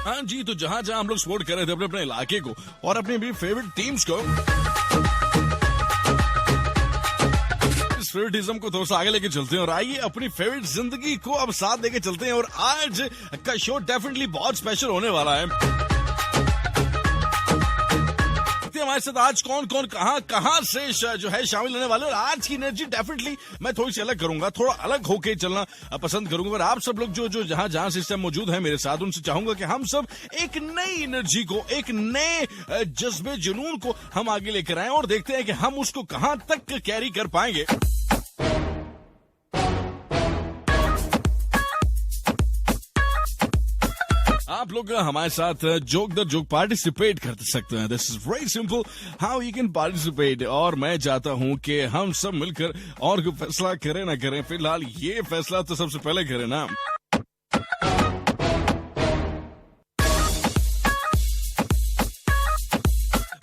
हाँ जी, तो जहां जहां हम लोग सपोर्ट कर रहे थे अपने अपने इलाके को और अपनी अपनी फेवरेट टीम्स को, इस फेवरेटिज्म को थोड़ा सा आगे लेके चलते हैं और आइए अपनी फेवरेट जिंदगी को अब साथ लेके चलते हैं। और आज का शो डेफिनेटली बहुत स्पेशल होने वाला है। हमारे साथ आज कौन कौन कहां से जो है शामिल होने वाले, और आज की एनर्जी डेफिनेटली मैं थोड़ी सी अलग करूंगा, थोड़ा अलग होके चलना पसंद करूंगा। और आप सब लोग जो जहां से इस टाइम मौजूद हैं मेरे साथ, उनसे चाहूंगा कि हम सब एक नई एनर्जी को, एक नए जज्बे जुनून को हम आगे लेकर आए और देखते हैं कि हम उसको कहां तक कैरी कर पाएंगे। आप लोग हमारे साथ जोक द जोक पार्टिसिपेट कर सकते हैं। This is very simple how you can participate. और मैं चाहता हूं कि हम सब मिलकर और कोई फैसला करें ना करें, फिलहाल ये फैसला तो सबसे पहले करें ना।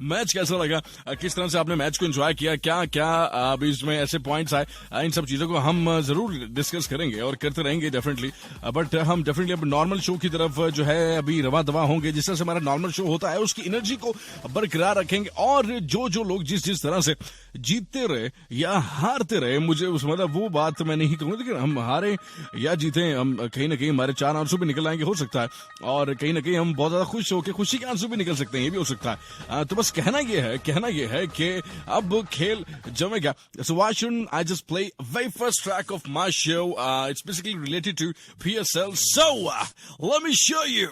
मैच कैसा लगा, किस तरह से आपने मैच को एंजॉय किया, क्या क्या अभी इसमें ऐसे पॉइंट्स आए, इन सब चीजों को हम जरूर डिस्कस करेंगे और करते रहेंगे डेफिनेटली। बट हम डेफिनेटली अब नॉर्मल शो की तरफ जो है अभी रवा दवा होंगे। जिस तरह से हमारा नॉर्मल शो होता है उसकी एनर्जी को बरकरार रखेंगे। और जो लोग जिस तरह से जीतते रहे या हारते रहे, मुझे उस मतलब वो बात मैं नहीं कहूंगा, लेकिन हम हारे या जीते, हम कहीं ना कहीं हमारे 4 आंसू भी निकल आएंगे, हो सकता है। और कहीं ना कहीं हम बहुत ज्यादा खुश होकर खुशी के आंसू भी निकल सकते हैं, ये भी हो सकता है। तो बस कहना ये है कि अब खेल जमेगा। So why shouldn't I just play very first track of my show? It's basically related to PSL. So let me show you.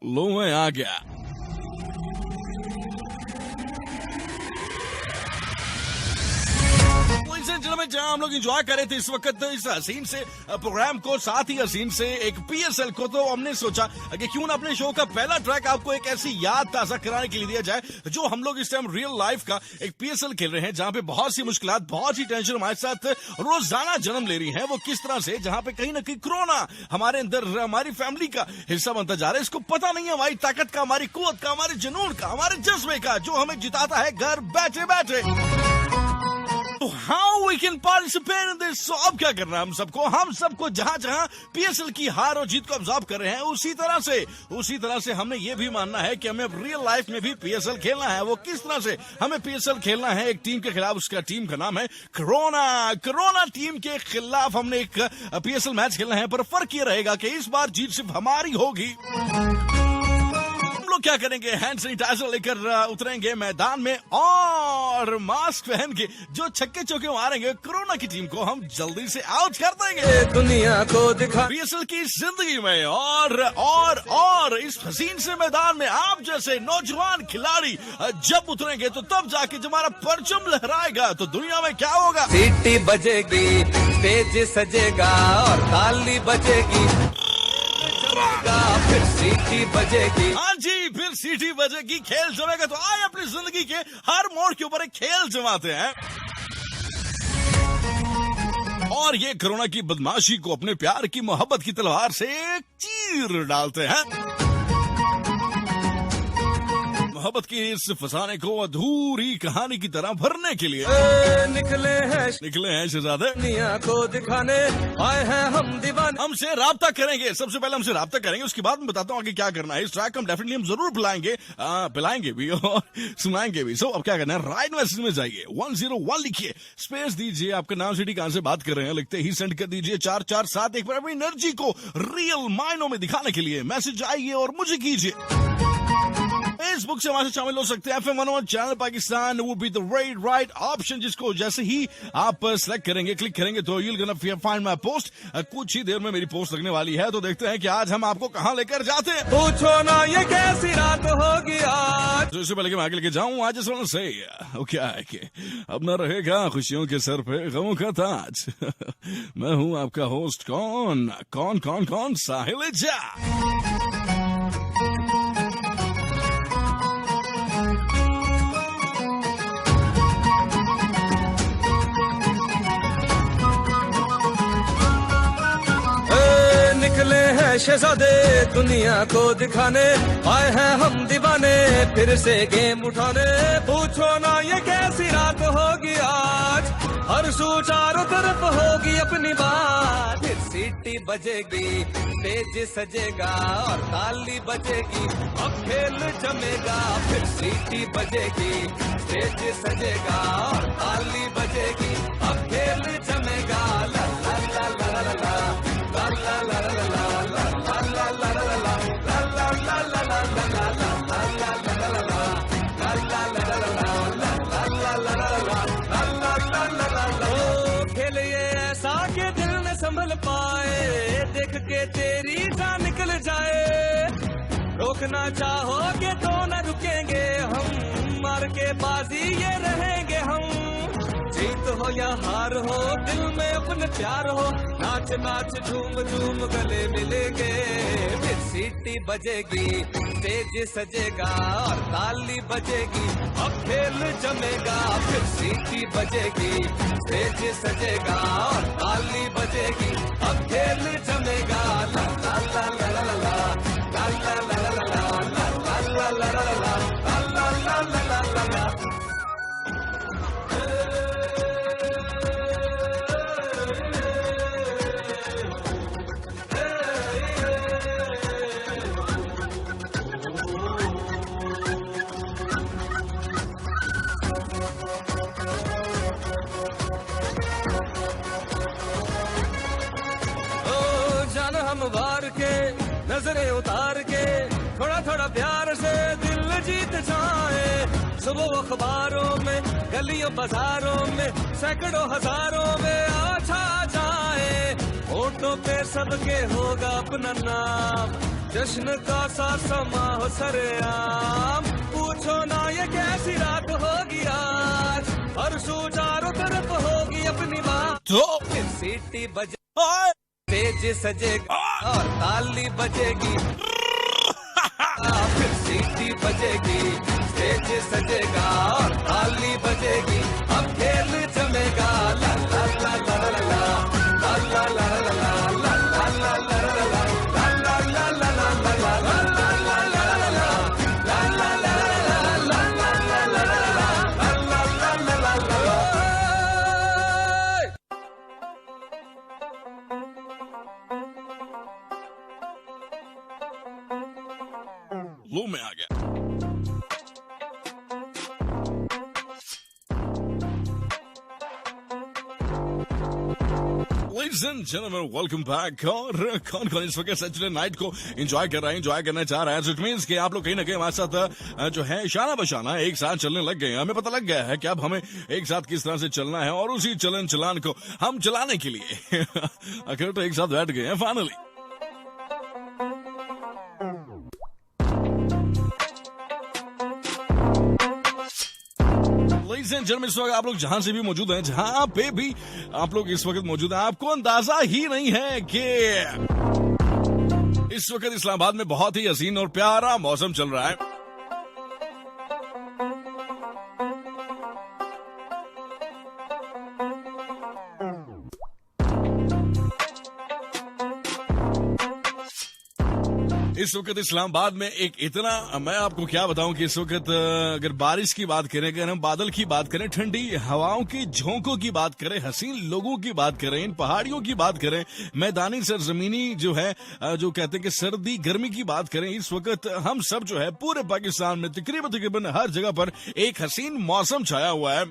लो मैं आ गया। में जहां हम लोग एंजॉय कर रहे थे इस वक्त इस हसीन से प्रोग्राम को, साथ ही हसीन से एक पीएसएल को, तो हमने सोचा कि क्यों ना अपने शो का पहला ट्रैक आपको एक ऐसी याद ताजा कराने के लिए दिया जाए जो हम लोग इस टाइम रियल लाइफ का एक पीएसएल खेल रहे हैं, जहां पे बहुत सी मुश्किलात, बहुत सी टेंशन हमारे साथ रोजाना जन्म ले रही है। वो किस तरह से, जहां पे कहीं ना कहीं कोरोना हमारे अंदर हमारी फैमिली का हिस्सा बनता जा रहा है। इसको पता नहीं है हमारी ताकत का, हमारी कुव्वत का, हमारे जुनून का, हमारे जज्बे का, जो हमें जिताता है घर बैठे बैठे। तो how we can participate in this. अब क्या करना है हम सबको जहां जहां पीएसएल की हार और जीत को ऑब्जर्व कर रहे हैं, उसी तरह से हमें यह भी मानना है कि हमें अब रियल लाइफ में भी पीएसएल खेलना है। वो किस तरह से हमें पीएसएल खेलना है, एक टीम के खिलाफ, उसका टीम का नाम है कोरोना टीम के खिलाफ हमने एक पीएसएल मैच खेलना है। पर फर्क ये रहेगा कि इस बार जीत सिर्फ हमारी होगी। क्या करेंगे, हैंड सैनिटाइजर लेकर उतरेंगे मैदान में और मास्क पहन के जो छक्के चौके मारेंगे कोरोना की टीम को हम जल्दी से आउट कर देंगे दुनिया को दिखा पीएसएल की जिंदगी में। और इस हसीन से मैदान में आप जैसे नौजवान खिलाड़ी जब उतरेंगे तो तब जाके जब हमारा परचम लहराएगा तो दुनिया में क्या होगा। सीटी बजेगी, स्टेज सजेगा और ताली बजेगी, फिर सीटी बजेगी। हाँ जी, फिर सीटी बजेगी, खेल जमेगा। तो आए अपनी जिंदगी के हर मोड़ के ऊपर एक खेल जमाते हैं और ये कोरोना की बदमाशी को अपने प्यार की मोहब्बत की तलवार से चीर डालते हैं। मोहब्बत की इस फसाने को अधूरी कहानी की तरह भरने के लिए निकले हैं शहजादे, दुनिया को दिखाने आए हैं हम दीवाने। हमसे राब्ता करेंगे, सबसे पहले हमसे राब्ता करेंगे, उसके बाद मैं बताता हूँ आगे क्या करना है। इस ट्रैक हम डेफिनेटली हम जरूर पिलाएंगे भी और सुनाएंगे भी। सो अब क्या करना है, राइट मैसेज में जाइए, 101 लिखिए, स्पेस दीजिए, आपका नाम, सिटी, कहां से बात कर रहे हैं लिखते ही सेंड कर दीजिए 447। एक बार अपनी एनर्जी को रियल मायनों में दिखाने के लिए मैसेज आइए और मुझे कीजिए। फेसबुक से हमारे शामिल हो सकते हैं, FM 101 channel Pakistan would be the right option, जिसको जैसे ही आप सिलेक्ट करेंगे, क्लिक करेंगे तो you'll gonna find my post। कुछ ही देर में मेरी पोस्ट लगने वाली है, तो देखते हैं कि आज हम आपको कहां लेकर जाते हैं। पूछो ना ये कैसी रात होगी आज। तो इससे पहले कि मैं आगे लेके जाऊं, आज इस से क्या है कि अब न रहेगा खुशियों के सर पे गमों का ताज। मैं हूं आपका होस्ट कौन साहिल जा। निकले हैं शहजादे दुनिया को दिखाने आए हैं हम दीवाने, फिर से गेम उठाने। पूछो ना ये कैसी रात होगी आज, हर सू चारों तरफ होगी अपनी बात। फिर सीटी बजेगी, स्टेज सजेगा और ताली बजेगी, अब खेल जमेगा। फिर सीटी बजेगी, स्टेज सजेगा और ताली बजेगी, अब खेल जमेगा। ला ला ला ला ला ला ला ला ला ला खेल ये ऐसा के दिल न संभल पाए, देख के तेरी जान निकल जाए। रोकना चाहोगे तो न रुकेंगे हम, मार के बाजी ये रहेंगे हम। जीत हो या हार हो, दिल में अपने प्यार हो, नाच नाच झूम झूम गले मिलेंगे। फिर सीटी बजेगी, स्टेज सजेगा और ताली बजेगी, अब खेल जमेगा। फिर सीटी बजेगी, स्टेज सजेगा और ताली बजेगी, अब खेल जमेगा। ला ला ला ला ला ला ला ला ला ला ला ला ला ला ला ला। हम वार के नजरें उतार के, थोड़ा थोड़ा प्यार से दिल जीत जाए। सुबह अखबारों में, गलियों बाजारों में, सैकड़ों हजारों में आ जाए। होठों पे सबके होगा अपना नाम, जश्न का सा समा हो सरेआम। पूछो ना ये कैसी रात होगी आज, हर सू चारों तरफ होगी अपनी बात। तो फिर सीटी बजे, स्टेज सजेगा और ताली बजेगी। फिर सीटी बजेगी, स्टेज सजेगा और ताली बजेगी, अब खेल जमेगा। ला ला ला ला ला ला ला ला ला ला ला ला ला लो में आ गया। Ladies and gentlemen, welcome back। और कौन कौन इस वक्त सैटरडे नाइट को एंजॉय कर रहा है, एंजॉय करना चाह रहा है। इट मीन्स कि आप लोग कहीं ना कहीं हमारे साथ जो है शाना बशाना एक साथ चलने लग गए हैं। हमें पता लग गया है कि अब हमें एक साथ किस तरह से चलना है, और उसी चलन चलान को हम चलाने के लिए आखिर तो एक साथ बैठ गए हैं फाइनली। Ladies and gentlemen, इस वक्त आप लोग जहां से भी मौजूद हैं, जहां पे भी आप लोग इस वक्त मौजूद हैं, आपको अंदाजा ही नहीं है कि इस वक्त इस्लामाबाद में बहुत ही हसीन और प्यारा मौसम चल रहा है। इस वक्त इस्लामाबाद में एक इतना, मैं आपको क्या बताऊं कि इस वक्त अगर बारिश की बात करें, अगर हम बादल की बात करें, ठंडी हवाओं की झोंकों की बात करें, हसीन लोगों की बात करें, इन पहाड़ियों की बात करें, मैदानी सरजमीनी जो है, जो कहते हैं कि सर्दी गर्मी की बात करें, इस वक्त हम सब जो है पूरे पाकिस्तान में तकरीबन हर जगह पर एक हसीन मौसम छाया हुआ है।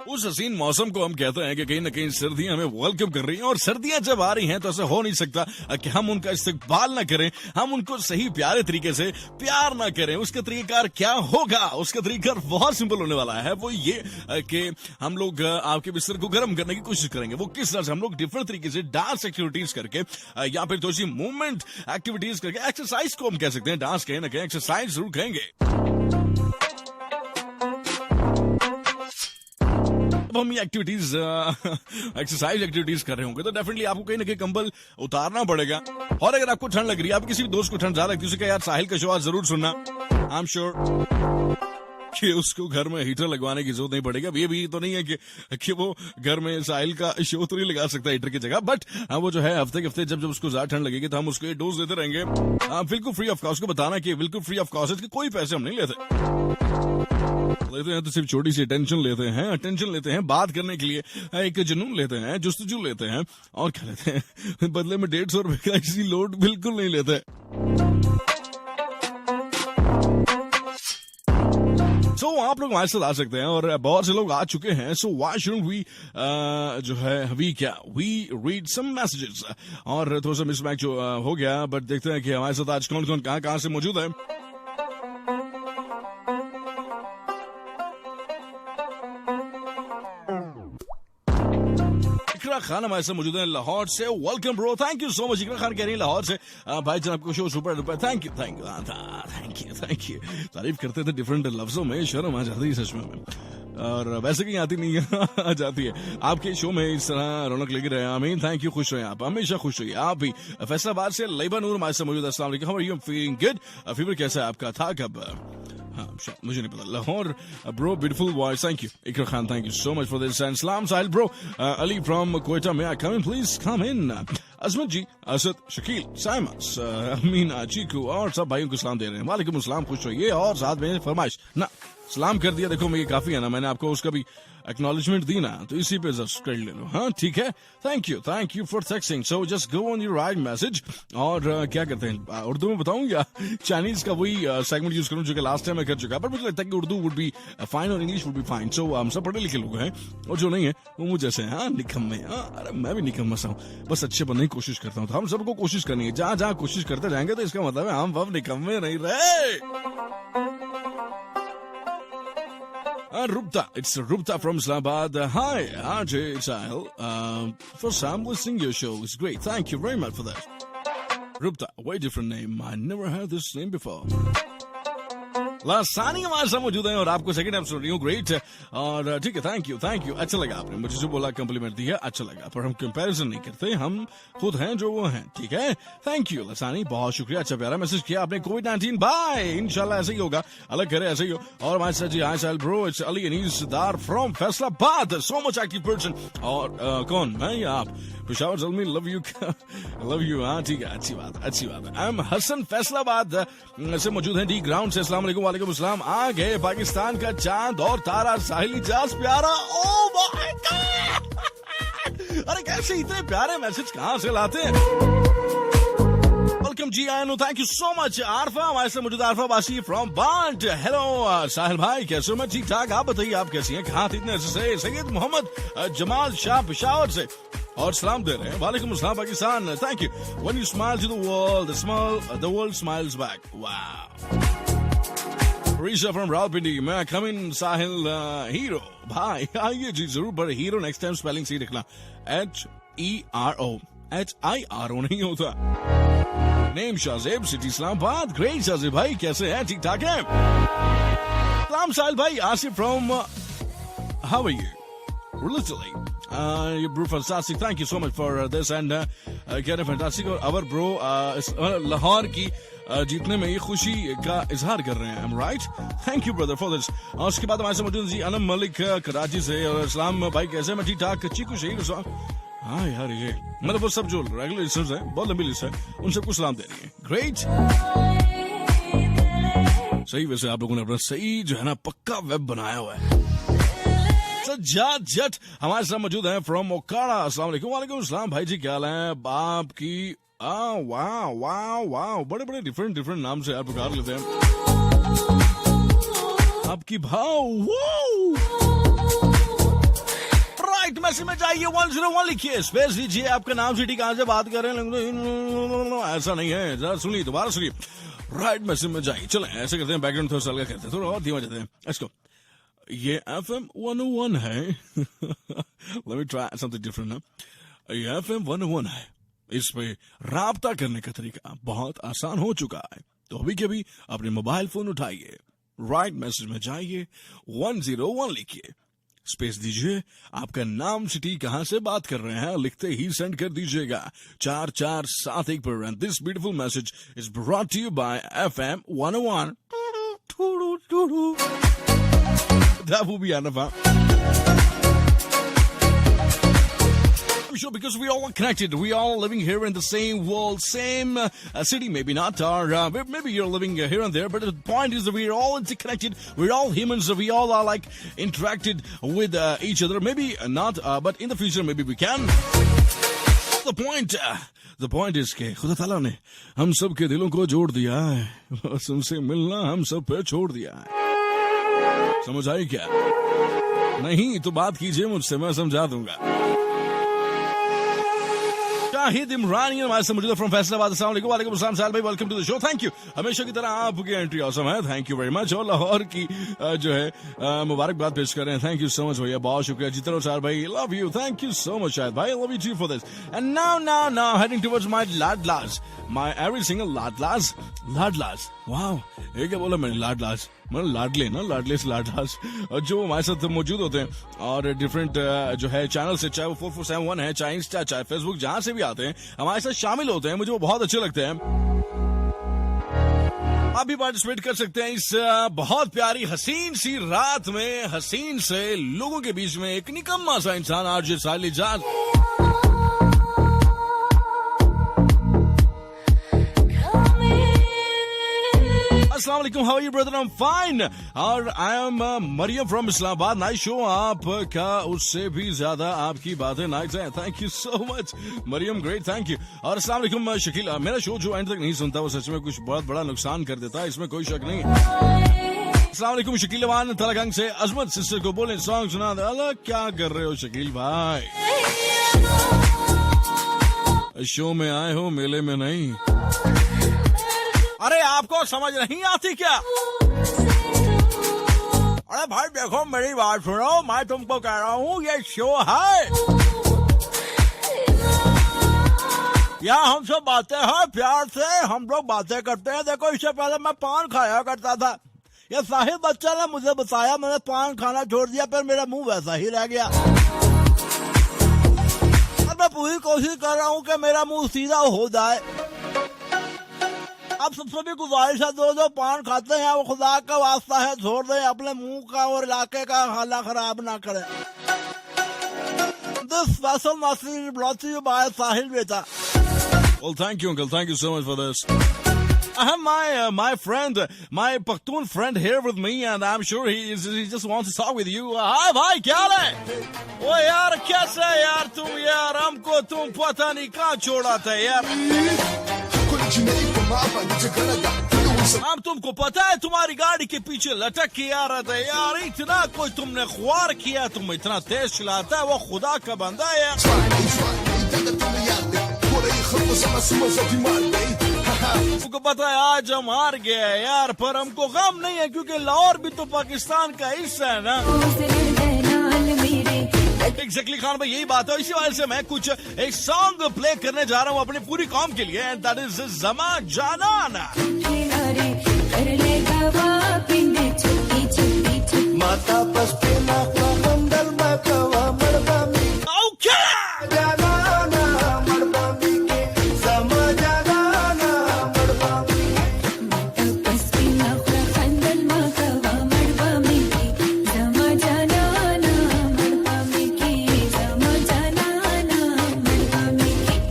उस हसीन मौसम को हम कहते हैं कि कहीं ना कहीं सर्दियां हमें वेलकम कर रही हैं, और सर्दियां जब आ रही हैं तो ऐसा हो नहीं सकता कि हम उनका इस्तकबाल ना करें, हम उनको सही प्यारे तरीके से प्यार ना करें। उसका तरीकाकार क्या होगा? उसका तरीकाकार बहुत सिंपल होने वाला है। वो ये कि हम लोग आपके बिस्तर को गर्म करने की कोशिश करेंगे। वो किस तरह से? हम लोग डिफरेंट तरीके से डांस एक्टिविटीज करके या फिर थोड़ी सी मूवमेंट एक्टिविटीज करके, एक्सरसाइज को हम कह सकते हैं, डांस कहीं ना कहीं एक्सरसाइज जरूर कहेंगे। हम ये एक्टिविटीज एक्सरसाइज एक्टिविटीज कर रहे होंगे तो डेफिनेटली आपको कहीं ना कहीं कंबल उतारना पड़ेगा। और अगर आपको ठंड लग रही है, आप किसी भी दोस्त को ठंड ज्यादा लगती है, उसे कहा यार साहिल का शो आज जरूर सुनना। आई एम श्योर कि उसको घर में हीटर लगवाने की जरूरत नहीं पड़ेगी। अब ये भी तो नहीं है कि वो घर में साहिल का शो तो नहीं लगा सकता हीटर की जगह, बट वो जो है हफ्ते के हफ्ते जब उसको ज्यादा ठंड लगेगी तो हम उसको ये डोज देते रहेंगे, बिल्कुल फ्री ऑफ कॉस्ट। को बताना कि बिल्कुल फ्री ऑफ कॉस्ट, इसके कोई पैसे हम नहीं लेते हैं तो सिर्फ छोटी सी अटेंशन लेते हैं बात करने के लिए, एक जुनून लेते हैं, जुस्तजू लेते हैं और क्या लेते हैं बदले में 150 रुपए का किसी लोड बिल्कुल नहीं लेते। सो आप लोग हमारे साथ आ सकते हैं और बहुत से लोग आ चुके हैं। सो व्हाई शुडंट वी जो है वी रीड सम मैसेजेस, और थोड़ा सा मिसमैच जो हो गया, बट देखते हैं कि हमारे साथ आज कौन कौन कहां से मौजूद है। इकरा खान हमारे साथ मौजूद है लाहौर से। Welcome bro, thank you so much. Iqra Khan कह रही है लाहौर से, भाई जान आपको show super duper, thank you. तारीफ करते थे डिफरेंट लफ्जों में शर्म आ जाती है सच में, और वैसे कहीं आती नहीं है आ जाती है। आपके शो में इस तरह रौनक लगी रहे, आमीन, थैंक यू। खुश रहे आप, हमेशा खुश रहिए आप भी। फैसलाबाद से लैबा नूर हमारे साथ मौजूद है। अस्सलाम वालेकुम, how are you? Feeling good. Fever कैसा है आपका? था कब? हाँ मुझे नहीं पता। Lahore bro, beautiful voice, thank you. Iqra Khan, thank you so much for this. And सलाम Sahil bro. Ali from Quetta, may I come in please? Come in. Azmat ji, Asad, Shakeel, Saimas, Meena, Chiku और सब भाइयों को सलाम दे रहे हैं। वालेकुम अस्सलाम, खुश रहिए। और साथ में फरमाइश ना सलाम कर दिया, देखो ये काफी है ना, मैंने आपको उसका भी एक्नॉलेजमेंट दी ना, तो इसी पे सब्सक्राइब ले लो। हाँ ठीक है, thank you for texting. So just go on your right message. और क्या करते हैं, उर्दू में बताऊं या चाइनीज का वही सेगमेंट यूज करूं जो कि लास्ट टाइम मैं कर चुका, पर मुझे लगता है कि उर्दू वुड बी फाइन और इंग्लिश वुड बी फाइन। सो हम सब पढ़े लिखे लोग हैं, और जो नहीं है वो मुझे जैसे हाँ निकम्मे। अरे मैं भी निकम्मा सा हूँ, बस अच्छे बनने की कोशिश करता हूँ। तो हम सबको कोशिश करनी है, जहाँ जहाँ कोशिश करते जाएंगे तो इसका मतलब है हम अब निकम्मे नहीं रहे। Rupta, it's Rupta from Islamabad. Hi, RJ Sahil. First time listening to your show. It's great. Thank you very much for that. Rupta, a way different name. I never heard this name before. लासानी हमारे साथ मौजूद है और आपको second time सुन रही हूँ, great. और ठीक है, थैंक यू। अच्छा लगा आपने मुझे जो बोला, कम्प्लीमेंट दिया, अच्छा लगा, पर हम कंपैरिजन नहीं करते, हम खुद हैं जो वो हैं, ठीक है। थैंक यू लासानी, बहुत शुक्रिया, अच्छा प्यारा मैसेज किया आपने। कोविड-19 बाय, इंशाल्लाह ऐसे ही होगा, अल्लाह करे ऐसे ही हो। और हमारे साथ जी hi Sahil bro, it's Ali Anees Dar from Faisalabad, so much active person. और कौन, मैं या आप? Peshawar Zalmi, love you. हाँ ठीक है, अच्छी बात। आई एम हसन, फैसलाबाद से मौजूद हैं डी ग्राउंड से। अस्सलाम वालेकुम। वालेकुम अस्सलाम। आ गए पाकिस्तान का चांद और तारा, साहिल इजाज प्यारा। ओ माय गॉड, अरे कैसे इतने प्यारे मैसेज कहाँ से लाते हैं? वेलकम जी, I know, thank you so much. Arfa हमारे साथ मौजूद, आरफा बासी फ्रॉम बांट। हेलो साहिल भाई, कैसे हो? मैं ठीक ठाक, आप बताइए आप कैसी हैं? कहाँ थे इतने अर्से से? सैयद मोहम्मद जमाल शाह पेशावर से और सलाम दे रहे हैं। वालेकुम अस्सलाम Pakistan, thank you. When you smile to the world smiles back. Wow. Risha from Rawalpindi, मैं come in साहिल हीरो भाई, आइए जी जरूर, पर हीरो नेक्स्ट टाइम स्पेलिंग सही लिखना, HERO, HIRO नहीं होता। Name Shahzeb, city Islamabad. Great Shahzeb भाई, कैसे हैं? ठीक ठाक है। सलाम साहिल भाई। Asif from how are you? Literally. You're bro fantastic. Thank you so much for this and get a fantastic. और our bro लाहौर की जीतने में ये खुशी का इजहार कर रहे हैं। I'm right? Thank you brother for this. और उसके बाद हमारे साथ मौजूद जी अनम मलिक कराची से। और इस्लाम भाई कैसे? मैं ठीक ठाक। चीकू शहीद। हाँ यार, ये मतलब वो सब जो रेगुलर लिस्टर्स हैं, बहुत लंबी लिस्ट है, उन सबको सलाम दे रही है। ग्रेट, सही। वैसे आप लोगों ने अपना सही जो है ना पक्का वेब बनाया हुआ है। जट हमारे साथ मौजूद है फ्रॉम ओकाड़ा। अस्सलाम वालेकुम। वालेकुम अस्सलाम भाई जी, क्या हाल है आपकी? वाह, बड़े डिफरेंट नाम से आप पुकार लेते हैं आपकी भाव। राइट, मैसेज में जाइए, 101 लिखिए, स्पेस दीजिए, आपका नाम, सिटी, कहां से बात कर रहे हैं। ऐसा नहीं है, जरा सुनिए, दोबारा सुनिए। राइट, मैसेज में जाइए। चलें ऐसे करते हैं, बैकग्राउंड थोड़ा सा हल्का करते हैं, थोड़ा और धीमा जाते हैं। इसको ये FM 101 है। Let me try something different ना। ये FM 101 है, इस पे राब्ता करने का तरीका बहुत आसान हो चुका है। तो अभी के भी अपने मोबाइल फोन उठाइए, राइट मैसेज में जाइए, 101 लिखिए, स्पेस दीजिए, आपका नाम, सिटी, कहां से बात कर रहे हैं, लिखते ही सेंड कर दीजिएगा 4471 पर। And this beautiful message is brought to you by FM 101। That would be enough, huh? I'm sure because we all are connected. We all living here in the same world, same city, maybe not, or maybe you're living here and there, but the point is that we're all interconnected. We're all humans. We all are like interacted with each other. Maybe not, but in the future, maybe we can. The point is कि खुदा ताला ने हम सब के दिलों को जोड़ दिया है, बस उनसे मिलना हम सब पे छोड़ दिया है. समझ आई क्या? नहीं तो बात कीजिए मुझसे, मैं समझा दूंगा. शाहिद इमरानी हमारे साथ मौजूद फ्रॉम फैसलाबाद. अस्सलाम वालेकुम. वालेकुम अस्सलाम साहिल भाई, welcome to the show. Thank you. हमेशा की तरह आपकी एंट्री ऑसम है. Thank you very much. और लाहौर की जो है मुबारकबाद पेश कर रहे हैं. थैंक यू सो मच भैया, बहुत शुक्रिया. जितना सार भाई, love you. Thank you so much Shahid भाई, love you too for this. And now heading towards my लाडलास, माय एवरी सिंगल लाडलास. वाओ, ये क्या बोला मैंने? लाडलास मतलब लाडले ना, लाडले से लाडलास, जो हमारे साथ मौजूद होते हैं और डिफरेंट जो है चैनल से, चाहे वो 4471 है, चाहे इंस्टा, चाहे फेसबुक, जहां से भी आते हैं हमारे साथ शामिल होते हैं. मुझे वो बहुत अच्छे लगते हैं. आप भी पार्टिसिपेट कर सकते हैं इस बहुत प्यारी हसीन सी रात में, हसीन से लोगों के बीच में एक निकम्मा सा इंसान आरजे साहिल इजाज. अस्सलाम वालेकुम, how are you brother? I am fine. और I am Maryam from Islamabad. Nice show. आपका उससे भी ज्यादा आपकी बातें नाइस हैं. Thank you so much Maryam, great, thank you. और अस्सलाम वालेकुम शकील. मेरा शो जो एंड तक नहीं सुनता वो सच में कुछ बहुत बड़ा नुकसान कर देता है, इसमें कोई शक नहीं. अस्सलाम वालेकुम शकील अवान तलगंग से. अजमत सिस्टर को बोले सॉन्ग सुना दे. अलग क्या कर रहे हो शकील भाई? शो में आए हो, मेले में नहीं. अरे आपको समझ नहीं आती क्या? अरे भाई देखो, मेरी बात सुनो, मैं तुमको कह रहा हूँ ये शो है, यहाँ हम सब बातें हैं प्यार से, हम लोग बातें करते हैं. देखो, इससे पहले मैं पान खाया करता था. ये साहिब बच्चा ने मुझे बताया, मैंने पान खाना छोड़ दिया, फिर मेरा मुंह वैसा ही रह गया. अब मैं पूरी कोशिश कर रहा हूँ कि मेरा मुंह सीधा हो जाए. अब सबसे भी गुजारिश है, जो पान खाते हैं वो खुदा का वास्ता है छोड़ दें, अपने मुंह का और इलाके का खाना खराब ना करें. This special message is brought to you by Sahil Beta. Well, thank you, uncle. Thank you so much for this. I have my friend, my Pakhtun friend here with me, and I'm sure he just wants to talk with you. Hi, भाई क्या हाल है? ओ यार कैसे यार तुम यार, हमको तुम पता नहीं कहाँ छोड़ा था यार. हम तुमको पता है तुम्हारी गाड़ी के पीछे लटक के आ रहा था यार. इतना कोई तुमने ख्वार किया, तुम इतना तेज चलाता है, वो खुदा का बंदा है यार. तुमको पता है आज हम हार गए यार, पर हमको गम नहीं है क्योंकि लाहौर भी तो पाकिस्तान का हिस्सा है ना. एग्जैक्टली खान भाई, यही बात है. इसी वजह से मैं कुछ एक सॉन्ग प्ले करने जा रहा हूँ अपनी पूरी कौम के लिए, एंड दैट इज ज़मा जानाना. माता पस्तीना मंडल मकवा मड़बामी. ओके जानाना मड़बामी के ज़मा जानाना मड़बामी. माता पस्तीना मंडल मकवा मड़बामी के ज़मा जानाना मड़बामी के ज़मा जानाना मड़बामी के.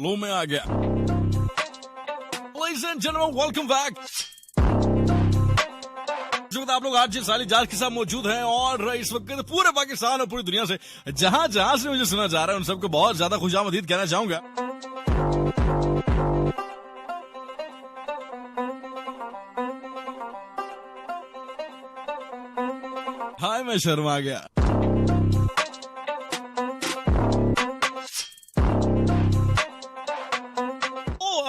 लो में आ गया। Ladies and gentlemen, welcome back. आप लोग आज साली जाज के साथ मौजूद हैं और इस वक्त पूरे पाकिस्तान और पूरी दुनिया से जहां जहां से मुझे सुना जा रहा है उन सबको बहुत ज्यादा खुशामदीद कहना चाहूंगा। हाय, मैं शर्मा गया।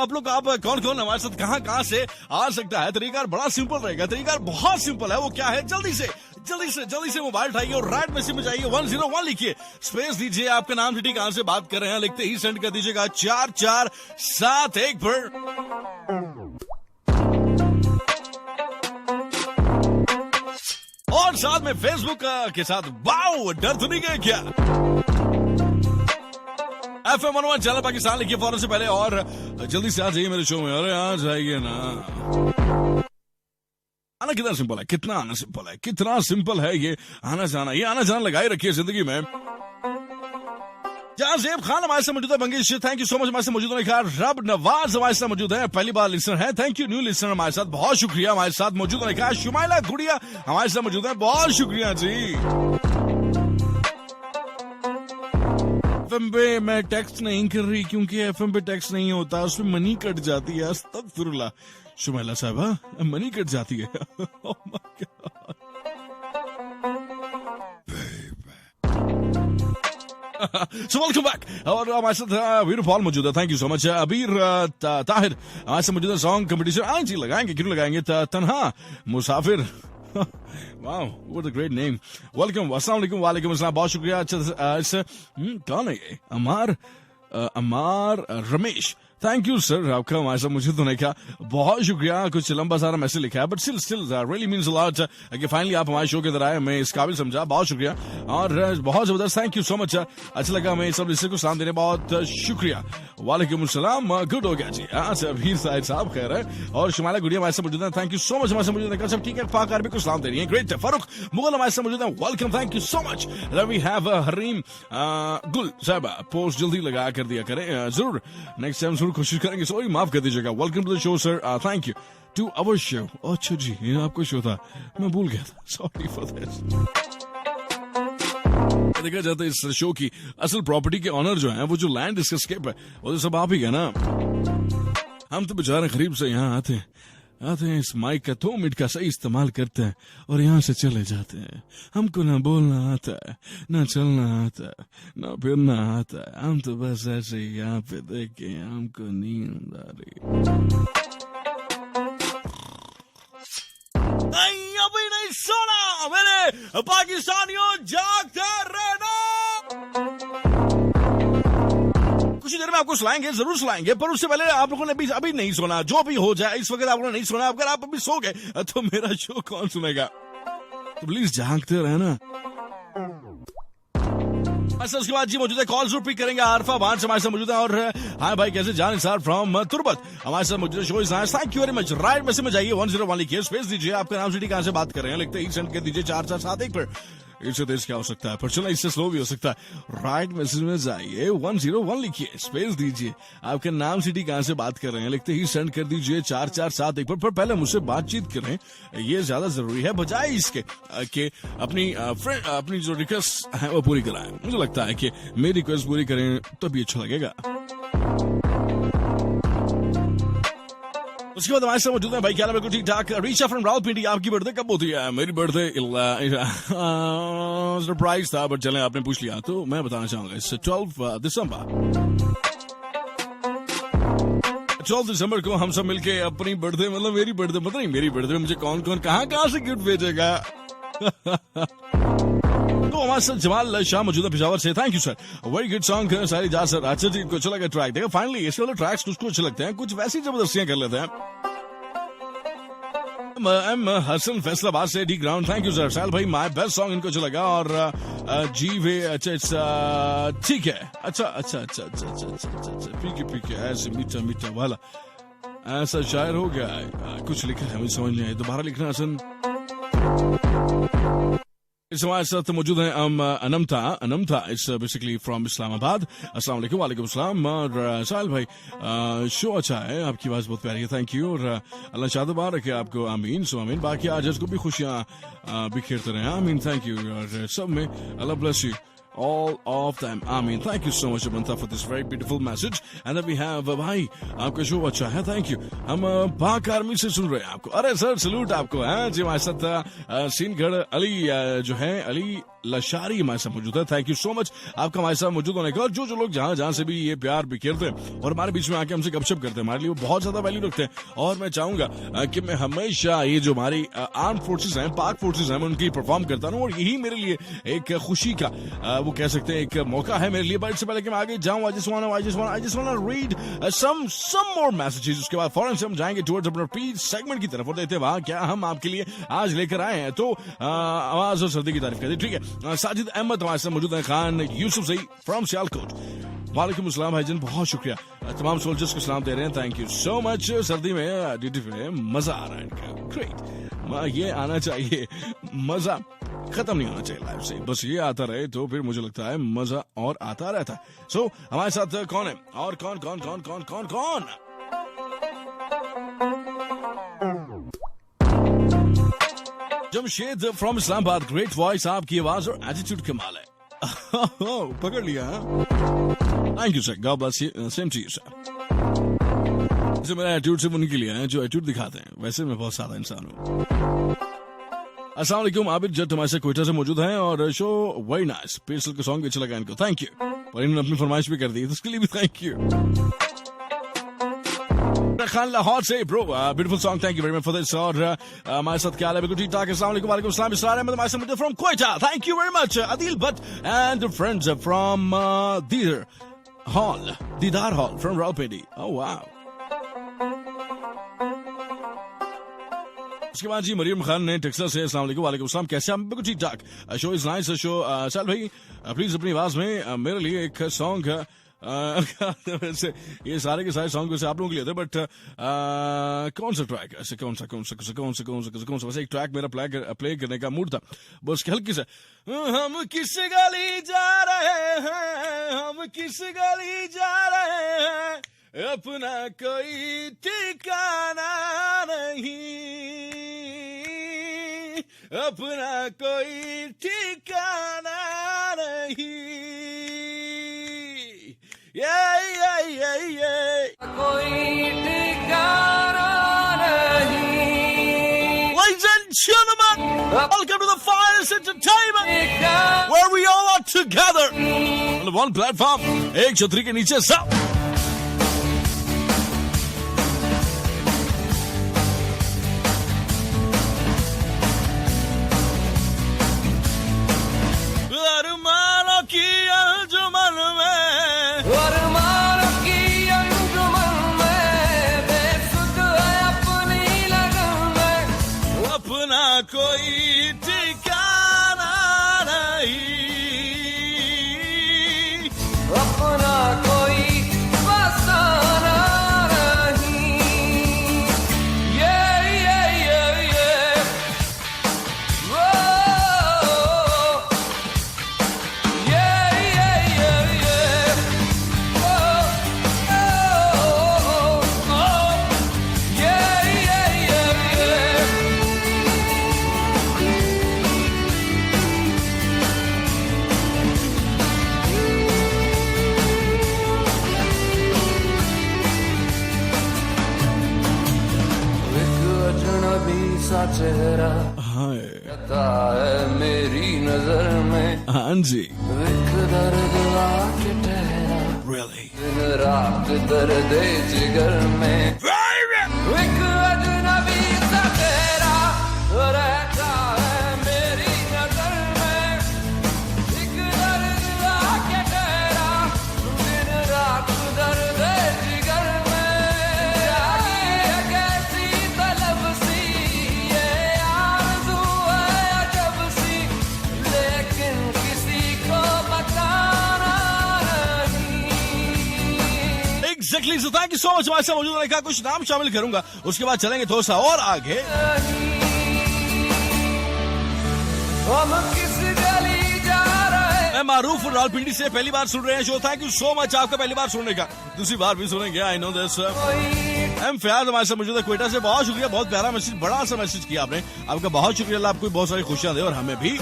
आप कौन कौन हमारे साथ कहां से आ सकता है? तरीका बड़ा सिंपल रहेगा, तरीका बहुत सिंपल है। वो क्या है? जल्दी से मोबाइल उठाइए और राइट मैसेज में जाइए, 101 लिखिए, स्पेस दीजिए, आपका नाम सिटी कहां से बात कर रहे हैं लिखते ही सेंड कर दीजिएगा 4471 पर। और साथ में फेसबुक के साथ वाओ, डर तो नहीं गए क्या? FM 101 चैनल पाकिस्तान लिखिए फौरन से पहले और जल्दी से आ जाइए मेरे शो में। अरे आ जाइए ना। आना कितना सिंपल है, कितना सिंपल है ये आना जाना लगाए रखिए जिंदगी में। जेब खान हमारे साथ मौजूद है, Mangesh thank you so much हमारे साथ मौजूद होने का। रब नवाज हमारे साथ मौजूद है, पहली बार लिसनर है, थैंक यू। न्यू लिसनर हमारे साथ, बहुत शुक्रिया हमारे साथ मौजूद होने का। शुमाइला गुड़िया हमारे साथ मौजूद है, बहुत शुक्रिया जी। FM पे मैं टेक्स्ट नहीं कर रही क्योंकि FM पे टेक्स्ट नहीं होता, उसमें मनी कट जाती है। अस्तगफिरुल्लाह शुमाइला साहबा, मनी कट जाती है। Oh my God. So welcome back और हमारे साथ वीर पॉल मौजूद है, थैंक यू सो मच। अबीर ताहिर हमारे साथ मौजूद है। सॉन्ग कंपटीशन आज ही लगाएंगे, क्यों लगाएंगे? तन्हा मुसाफिर। Wow, what a great name. Welcome. अस्सलाम वालेकुम। वालेकुम अस्सलाम, बहुत शुक्रिया। अच्छा, कौन है ये? अमार रमेश, थैंक यू सर, आपका हमारे साथ मुझे तो नहीं कहा, बहुत शुक्रिया। कुछ लंबा सारा मैसेज लिखा है but still really means a lot कि फाइनली आप हमारे शो के अंदर आए, मैं इस काबिल समझा, बहुत शुक्रिया और बहुत जबरदस्त, थैंक यू सो मच। अच्छा लगा मैं सब लिस्टर को सलाम देने, बहुत शुक्रिया। वालेकुम अस्सलाम, गुड हो गया जी। वीर साहब खैर है और शुमाइला गुड़िया हमारे साथ मौजूद है, थैंक यू सो मच हमारे साथ मौजूद है। सब ठीक है, पाक अरबी को सलाम दे रही है, ग्रेट। फारूक मुगल हमारे साथ मौजूद है, welcome, thank you so much. We have Hareem Gul साहब, पोस्ट जल्दी लगा कर दिया करें जरूर, नेक्स्ट टाइम जरूर कोशिश करेंगे, सॉरी माफ कर दीजिएगा। Welcome to the show sir, thank you to our show. अच्छा जी, ये आपका शो था, मैं भूल गया था, सॉरी फॉर दिस। देखा जाता है इस शो की असल प्रॉपर्टी के ऑनर जो है, वो जो लैंड इसका स्केप है, वो तो सब आप ही है ना। हम तो बेचारे गरीब से यहाँ आते हैं, इस माइक का 2 मिनट का सही इस्तेमाल करते हैं और यहाँ से चले जाते हैं। हमको ना बोलना आता है, ना चलना आता है, ना फिरना आता है, हम तो बस ऐसे ही यहाँ पे देख के हमको नींद आ रही। नहीं, अभी नहीं सोना मेरे पाकिस्तानियों, जागते रहना। कुछ देर में आपको सुनाएंगे, जरूर सुनाएंगे, पर उससे पहले आप लोगों ने भी अभी नहीं सुना, जो भी हो जाए इस वक्त आप लोगों ने नहीं सुना, अगर आप अभी सो गए तो मेरा शो कौन सुनेगा? तो प्लीज जागते रहना। अच्छा, उसके बाद जी मौजूद है, कॉल जरूर पिक करेंगे। आरफा बांस हमारे साथ मौजूद है और हाय भाई कैसे, जान निसार फ्रॉम तुर्बत हमारे साथ मौजूद है। Show is nice, thank you very much. Right message में जाइए, 101 लिखिए, स्पेस दीजिए, आपका नाम सिटी कहां से बात कर रहे हैं लिखते ही सेंड कर दीजिए 4471 पर। इससे तेज क्या हो सकता है, पर चलो इससे स्लो भी हो सकता है। राइट मैसेज में जाइए, 101 लिखिए, स्पेस दीजिए, आपका नाम सिटी कहां से बात कर रहे हैं लिखते ही सेंड कर दीजिए 4471 पर। पहले मुझसे बातचीत करें, ये ज्यादा जरूरी है बजाय इसके कि अपनी जो रिक्वेस्ट है वो पूरी कराएं। मुझे लगता है कि मेरी रिक्वेस्ट पूरी करें तभी अच्छा लगेगा। उसके बाद हमारे साथ मौजूद है भाई, क्या बिल्कुल ठीक ठाक। रीचा फ्रॉम रावलपिंडी, आपकी बर्थडे कब होती है? मेरी बर्थडे सरप्राइज था बट चलें आपने पूछ लिया तो मैं बताना चाहूंगा, इस 12 दिसंबर को हम सब मिलके अपनी बर्थडे, मतलब मेरी बर्थडे, मतलब नहीं मेरी बर्थडे, मुझे कौन कौन कहां से गिफ्ट भेजेगा। तो हमारे साथ जमाल शाह मौजूद है पेशावर से, thank you sir, very good song सारी जा सर। अच्छा जी, इनको अच्छा लगा ट्रैक, देखो फाइनली ऐसे वाले ट्रैक्स कुछ अच्छे लगते हैं, कुछ वैसी जबरदस्तियां कर लेते हैं। एम हसन फैसलाबाद से, D ground, thank you sir. साल भाई माय बेस्ट सॉन्ग, इनको अच्छा लगा और जी वे, अच्छा ठीक है, अच्छा पीके ऐसे मीठा वाला ऐसा शायर हो गया, कुछ लिखा है मुझे समझ नहीं आया, दोबारा लिखना हसन। इस हमारे साथ मौजूद हैं अनमता इस बेसिकली फ्रॉम इस्लामाबाद। अस्सलाम वालेकुम। वालेकुम सलाम। और साहिल भाई शो अच्छा है, आपकी आवाज़ बहुत प्यारी है, थैंक यू। और अल्लाह शादबार रखे आपको, आमीन सो आमीन। बाकी आज को भी खुशियाँ बिखेरते रहे, आमीन, थैंक यू। और सब में Allah bless you all of them. I mean, thank you so much, Abanta, for this very beautiful message. And then we have भाई आपका शो अच्छा है, थैंक यू। हम पाक आर्मी से सुन रहे हैं आपको। अरे सर सलूट आपको है जी। हमारे साथ सीनगढ़ अली जो है अली लशारी हमारे साथ मौजूद है, थैंक यू सो मच आपका हमारे साथ मौजूद होने का। और जो लोग जहाँ से भी ये प्यार बिखेरते हैं और हमारे बीच में आके हमसे गपशप करते हैं, हमारे लिए वो बहुत ज्यादा वैल्यू रखते हैं। और मैं चाहूंगा कि मैं हमेशा ये जो हमारी आर्म फोर्सेज हैं, पाक फोर्सेज हैं, मैं उनकी परफॉर्म करता हूँ। और यही मेरे लिए एक खुशी का वो कह सकते हैं एक मौका है मेरे लिए। बट इससे पहले कि मैं आगे जाऊं, I just wanna read some more messages। उसके बाद फौरन से हम जाएंगे टुवर्ड्स अपना रिपीट सेगमेंट की तरफ और देखते हैं वहां क्या हम आपके लिए आज लेकर आए हैं। तो आवाज और सर्दी की तारीफ करते, ठीक है। साजिद अहमद हमारे साथ मौजूद है, खान यूसुफ सही फ्रॉम सियालकोट। वालेकुम अस्सलाम भाईजान, बहुत शुक्रिया। तमाम सोल्जर्स को सलाम दे रहे हैं, थैंक यू सो मच। सर्दी में ड्यूटी पे मजा आ रहा है इनका, ग्रेट। ये आना चाहिए, मजा खत्म नहीं होना चाहिए लाइफ से, बस ये आता रहे तो फिर मुझे लगता है मजा और आता रहता है। सो हमारे साथ कौन है और कौन कौन कौन कौन कौन कौन Jamshed from Islamabad, great voice, आपकी आवाज और एटीट्यूड कमाल है। पकड़ लिया, thank you sir, God bless you, same to you sir. जैसे मेरा एटीट्यूड सिर्फ उनके लिए है जो एटीट्यूड दिखाते हैं, वैसे मैं बहुत सादा इंसान हूँ। अस्सलाम वालेकुम, आबिद जट हमारे से कोयटा से मौजूद हैं और शो वेरी नाइस, पेसल का सॉन्ग अच्छा लगा इनको, थैंक यू। और इन्होंने अपनी फरमाइश भी कर दी, तो उसके लिए भी थैंक यू। खान लाहौर से bro, beautiful song, thank you very much for this. और हमारे साथ क्या है, बिल्कुल ठीक ठाक। अस्सलाम वालेकुम। वालेकुम सलाम। इसरार अहमद हमारे साथ from Quetta, thank you very much. Adeel Bhatt and friends from Didar hall from Rawalpindi, oh wow. उसके बाद जी मरियम खान ने टेक्सास से, अस्सलाम वालेकुम। वालेकुम सलाम, कैसे आप? बिल्कुल ठीक ठाक। Show is nice show. साल भाई प्लीज अपनी आवाज में मेरे लिए एक सॉन्ग वैसे ये सारे के सारे सॉन्ग वैसे आप लोगों के लिए थे, बट कौन सा ट्रैक ऐसे कौन सा वैसे एक ट्रैक मेरा प्ले करने का मूड था, बस हल्की से। हम किस गली जा रहे हैं, हम किस गली जा रहे हैं, अपना कोई ठिकाना नहीं, अपना कोई ठिकाना नहीं। कोई ठिकाना नहीं। Ladies and gentlemen, welcome to the finest entertainment where we all are together on one platform, एक छतरी के नीचे सब। कोई ठिकाना नहीं, अपना कोई फसाना नहीं। सा चेहरा आता है मेरी नजर में, हाँ जी, विख दर्द आके ठहरा, really? दिन रात दर्द जिगर में, विख अजनबी सा चेहरा रहता है मेरी नजर में, विख दर्द आके ठहरा, दिन रात दर्द जिगर में, कैसी तलब सी ये आरज़ू है अजब सी, लेकिन किसी को बताना नहीं। Exactly, so thank you so much। हमारे साथ मौजूद रहने का कुछ नाम शामिल करूंगा, उसके बाद चलेंगे थोड़ा सा और आगे। हम किस गली जा रहे। मैं मारूफ रावलपिंडी से पहली बार सुन रहे हैं show. Thank you so much आपका पहली बार सुनने का, दूसरी बार भी सुनेंगे। I know this. M Fayaz हमारे साथ मौजूद है क्वेटा से। बहुत शुक्रिया, बहुत प्यारा मैसेज, बड़ा सा मैसेज किया आपने। आपका बहुत शुक्रिया। अल्लाह आपको बहुत सारी खुशियां दे और हमें भी।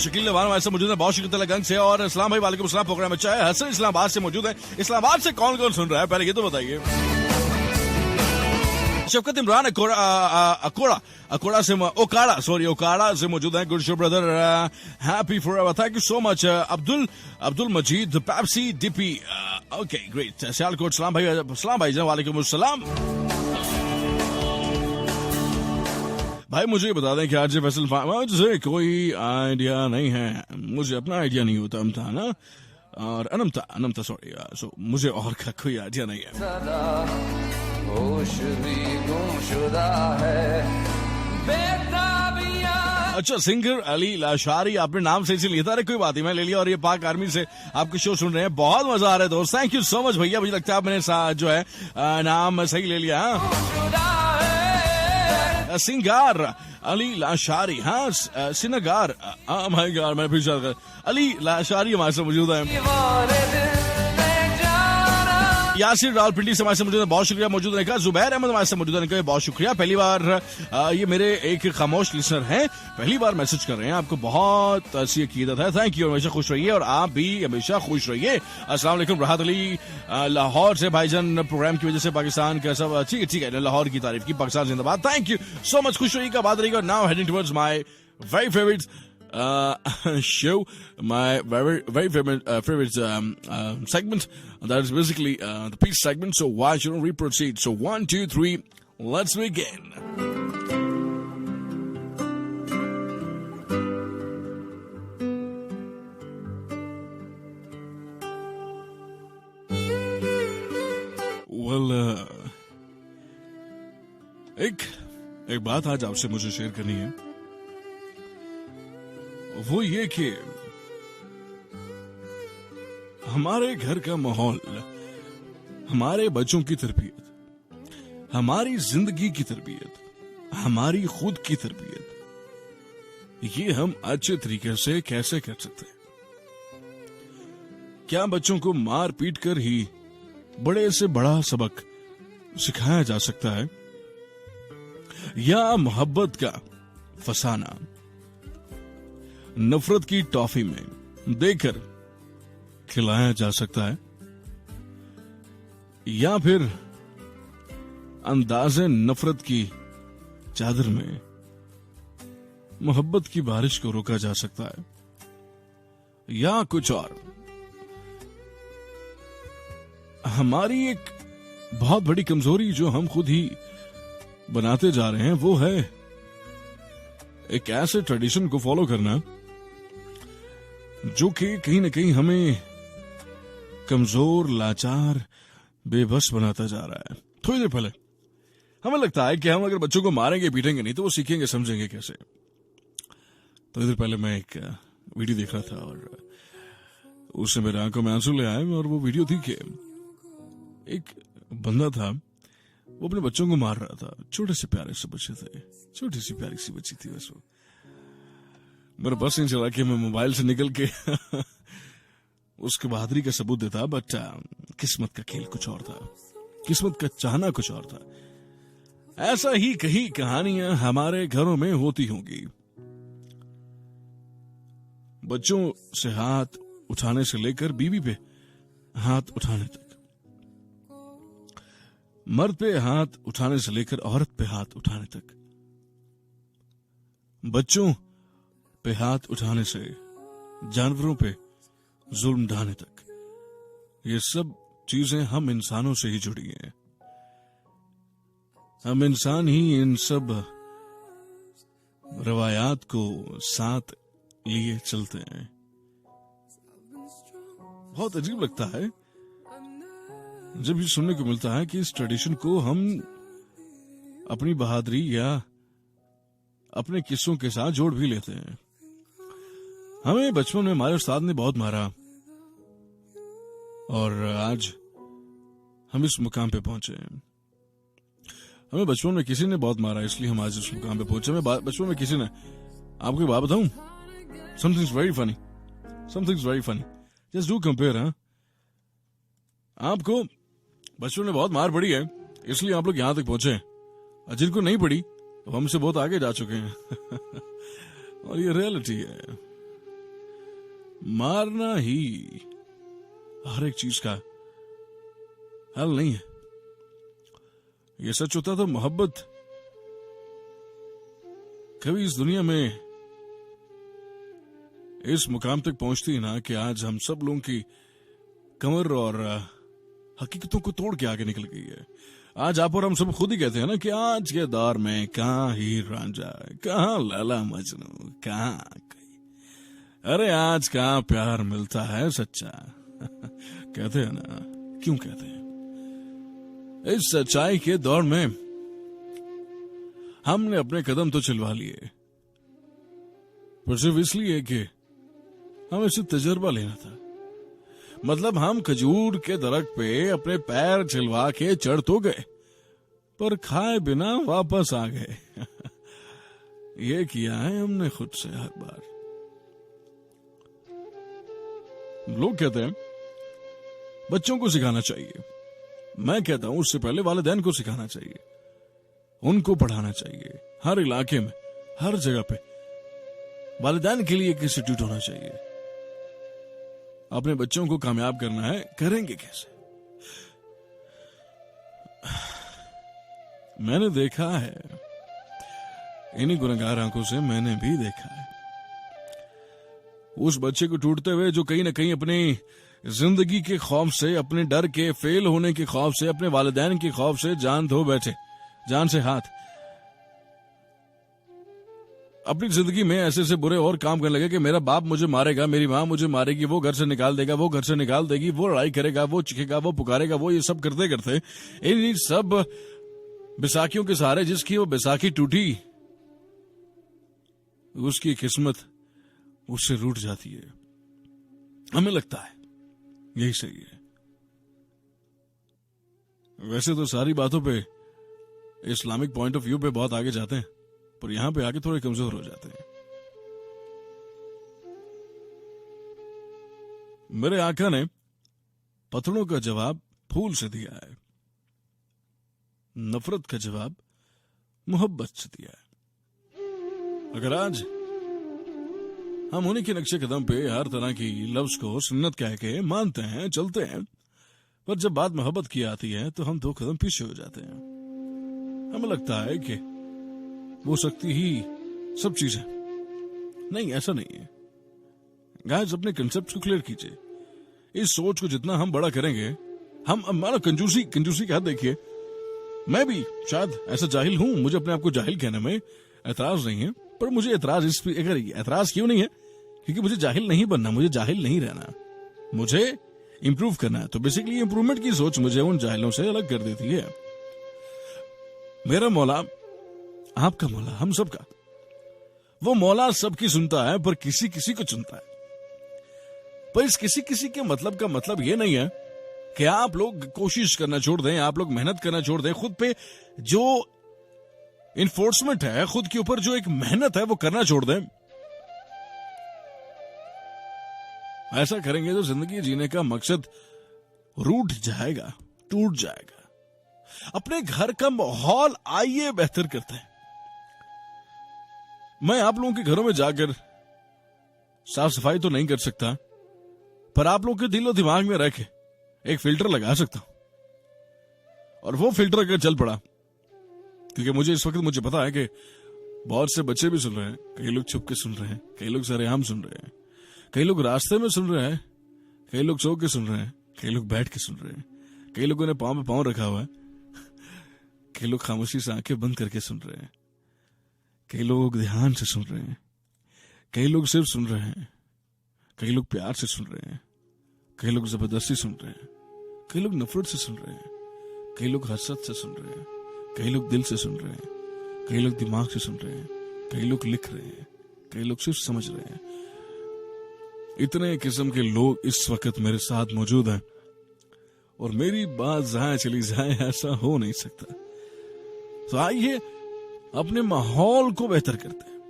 शकील नवान हमारे साथ मौजूद है, बहुत शुक्रिया गंज से। और इस्लाम भाई वालेकुम सलाम, प्रोग्राम अच्छा है। हसन इस्लामाबाद से मौजूद है। इस्लामाबाद से कौन कौन सुन रहा है पहले ये तो बताइए। शफकत इमरान ओकाड़ा से मौजूद है। Good show brother, happy forever, thank you so much. Abdul Majeed Pepsi DP, okay great. Sialkot सलाम भाई जान, वालेकुम अस्सलाम। भाई मुझे बता दें कि आज फैसल मुझे कोई आइडिया नहीं है, मुझे अपना आइडिया नहीं होता था ना। और अनमता सॉरी, सो मुझे और का कोई आइडिया नहीं है। होश भी गुमशुदा है, बेताबियां। अच्छा, सिंगर अली लाशारी, आपने नाम सही से लिया था। अरे कोई बात नहीं, मैं ले लिया। और ये पाक आर्मी से आपके शो सुन रहे हैं, बहुत मजा आ रहा है दोस्त। थैंक यू सो मच भैया, मुझे लगता है आपने जो है नाम सही ले लिया। सिंगार अली लाशारी, हाँ सिनगार, माय गॉड मैं फिर अली लाशारी हमारे साथ मौजूद है। यासिर रावलपिंडी से हमारे साथ मौजूद है, बहुत शुक्रिया मौजूद रहने का। जुबैर अहमद हमारे साथ मौजूद रहने का, बहुत शुक्रिया। पहली बार ये मेरे एक खामोश लिसनर हैं, पहली बार मैसेज कर रहे हैं। आपको बहुत सी अकीदत है, थैंक यू। हमेशा खुश रहिए और आप भी हमेशा खुश रहिए। अस्सलाम वालेकुम। राहत अली लाहौर से, भाईजान प्रोग्राम की वजह से पाकिस्तान का सब ठीक है, लाहौर की तारीफ की, पाकिस्तान जिंदाबाद, थैंक यू सो मच। खुश रहिएगा, बात रहिएगा। Now heading towards my very favourite show, my very favorite segment, that is basically the peace segment. So why shouldn't we proceed? So 1, 2, 3, let's begin. Well, एक बात आज आपसे मुझे शेयर करनी है, वो ये कि हमारे घर का माहौल, हमारे बच्चों की तरबियत, हमारी जिंदगी की तरबियत, हमारी खुद की तरबियत, ये हम अच्छे तरीके से कैसे कर सकते हैं? क्या बच्चों को मार पीट कर ही बड़े से बड़ा सबक सिखाया जा सकता है, या मोहब्बत का फसाना नफरत की टॉफी में देकर खिलाया जा सकता है, या फिर अंदाज़े नफरत की चादर में मोहब्बत की बारिश को रोका जा सकता है, या कुछ और? हमारी एक बहुत बड़ी कमजोरी जो हम खुद ही बनाते जा रहे हैं, वो है एक ऐसे ट्रेडिशन को फॉलो करना जो कि कहीं ना कहीं हमें कमजोर, लाचार, बेबस बनाता जा रहा है। थोड़ी देर पहले हमें लगता है कि हम अगर बच्चों को मारेंगे पीटेंगे नहीं तो वो सीखेंगे समझेंगे कैसे। थोड़ी देर पहले मैं एक वीडियो देख रहा था और उससे मेरे आंखों में आंसू ले आए। और वो वीडियो थी कि एक बंदा था, वो अपने बच्चों को मार रहा था। छोटे से प्यारे से बच्चे थे, छोटी सी प्यारी सी बच्ची थी बस। वो मेरा बस नहीं चला कि मैं मोबाइल से निकल के उसके बहादुरी का सबूत देता, बट किस्मत का खेल कुछ और था, किस्मत का चाहना कुछ और था। ऐसा ही कई कहानियां हमारे घरों में होती होंगी। बच्चों से हाथ उठाने से लेकर बीवी पे हाथ उठाने तक, मर्द पे हाथ उठाने से लेकर औरत पे हाथ उठाने तक, बच्चों पे हाथ उठाने से जानवरों पे जुल्म ढाने तक, ये सब चीजें हम इंसानों से ही जुड़ी हैं। हम इंसान ही इन सब रवायात को साथ लिए चलते हैं। बहुत अजीब लगता है जब ये सुनने को मिलता है कि इस ट्रेडिशन को हम अपनी बहादुरी या अपने किस्सों के साथ जोड़ भी लेते हैं। हमें बचपन में हमारे उस्ताद ने बहुत मारा और आज हम इस मुकाम पे पहुंचे हैं। हमें बचपन में किसी ने बहुत मारा, इसलिए हम आज इस मुकाम पे पहुंचे। हमें बचपन में किसी ने, आपको एक बात बताऊं, somethings very funny, just do compare. हाँ, आपको बचपन में बहुत मार पड़ी है, इसलिए आप लोग यहां तक पहुंचे, और जिनको नहीं पड़ी वो हमसे बहुत आगे जा चुके हैं। और ये रियलिटी है, मारना ही हर एक चीज का हल नहीं है। ये सच होता तो मोहब्बत कभी इस दुनिया में इस मुकाम तक पहुंचती ना कि आज हम सब लोगों की कमर और हकीकतों को तोड़ के आगे निकल गई है। आज आप और हम सब खुद ही कहते हैं ना कि आज के दौर में कहाँ हीर रांझा, कहाँ लैला मजनू, कहाँ कोई, अरे आज कहाँ प्यार मिलता है सच्चा। कहते हैं ना, क्यों कहते हैं? इस सच्चाई के दौर में हमने अपने कदम तो चलवा लिए, पर सिर्फ इसलिए कि हमें सिर्फ तजर्बा लेना था। मतलब हम खजूर के दरख्त पे अपने पैर चलवा के चढ़ तो गए, पर खाए बिना वापस आ गए। ये किया है हमने खुद से हर बार। लोग कहते हैं बच्चों को सिखाना चाहिए, मैं कहता हूं उससे पहले वालिदैन को सिखाना चाहिए, उनको पढ़ाना चाहिए। हर इलाके में, हर जगह पे वालिदैन के लिए एक इंस्टीट्यूट होना चाहिए। अपने बच्चों को कामयाब करना है, करेंगे कैसे? मैंने देखा है, इन्हीं गुनहगार आंखों से मैंने भी देखा है उस बच्चे को टूटते हुए जो कहीं ना कहीं अपनी जिंदगी के खौफ से, अपने डर के फेल होने के खौफ से, अपने वालिदैन के खौफ से जान धो बैठे, जान से हाथ, अपनी जिंदगी में ऐसे से बुरे और काम करने लगे कि मेरा बाप मुझे मारेगा, मेरी माँ मुझे मारेगी, वो घर से निकाल देगा, वो घर से निकाल देगी, वो लड़ाई करेगा, वो चिखेगा, वो पुकारेगा, वो ये सब करते करते इन सब बैसाखियों के सहारे जिसकी वो बैसाखी टूटी, उसकी किस्मत उससे रूठ जाती है। हमें लगता है यही सही है। वैसे तो सारी बातों पे इस्लामिक पॉइंट ऑफ व्यू पे बहुत आगे जाते हैं, पर यहां पे आके थोड़े कमजोर हो जाते हैं। मेरे आका ने पत्थरों का जवाब फूल से दिया है, नफरत का जवाब मोहब्बत से दिया है। अगर आज हम उन्हीं के नक्शे कदम पे हर तरह की लफ्ज को सुन्नत कह के मानते हैं, चलते हैं, पर जब बात मोहब्बत की आती है तो हम 2 कदम पीछे हो जाते हैं। हमें लगता है कि वो शक्ति ही सब चीज है। नहीं, ऐसा नहीं है। गाइस, अपने कंसेप्ट को क्लियर कीजिए। इस सोच को जितना हम बड़ा करेंगे, हम मानो कंजूसी का देखिए, मैं भी शायद ऐसा जाहिल हूं, मुझे अपने आप को जाहिल कहने में एतराज नहीं है, पर मुझे एतराज क्यों नहीं है? क्योंकि मुझे जाहिल नहीं बनना, मुझे जाहिल नहीं रहना, मुझे इंप्रूव करना है। तो बेसिकली इंप्रूवमेंट की सोच मुझे उन जाहिलों से अलग कर देती है। मेरा मौला, आपका मौला, हम सबका, वो मौला सबकी सुनता है, पर किसी किसी को चुनता है। पर इस किसी किसी के मतलब का मतलब ये नहीं है कि आप लोग कोशिश करना छोड़ दें, आप लोग मेहनत करना छोड़ दें, खुद पे जो इन्फोर्समेंट है, खुद के ऊपर जो एक मेहनत है, वो करना छोड़ दें। ऐसा करेंगे तो जिंदगी जीने का मकसद रूठ जाएगा, टूट जाएगा। अपने घर का माहौल आइए बेहतर करते हैं। मैं आप लोगों के घरों में जाकर साफ सफाई तो नहीं कर सकता, पर आप लोगों के दिलो दिमाग में रख एक फिल्टर लगा सकता हूं। और वो फिल्टर अगर चल पड़ा, क्योंकि मुझे इस वक्त मुझे पता है कि बहुत से बच्चे भी सुन रहे हैं, कई लोग छुप के सुन रहे हैं, कई लोग सरेआम सुन रहे हैं, कई लोग रास्ते में सुन रहे हैं, कई लोग सो के सुन रहे हैं, कई लोग बैठ के सुन रहे हैं, कई लोगों ने पांव में पांव रखा हुआ है, कई लोग खामोशी से आंखें बंद करके सुन रहे हैं, कई लोग ध्यान से सुन रहे हैं, कई लोग सिर्फ सुन रहे हैं, कई लोग प्यार से सुन रहे हैं, कई लोग जबरदस्ती सुन रहे हैं, कई लोग नफरत से सुन रहे हैं, कई लोग हसरत से सुन रहे हैं, कई लोग दिल से सुन रहे हैं, कई लोग दिमाग से सुन रहे हैं, कई लोग लिख रहे हैं, कई लोग सिर्फ समझ रहे हैं। इतने किस्म के लोग इस वक्त मेरे साथ मौजूद हैं और मेरी बात जाए चली जाए ऐसा हो नहीं सकता। तो आइए अपने माहौल को बेहतर करते हैं,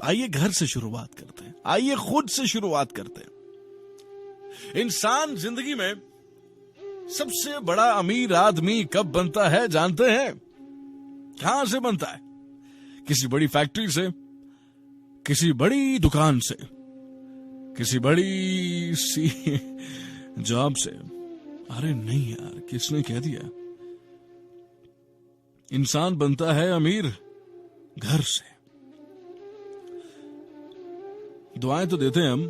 आइए घर से शुरुआत करते हैं, आइए खुद से शुरुआत करते हैं। इंसान जिंदगी में सबसे बड़ा अमीर आदमी कब बनता है जानते हैं? कहां से बनता है? किसी बड़ी फैक्ट्री से, किसी बड़ी दुकान से, किसी बड़ी सी जॉब से। अरे नहीं यार, किसने कह दिया? इंसान बनता है अमीर घर से। दुआएं तो देते हैं हम,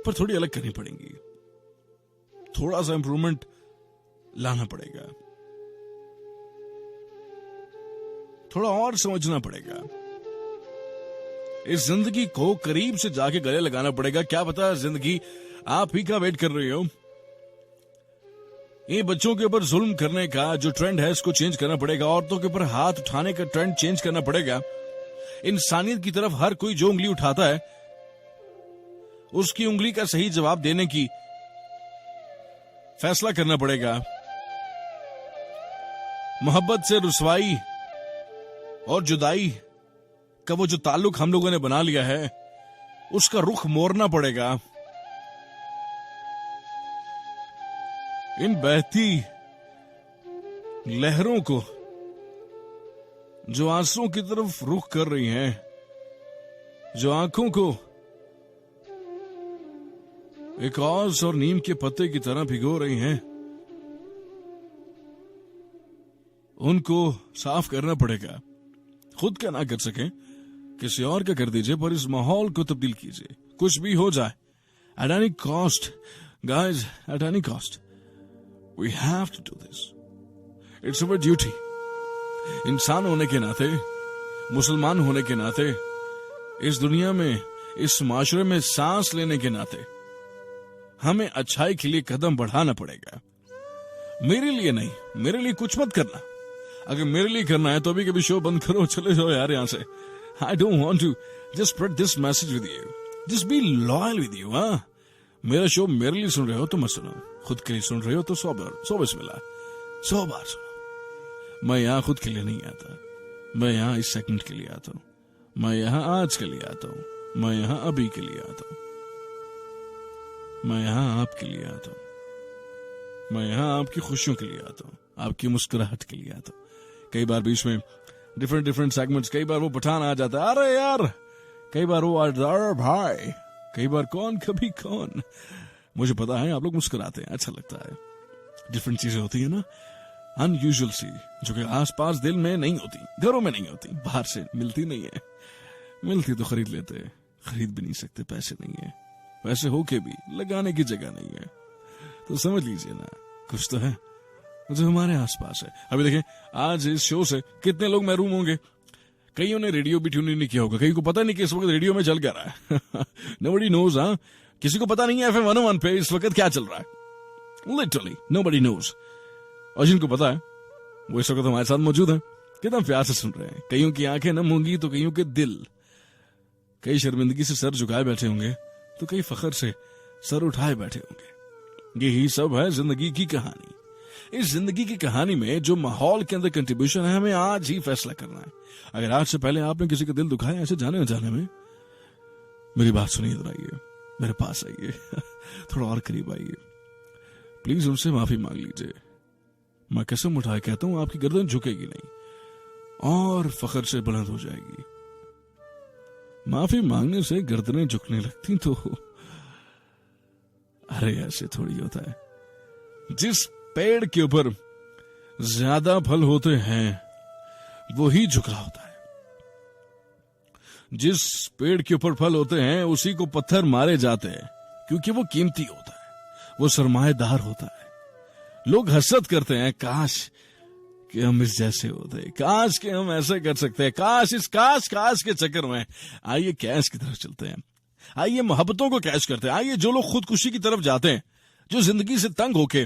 पर थोड़ी अलग करनी पड़ेंगी, थोड़ा सा इंप्रूवमेंट लाना पड़ेगा, थोड़ा और समझना पड़ेगा। इस जिंदगी को करीब से जाके गले लगाना पड़ेगा। क्या पता जिंदगी आप ही का वेट कर रही हो। ये बच्चों के ऊपर जुल्म करने का जो ट्रेंड है इसको चेंज करना पड़ेगा। औरतों के ऊपर हाथ उठाने का ट्रेंड चेंज करना पड़ेगा। इंसानियत की तरफ हर कोई जो उंगली उठाता है उसकी उंगली का सही जवाब देने की फैसला करना पड़ेगा। मोहब्बत से रुसवाई और जुदाई का वो जो ताल्लुक हम लोगों ने बना लिया है उसका रुख मोड़ना पड़ेगा। इन बहती लहरों को जो आंसुओं की तरफ रुख कर रही हैं, जो आंखों को एक औस और नीम के पत्ते की तरह भिगो रही हैं, उनको साफ करना पड़ेगा। खुद का ना कर सके किसी और का कर दीजिए, पर इस माहौल को तब्दील कीजिए। कुछ भी हो जाए, at any cost guys, at any cost we have to do this. It's our duty. इंसान होने के नाते, मुसलमान होने के नाते, इस दुनिया में, इस माशरे में सांस लेने के नाते हमें अच्छाई के लिए कदम बढ़ाना पड़ेगा। मेरे लिए नहीं, मेरे लिए कुछ मत करना। अगर मेरे लिए करना है तो अभी कभी शो बंद करो, चले जाओ यार यहां से। I don't want to just spread this message with you, just be loyal with you. हाँ, मेरा शो मेरे लिए सुन रहे हो तो मत सुनो, खुद के लिए सुन रहे हो तो 100 बिस्मिल्लाह, 100 बार सुनो। मैं यहां खुद के लिए नहीं आता, मैं यहां इस सेकंड के लिए आता हूं, मैं यहां आज के लिए आता हूं, मैं यहां अभी के लिए आता हूं, मैं यहां आपके लिए आता हूं, मैं यहां आपकी खुशियों के लिए आता हूं, आपकी मुस्कुराहट के लिए आता हूं। कई बार बीच में डिफरेंट सेगमेंट्स, कई बार वो पठान आ जाता है, अरे यार, कई बार वो अरे भाई, कई बार कौन कभी कौन। मुझे पता है आप लोग मुस्कुराते हैं, अच्छा लगता है। डिफरेंट चीजें होती है ना, अनयूजुअल सी, जो कि आसपास दिल में नहीं होती, घरों में नहीं होती, बाहर से मिलती नहीं है। मिलती तो खरीद लेते, खरीद भी नहीं सकते, पैसे नहीं है, पैसे होके भी लगाने की जगह नहीं है। तो समझ लीजिए ना, कुछ तो है जो हमारे आसपास है। अभी देखें, आज इस शो से कितने लोग महरूम होंगे। कईयों ने रेडियो भी ट्यून नहीं किया होगा, कहीं को पता नहीं कि इस वक्त रेडियो में चल क्या रहा है। Nobody knows. हाँ, किसी को पता नहीं है FM 101 पे इस वक्त क्या चल रहा है। Literally nobody knows. और जिनको पता है वो इस वक्त हमारे साथ मौजूद है, कितना प्यार से सुन रहे हैं। कईयों की आंखें नम होंगी तो कईयों के दिल, कई शर्मिंदगी से सर झुकाए बैठे होंगे तो कई फखर से सर उठाए बैठे होंगे। यही सब है जिंदगी की कहानी। इस जिंदगी की कहानी में जो माहौल के अंदर कंट्रीब्यूशन है, हमें आज ही फैसला करना है। अगर आज से पहले आपने किसी का दिल दुखाया ऐसे जाने अनजाने में, मेरी बात सुनिए, इधर आइए, मेरे पास आइए, थोड़ा और करीब आइए, प्लीज उनसे माफी मांग लीजिए। मैं कसम उठाए कहता हूं, आपकी गर्दन झुकेगी नहीं और फखर से बुलंद हो जाएगी। माफी मांगने से गर्दनें झुकने लगती तो अरे ऐसे थोड़ी होता है। जिस पेड़ के ऊपर ज्यादा फल होते हैं वही झुका होता है। जिस पेड़ के ऊपर फल होते हैं उसी को पत्थर मारे जाते हैं, क्योंकि वो कीमती होता है, वो सरमाएदार होता है। लोग हसरत करते हैं, काश कि हम इस जैसे होते, काश कि हम ऐसे कर सकते हैं, काश इस काश के चक्कर में आइए कैश की तरफ चलते हैं, आइए मोहब्बतों को कैश करते हैं। आइए जो लोग खुदकुशी की तरफ जाते हैं, जो जिंदगी से तंग होके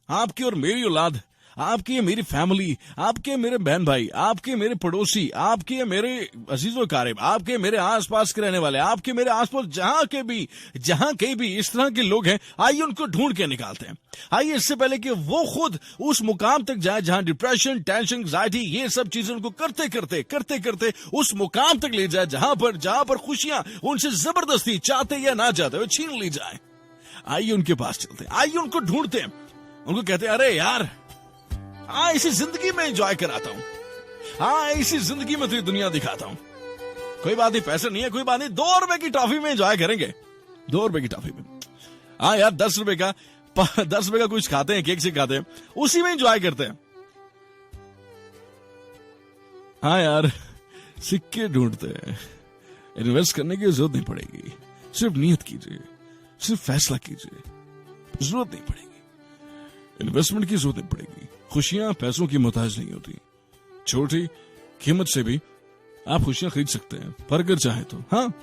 आपकी और मेरी औलाद आपकी है मेरी फैमिली, आपके मेरे बहन भाई, आपके मेरे पड़ोसी, आपके मेरे अजीजों कारिब, आपके मेरे आसपास के रहने वाले, आपके मेरे आसपास जहां कहीं भी इस तरह के लोग हैं, आइए उनको ढूंढ के निकालते हैं। आइए इससे पहले कि वो खुद उस मुकाम तक जाए जहां डिप्रेशन, टेंशन, एंग्जाइटी, ये सब चीजें उनको करते करते उस मुकाम तक ले जाए जहां पर खुशियां उनसे जबरदस्ती चाहते या ना चाहते हुए छीन ली जाए। आइए उनके पास चलते हैं, आइए उनको ढूंढते हैं, उनको कहते हैं अरे यार, हाँ इसी जिंदगी में एंजॉय कराता हूं, हाँ इसी जिंदगी में तुझे दुनिया दिखाता हूं। कोई बात नहीं, पैसे नहीं है, कोई बात नहीं, 2 रुपए की टॉफी में एंजॉय करेंगे, 2 रुपए की टॉफी में। हाँ यार 10 रुपए का कुछ खाते हैं, केक से खाते हैं, उसी में एंजॉय करते हैं। हाँ यार सिक्के ढूंढते हैं, इन्वेस्ट करने की जरूरत नहीं पड़ेगी, सिर्फ नियत कीजिए, सिर्फ फैसला कीजिए, जरूरत नहीं पड़ेगी, इन्वेस्टमेंट की जरूरत नहीं पड़ेगी। खुशियां पैसों की मोहताज नहीं होती, छोटी कीमत से भी आप खुशियां खरीद सकते हैं, पर अगर चाहे तो। हाँ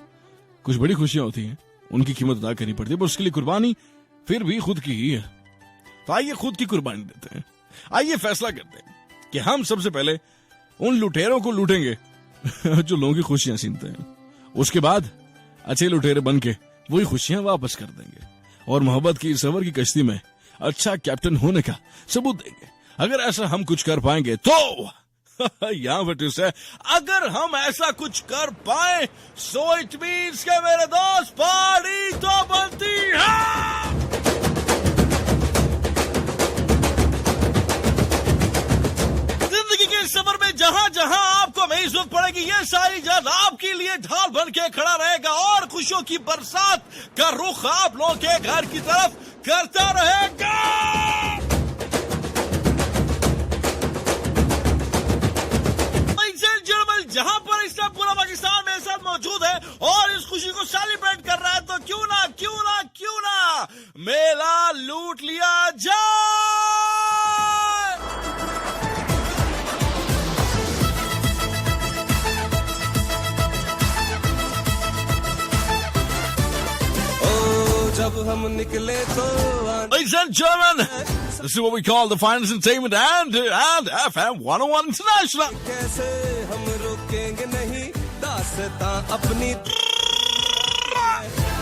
कुछ बड़ी खुशियां होती हैं, उनकी कीमत अदा करनी पड़ती है, पर उसके लिए कुर्बानी फिर भी खुद की ही है। तो आइए खुद की कुर्बानी देते हैं, आइए फैसला करते हैं कि हम सबसे पहले उन लुटेरों को लूटेंगे जो लोगों की खुशियां छीनते हैं, उसके बाद अच्छे लुटेरे बन के वही खुशियां वापस कर देंगे और मोहब्बत की सफर की कश्ती में अच्छा कैप्टन होने का सबूत देंगे। अगर ऐसा हम कुछ कर पाएंगे तो यहाँ पर ट्विस्ट है, अगर हम ऐसा कुछ कर पाए सो इट मीन्स के मेरे दोस्त पार्टी तो बनती है। जिंदगी के सफर में जहां जहां आपको मेरी जरूरत पड़ेगी, ये सारी जगह आपके लिए ढाल बन के खड़ा रहेगा और खुशियों की बरसात का रुख आप लोगों के घर की तरफ करता रहेगा। जहां पर इस टाइम पूरा पाकिस्तान मेरे साथ मौजूद है और इस खुशी को सेलिब्रेट कर रहा है, तो क्यों ना मेला लूट लिया जाए। ओ जब हम निकले तो Ladies and gentlemen, this is what we call the finest entertainment and FM 101 International. कैसे हम रोकेंगे नहीं दास्तां अपनी,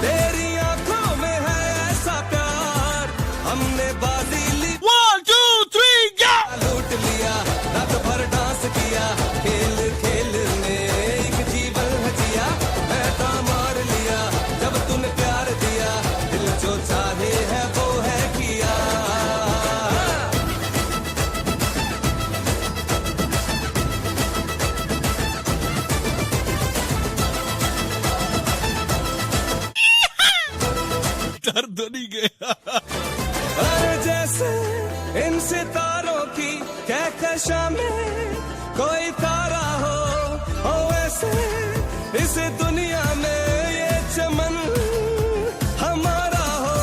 तेरी आंखों में है ऐसा प्यार, हमने बाजी ली 1, 2, 3, go! लूट लिया, रात भर डांस किया, खेल खेल में एक जीवन है जिया, मैं मार लिया जब तूने प्यार दिया, दिल जो चाहे है वो है किया। दर्द नहीं गया। अरे जैसे इन सितारों की कहकशां में कोई तारा हो वैसे इस दुनिया में ये चमन हमारा हो,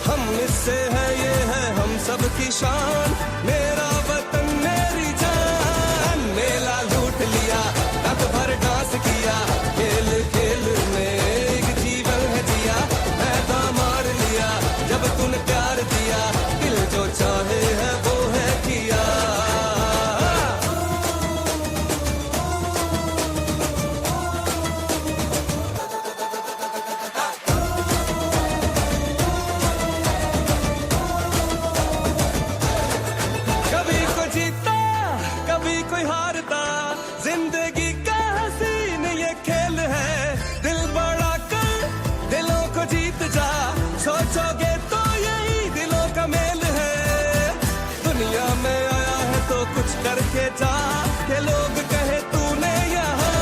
हम इससे है, ये है हम सब की शान, मेरा वतन मेरी जान। मेला लूट लिया, रात भर डांस किया, खेल खेल में एक जीवन है जिया, मैं मार लिया जब तूने प्यार दिया, दिल जो चाहे है वो है किया। कभी कोई जीता कभी कोई हारता, जिंदगी का हसीन ये खेल है, दिल बड़ा कर दिलों को जीत जा, सोचोगे तो यही दिलों का मेल है। दुनिया में आया है तो कुछ करके जा, के लोग कहे तूने यहाँ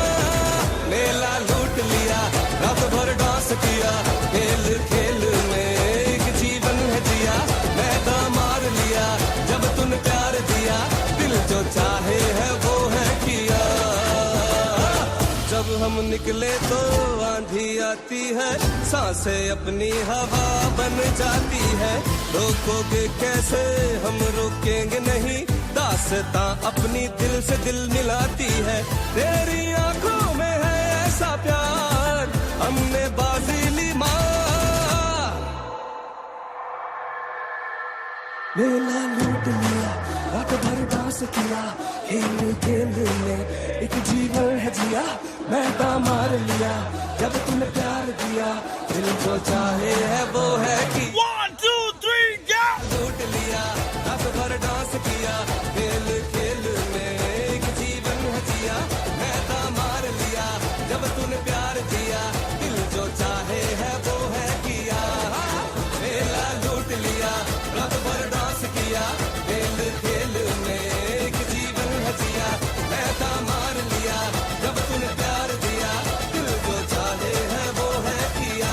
मेला लूट लिया, रात भर डांस किया, खेल खेल में एक जीवन है जिया, मैं मार लिया जब तूने प्यार दिया, दिल जो चाहे है वो है किया। जब हम निकले तो आंधी आती है, सांसें अपनी हवा बन जाती है, रोकोगे कैसे हम रोकेंगे नहीं, दास्तां अपनी दिल से दिल मिलाती है, तेरी आंखों में है ऐसा प्यार, हमने बाजी ली मार। मेला लूट लिया, रात भर डांस किया, खेल खेल में एक जीवन है जिया, मैं मार लिया जब तूने प्यार दिया, दिल जो चाहे है वो है कि 1 2 3 go लूट लिया, रात भर डांस किया, खेल खेल में एक जीवन है जिया, मैं मार लिया जब तूने प्यार दिया, दिल जो चाहे है वो है किया, मेला लूट लिया, रात भर डांस किया, खेल खेल में एक जीवन है जिया, मैं मार लिया जब तूने प्यार दिया, दिल जो चाहे है वो है किया।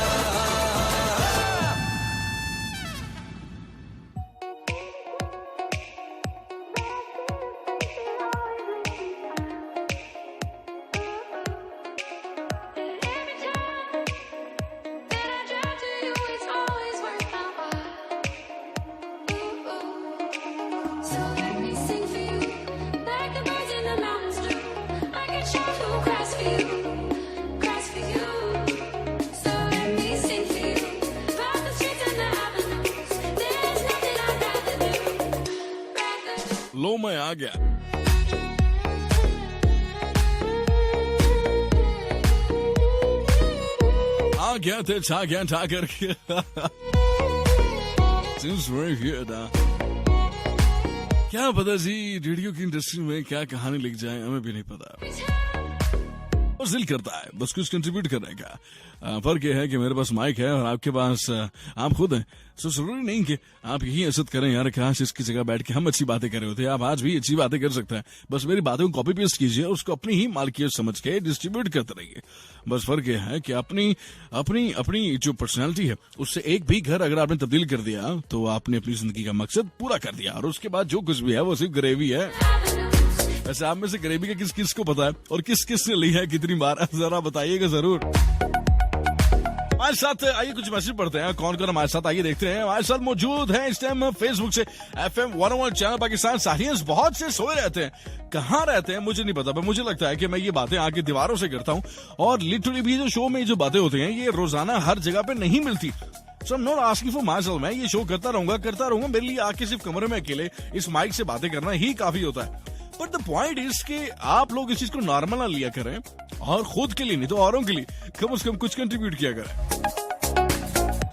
So let me sing for you, like the birds in the mountains do. I can shout who cries for you. So let me sing for you, about the streets and the avenues. There's nothing I'd rather do. लो मैं आ गया। आ गया थे छा गया ठा करके। Seems very weird, क्या पता जी रेडियो की इंडस्ट्री में क्या कहानी लिख जाए, हमें भी नहीं पता। बस दिल करता है बस कुछ कंट्रीब्यूट करने का। फर्क ये है कि मेरे पास माइक है और आपके पास आप खुद हैं, तो जरूरी नहीं कि आप यही असद करें यार काश इसकी जगह बैठ के हम अच्छी बातें कर रहे होते। आप आज भी अच्छी बातें कर सकते हैं, बस मेरी बातों को कॉपी पेस्ट कीजिए, उसको अपनी ही मालकियत समझ के डिस्ट्रीब्यूट करते रहिए। बस फर्क ये है कि अपनी अपनी अपनी जो पर्सनैलिटी है उससे एक भी घर अगर आपने तब्दील कर दिया तो आपने अपनी जिंदगी का मकसद पूरा कर दिया, और उसके बाद जो कुछ भी है वो सिर्फ ग्रेवी है। वैसे आप में से ग्रेवी का किस किस को पता है और किस किस ने ली है कितनी बार, जरा बताइएगा जरूर। हमारे साथ आइए कुछ मैसेज पढ़ते हैं, कौन कौन हमारे साथ आइए देखते हैं। हमारे साथ मौजूद है इस टाइम फेसबुक से FM 101 चैनल पाकिस्तान साहियंस। बहुत से सोए रहते हैं, कहाँ रहते हैं मुझे नहीं पता, पर मुझे लगता है कि मैं ये बातें आके दीवारों से करता हूँ, और लिटरली भी जो शो में जो बातें होती हैं ये रोजाना हर जगह पे नहीं मिलती। So I'm not asking for myself, मैं ये शो करता रहूंगा। मेरे लिए आके सिर्फ कमरे में अकेले इस माइक से बातें करना ही काफी होता है। बट द पॉइंट इज कि आप लोग इस चीज को नॉर्मल ना लिया करें, और खुद के लिए नहीं तो औरों के लिए कम से कम कुछ कंट्रीब्यूट किया करें।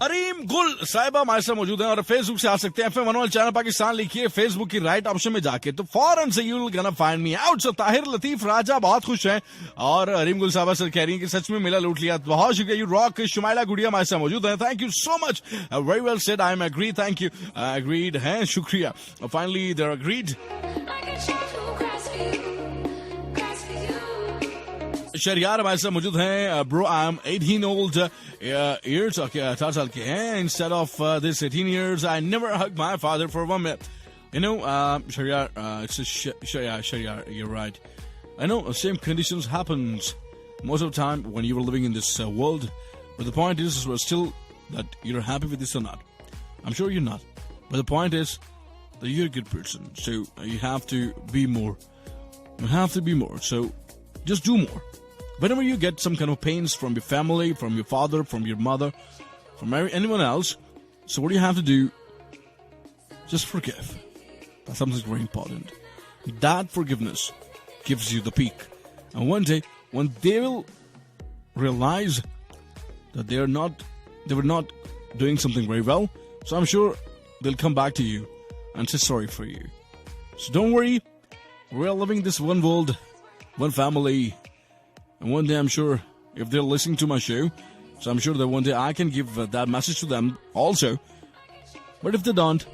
अरीम गुल साहिबा हमारे साथ मौजूद है, और फेसबुक से आ सकते हैं FM 101 चैनल पाकिस्तान लिखिए फेसबुक की राइट ऑप्शन में जाके, तो फौरन से you will gonna find me out. So Tahir Latif Raja बहुत खुश हैं, और अरीम गुल साहिबा सर कह रही हैं कि सच में मेला लूट लिया। बहुत शुक्रिया। You rock. शुमाइला गुड़िया हमारे साथ मौजूद है, thank you so much, very well said, I am agree, thank you, agreed है, शुक्रिया। Finally they are agreed. I can shout who cries for you. Shahryar हमारे साथ मौजूद हैं। Bro I am 18 old years, 18 साल के हैं। Instead of this 18 years, I never hugged my father for 1 minute. You know, Shariar, it's Shariar, you're right. I know same conditions happens most of the time when you were living in this world, but the point is still that you're happy with this or not. I'm sure you're not, but the point is that you're a good person, so you have to be more. You have to be more, so just do more. Whenever you get some kind of pains from your family, from your father, from your mother, from anyone else, so what do you have to do? Just forgive. That's something very important. That forgiveness gives you the peak. And one day, when they will realize that they were not doing something very well, so I'm sure they'll come back to you and say sorry for you. So don't worry. We're living this one world, one family. And one day I'm sure if they're listening to my show, so I'm sure that one day I can give that message to them also. But if they don't,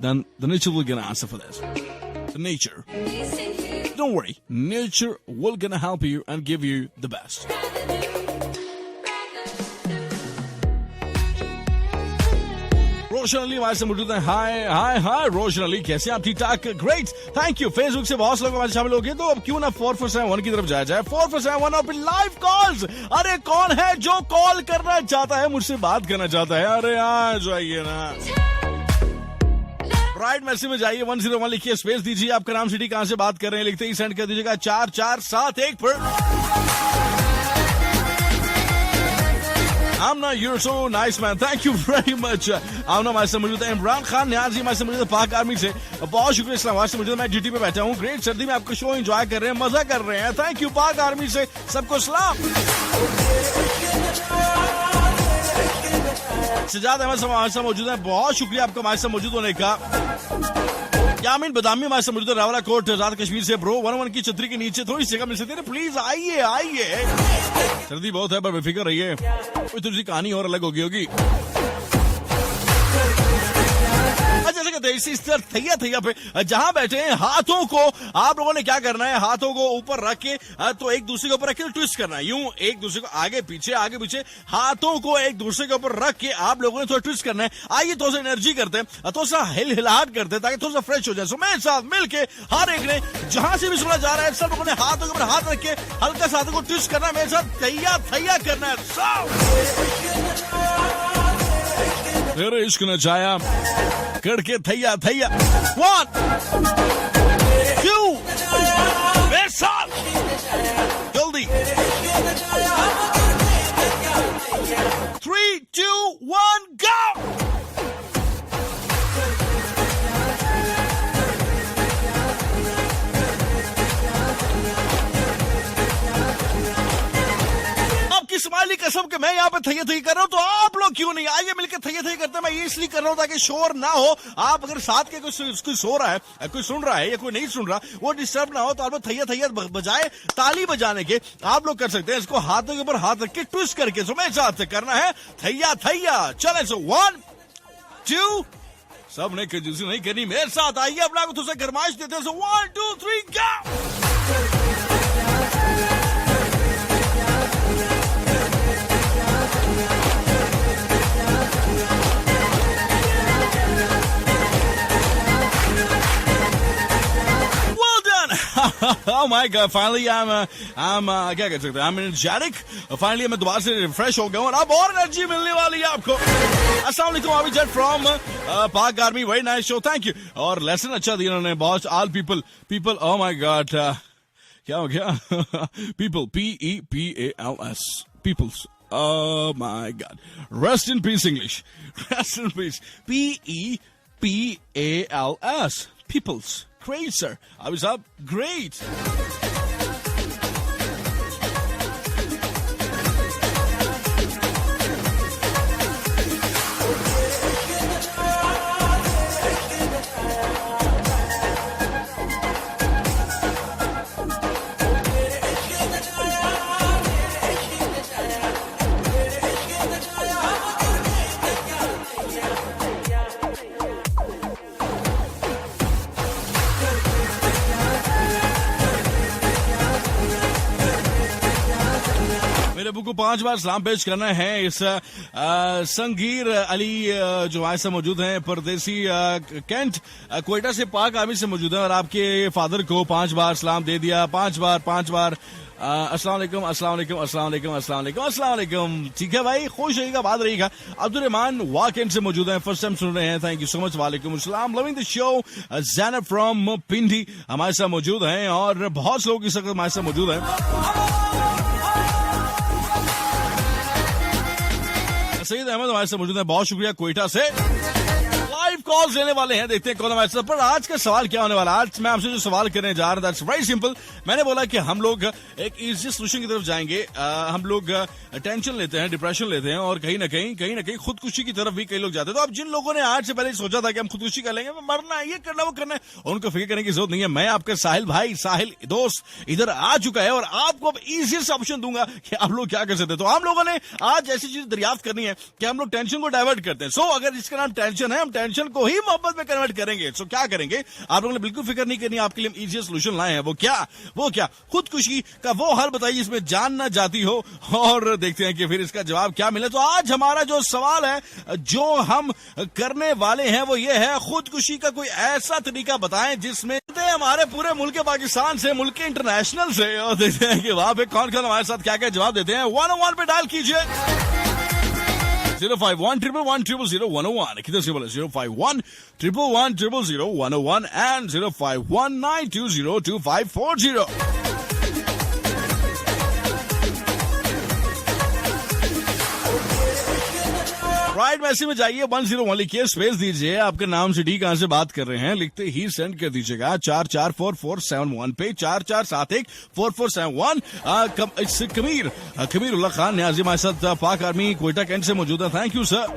then the nature will gonna answer for this. The nature. Don't worry. Nature will gonna help you and give you the best. रोशन अली हमारे से मौजूद है। हाय रोशन अली, कैसे आप? ठीक ठाक, great, thank you. Facebook से बहुत लोग हमारे शामिल हो गए, तो अब क्यों ना 4471 की तरफ जाया जाए। 4471 और लाइव कॉल्स। अरे कौन है जो कॉल करना चाहता है, मुझसे बात करना चाहता है? अरे आ जाइए ना, राइट मैसेज में जाइए, 101 लिखिए, स्पेस दीजिए, आपका नाम, सिटी, कहां से बात कर रहे हैं लिखते ही सेंड कर दीजिएगा 4471 पर। Amna your so nice man, thank you very much. Amna हमारे साथ मौजूद है इमरान खान न्याजी, हमारे साथ मौजूद है पाक आर्मी से, बहुत शुक्रिया। इस्लामाबाद से मौजूद, मैं ड्यूटी पे बैठा हूँ, ग्रेट सर्दी में आपका शो एंजॉय कर रहे हैं, मजा कर रहे हैं, थैंक यू पाक आर्मी से, सबको सलाम। सजाद अहमद हमारे साथ मौजूद है, बहुत शुक्रिया आपका हमारे साथ मौजूद होने का। यामीन बदामी हमारे साथ मौजूद है, रावला कोट आजाद कश्मीर से। ब्रो 101 की छतरी के नीचे थोड़ी सी जगह मिल सकती है, प्लीज आइए आइए, सर्दी बहुत है पर बेफिक्र रहिए, कोई थोड़ी सी कहानी और अलग होगी। जैसे कहते हैं इसी थैया थैया पे जहां बैठे हैं, हाथों को आप लोगों ने क्या करना है, हाथों को ऊपर रख के तो एक दूसरे के ऊपर रख के ट्विस्ट करना है, यूं एक दूसरे को आगे पीछे हाथों को एक दूसरे के ऊपर रख के आप लोगों ने थोड़ा ट्विस्ट करना है। आइए थोड़ा सा एनर्जी करते हैं, थोड़ा सा हिलहिलाहट करते हैं ताकि थोड़ा सा फ्रेश हो जाए। सो मेरे साथ मिलके हर एक ने जहां से भी सुना जा रहा है, सब लोगों ने हाथों के ऊपर हाथ रख के हल्का सा हाथों को ट्विस्ट करना है, मेरे साथ थैया थैया करना है। तेरे इश्क न जाया करके थैया थैया, 1 2 मेरे साथ जल्दी, 3 2 1 go। स्माइली कसम के मैं यहाँ पे थैया थैया कर रहा हूँ, तो आप लोग क्यों नहीं आइए मिलकर थैया थैया करते हैं। मैं ये इसलिए कर रहा हूँ ताकि शोर ना हो, आप अगर साथ के कोई सो रहा है, कोई सुन रहा है या कोई नहीं सुन रहा, वो डिस्टर्ब ना हो, तो आप लोग थैया थैया बजाए ताली बजाने के आप लोग कर सकते हैं, इसको हाथों के ऊपर हाथ रख के ट्विस्ट करके। सो मेरे साथ करना है थैया थैया, चले। सो 1 2, सब ने कंजूसी नहीं करनी, मेरे साथ आइए, अपना को थोड़ा गरमाइश देते हैं। सो 1 2 3 go। Oh my God! Finally, क्या कह सकते हैं? I'm energetic. Finally, मैं दोबारा से refresh हो गया हूँ और अब और एनर्जी मिलने वाली है आपको। अस्सलाम वालेकुम, अभिजत from पाक army, very nice show, thank you। और लेसन अच्छा दिया उन्होंने, बहुत all people, oh my God, क्या हो गया? People, PEPALS, peoples. Oh my God! Rest in peace, English. Rest in peace. PEPALS, peoples. Great, sir. I was up. Great. मेरे अबू को 5 बार सलाम पेश करना है। इस संगीर अली जो हमारे साथ मौजूद हैं, परदेसी कैंट क्वेटा से पाक आर्मी से मौजूद है, और आपके फादर को 5 बार सलाम दे दिया, 5 बार। अस्सलाम वालेकुम, अस्सलाम वालेकुम, अस्सलाम वालेकुम, अस्सलाम वालेकुम, अस्सलाम वालेकुम। ठीक है भाई, खुश रहिएगा, बात रहिएगा। अब्दुल रहमान वाकेंड से मौजूद हैं, फर्स्ट टाइम सुन रहे हैं, थैंक यू सो मच, वालेकुम अस्सलाम, loving the show. Zainab from Pindi हमारे साथ मौजूद हैं, और बहुत लोग इस वक्त हमारे साथ मौजूद हैं। सईद अहमद हमारे साथ मौजूद है, बहुत शुक्रिया क्वेटा से। लाइव कॉल्स लेने वाले हैं, देखते हैं कौन हमारे साथ। पर आज का सवाल क्या होने वाला है? आज मैं आपसे जो सवाल करने जा रहा था, दैट्स वेरी सिंपल। मैंने बोला कि हम लोग एक इजी सोल्यूशन की तरफ जाएंगे। हम लोग टेंशन लेते हैं, डिप्रेशन लेते हैं, और कहीं ना कहीं खुदकुशी की तरफ भी कई लोग जाते हैं। तो अब जिन लोगों ने आज से पहले सोचा था कि हम खुदकुशी कर लेंगे, मरना है, ये करना, वो करना है, उनको फिक्र करने की जरूरत नहीं है। मैं आपका साहिल भाई, साहिल दोस्त इधर आ चुका है, और आपको अब इजीएस्ट ऑप्शन दूंगा कि आप लोग क्या कर सकते हैं। तो हम लोगों ने आज ऐसी चीज दरियाफ्त करनी है कि हम लोग टेंशन को डाइवर्ट करते हैं। सो अगर इसका नाम टेंशन है, हम टेंशन को ही मोहब्बत में कन्वर्ट करेंगे। सो क्या करेंगे? आप लोगों ने बिल्कुल फिक्र नहीं करनी, आपके लिए इजीएस्ट सोल्यूशन लाए हैं। वो क्या? खुदकुशी का वो हल बताइए जिसमें जान ना जाती हो, और देखते हैं कि फिर इसका जवाब क्या मिले। तो आज हमारा जो सवाल है, जो हम करने वाले हैं, वो ये है, खुदकुशी का कोई ऐसा तरीका बताएं जिसमें हमारे पूरे मुल्क पाकिस्तान से, मुल्क इंटरनेशनल से, और देखते हैं कि वहां पे कौन कौन हमारे साथ क्या क्या जवाब देते हैं। 101 पे डायल कीजिए, 051-111-000-101, किधर से बोले? 051-111-000-101 and 051-920-2540। राइट मैसेज में जाइए 101 लिखिए, स्पेस दीजिए, आपके नाम सिटी कहां से बात कर रहे हैं लिखते ही सेंड कर दीजिएगा 444471 पे 44714471। कमीर उल्लाह खान न्याजी हमारे साथ पाक आर्मी क्वेटा कैंट से मौजूद है। Thank you sir.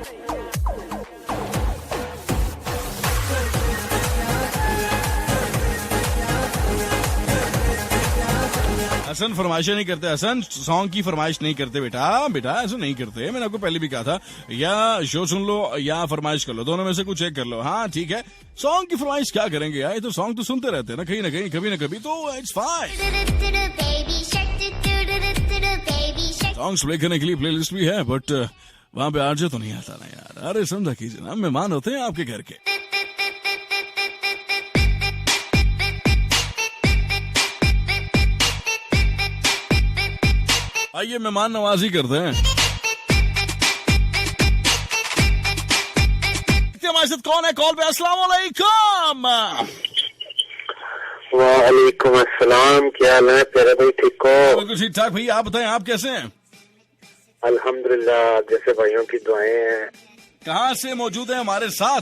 हसन फरमाइशें नहीं करते, हसन सॉन्ग की फरमाइश नहीं करते बेटा, बेटा ऐसा नहीं करते। मैंने आपको पहले भी कहा था, या शो सुन लो या फरमाइश कर लो, दोनों में से कुछ एक कर लो। हाँ ठीक है, सॉन्ग की फरमाइश क्या करेंगे यार, ये तो सॉन्ग तो सुनते रहते हैं ना कहीं कभी ना कभी, तो इट्स फाइन। सॉन्ग्स प्ले करने के लिए प्लेलिस्ट भी है, बट वहां पे आरजे तो नहीं आता ना यार। अरे समझा कीजिए ना, मेहमान होते हैं आपके घर के। आइए मेहमान नवाजी करते हैं। हमारे साथ कौन है कॉल पे? अस्सलाम वालेकुम। वालेकुम अस्सलाम, क्या हाल है प्यारे भाई, ठीक हो? बिल्कुल ठीक ठाक भैया, आप बताएं आप कैसे हैं? अल्हम्दुलिल्लाह, जैसे भाइयों की दुआएं हैं। कहाँ से मौजूद है हमारे साथ?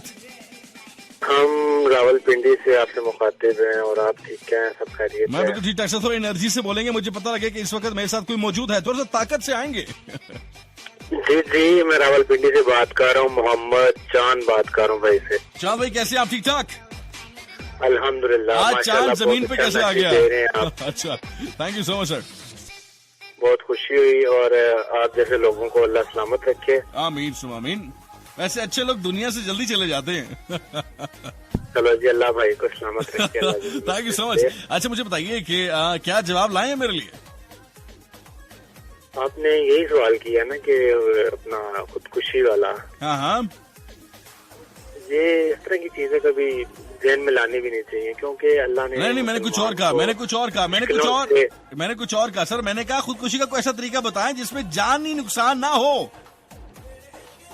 हम रावलपिंडी से आपसे मुखातिब हैं, और आप ठीक हैं, सब खैरियत मैं है? बिल्कुल ठीक ठाक से, थोड़ा एनर्जी से बोलेंगे, मुझे पता लगे कि इस वक्त मेरे साथ कोई मौजूद है, थोड़ा सा ताकत से आएंगे। जी जी, मैं रावलपिंडी से बात कर रहा हूँ, मोहम्मद चांद बात कर रहा हूँ भाई से। चांद भाई कैसे आप? ठीक ठाक। अल्हम्दुलिल्लाह। आज माशाल्लाह, चांद जमीन बहुत पे अच्छा कैसे आ मैसेज गया? दे रहे हैं आप। अच्छा, thank you so much sir. बहुत खुशी हुई, और आप जैसे लोगों को अल्लाह सलामत रखे। आमीन सुम आमीन। वैसे अच्छे लोग दुनिया से जल्दी चले जाते हैं। चलो जी, अल्लाह भाई को सलामत रखे। Thank you so much. अच्छा मुझे बताइए कि क्या जवाब लाए हैं मेरे लिए? आपने यही सवाल किया ना कि अपना खुदकुशी वाला। हाँ हाँ, ये इस तरह की चीजें कभी ध्यान में लानी भी नहीं चाहिए, क्योंकि अल्लाह ने नहीं मैंने कुछ और कहा, मैंने कुछ और कहा सर। मैंने कहा खुदकुशी का कोई ऐसा तरीका बताएं जिसमें जानी नुकसान ना हो।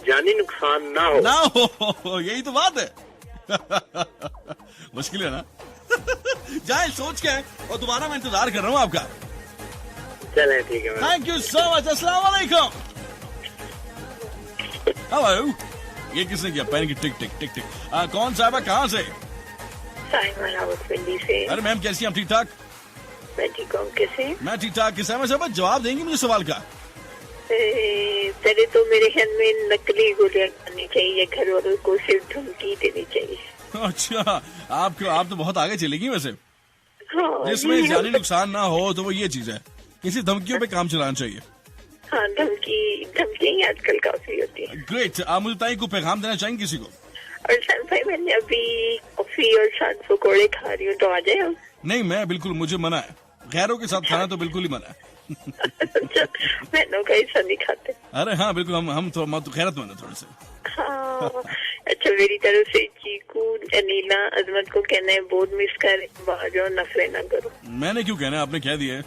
जानी नुकसान ना हो, यही तो बात है। मुश्किल है ना। जाए सोच के, और दोबारा मैं इंतजार कर रहा हूँ आपका। चलें ठीक है। Thank you so much. अस्सलाम वालेकुम। हेलो, ये किसने किया? पैन की टिक टिक टिक टिक। कौन साहब है, कहाँ से? रावलपिंडी से। अरे मैम कैसी हैं आप? ठीक ठाक। मैं ठीक हूँ, कैसे? मैं ठीक ठाक। किस साहब जवाब देंगे मुझे सवाल का? पहले तो मेरे ख्याल में नकली गोलियां खानी चाहिए, घर वालों को सिर्फ धमकी देनी चाहिए। अच्छा, आप तो बहुत आगे चलेगी वैसे। हाँ, जिसमें जानी नुकसान ना हो, तो वो ये चीज है, किसी धमकियों पे काम चलाना चाहिए। हाँ, धमकी आजकल काफी होती है। ग्रेट। आप मुझे बताइए, कोई पैगाम देना चाहेंगे किसी को? और शान भाई, मैंने अभी कॉफी और शान पकौड़े खा रही हूँ, तो आ जाए हम? नहीं, मैं बिल्कुल, मुझे मना है, गैरों के साथ खाना तो बिल्कुल ही मना है। अच्छा, मैंने का ऐसा नहीं खाते। अरे हाँ बिल्कुल, हम तो खैरतमंद है थोड़े से। हाँ, अच्छा, मेरी तरफ से चीकू, अनीला, अजमत को कहना है बहुत मिस कर, बाहर जाओ, नखरे ना करो। मैंने क्यों कहना है, आपने कह दिया है।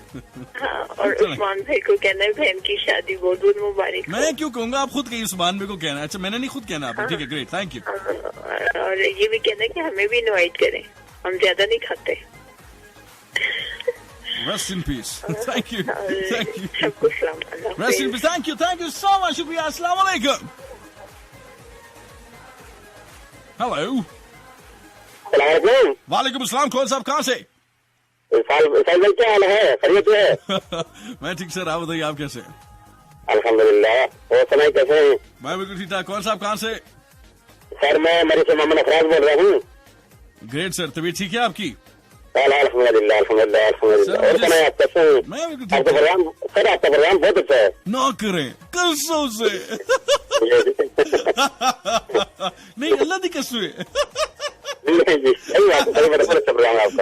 हाँ, और उस्मान भाई को कहना है बहन की शादी बहुत बहुत मुबारक। मैं क्यों कहूँगा, आप खुद कहिए उस्मान भाई को कहना है। अच्छा, मैंने नहीं खुद कहना आपने, ठीक है, ग्रेट, थैंक यू। और ये भी कहना है कि हमें भी इनवाइट करें, हम ज्यादा नहीं खाते। Rest in peace. Thank you. Thank you. सबको सलाम। Rest in peace. Thank you so much. शुक्रिया। अस्सलाम वालेकुम। Hello. वालेकुम अस्सलाम। कौन साहब, कहाँ से? क्या हाल है, खैरियत है? मैं ठीक सर, आप बताइए आप कैसे? अल्हम्दुलिल्लाह। और सुनाई कैसे हैं? मैं बिल्कुल ठीक ठाक। कौन साहब, कहाँ से? सर मैं मेरे से मोहम्मद अफराज बोल रहा हूँ। ग्रेट सर, तबीयत ठीक है आपकी? अल्हम्दुलिल्लाह। और सुनाई आप कैसे हैं? मैं बिल्कुल आपका ठीक ठाक। प्रोग्राम, सर आपका प्रोग्राम बहुत अच्छा है। ना करें कसम से। नहीं, अल्लाह की कसम है।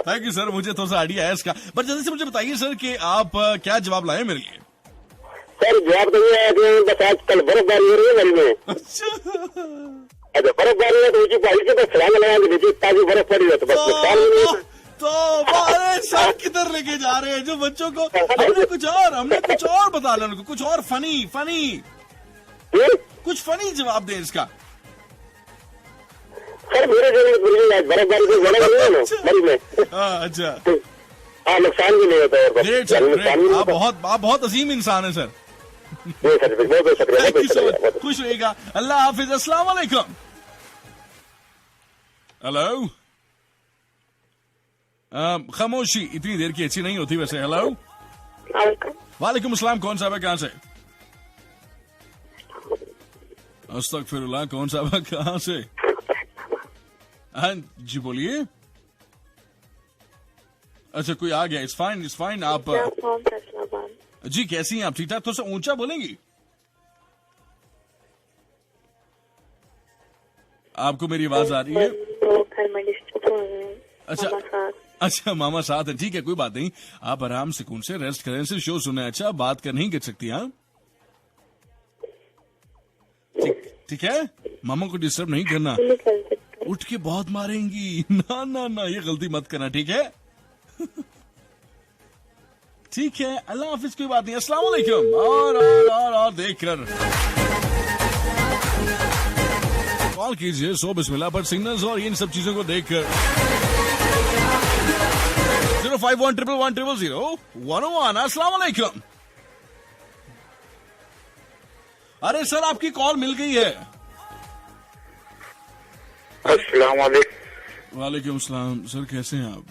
थैंक यू सर, मुझे थोड़ा सा आइडिया है इसका, बट जल्दी से मुझे बताइए सर कि आप क्या जवाब लाए मेरे लिए? सर जवाब तो ये है कि बस आजकल बर्फबारी हो रही है दिल्ली में। अच्छा, बर्फबारी है तो ऊंची पहाड़ी से बस छलांग लगाएंगे, नीचे ताजी बर्फ पड़ी है तो बस नुकसान भी नहीं है। तो अरे सर किधर लेके जा रहे हैं जो बच्चों को? हमने कुछ और बता लें उनको, कुछ और फनी कुछ फनी जवाब दें इसका। सर मेरे बर्फबारी से ज्यादा नहीं है ना बड़ी में। अच्छा, हाँ, नुकसान भी नहीं होता है। Great sir, great. आप बहुत अजीम इंसान है सर। बहुत बहुत शुक्रिया। थैंक यू सो मच, खुश रहिएगा, अल्लाह हाफिज, अस्सलाम वालेकुम। हेलो, खामोशी इतनी देर की अच्छी नहीं होती वैसे। हेलो, वालेकुम अस्सलाम, कौन साहब है, कहाँ से? अस्तगफिरुल्लाह, कौन साहब है, कहाँ से? हाँ जी बोलिए। अच्छा कोई आ गया, इट्स फाइन। आप जी कैसी हैं आप? ठीक ठाक, थोड़ा सा ऊंचा बोलेंगी? आपको मेरी आवाज आ रही है? अच्छा मामा साथ है, ठीक है कोई बात नहीं, आप आराम सुकून से रेस्ट करें, सिर्फ शो सुने। अच्छा बात कर नहीं कर सकती? हाँ ठीक है, मामा को डिस्टर्ब नहीं करना, उठ के बहुत मारेंगी। ना ना ना, ये गलती मत करना, ठीक है? ठीक है, अल्लाह हाफिज, कोई बात नहीं, अस्सलाम वालेकुम। और देखकर कॉल कीजिए 100 बिस्मिल्लाह पर सिग्नल्स और इन सब चीजों को देखकर 05111000101। अस्सलाम वालेकुम। अरे सर आपकी कॉल मिल गई है। अस्सलाम वालेकुम। वालेकुम सलाम सर, कैसे हैं आप?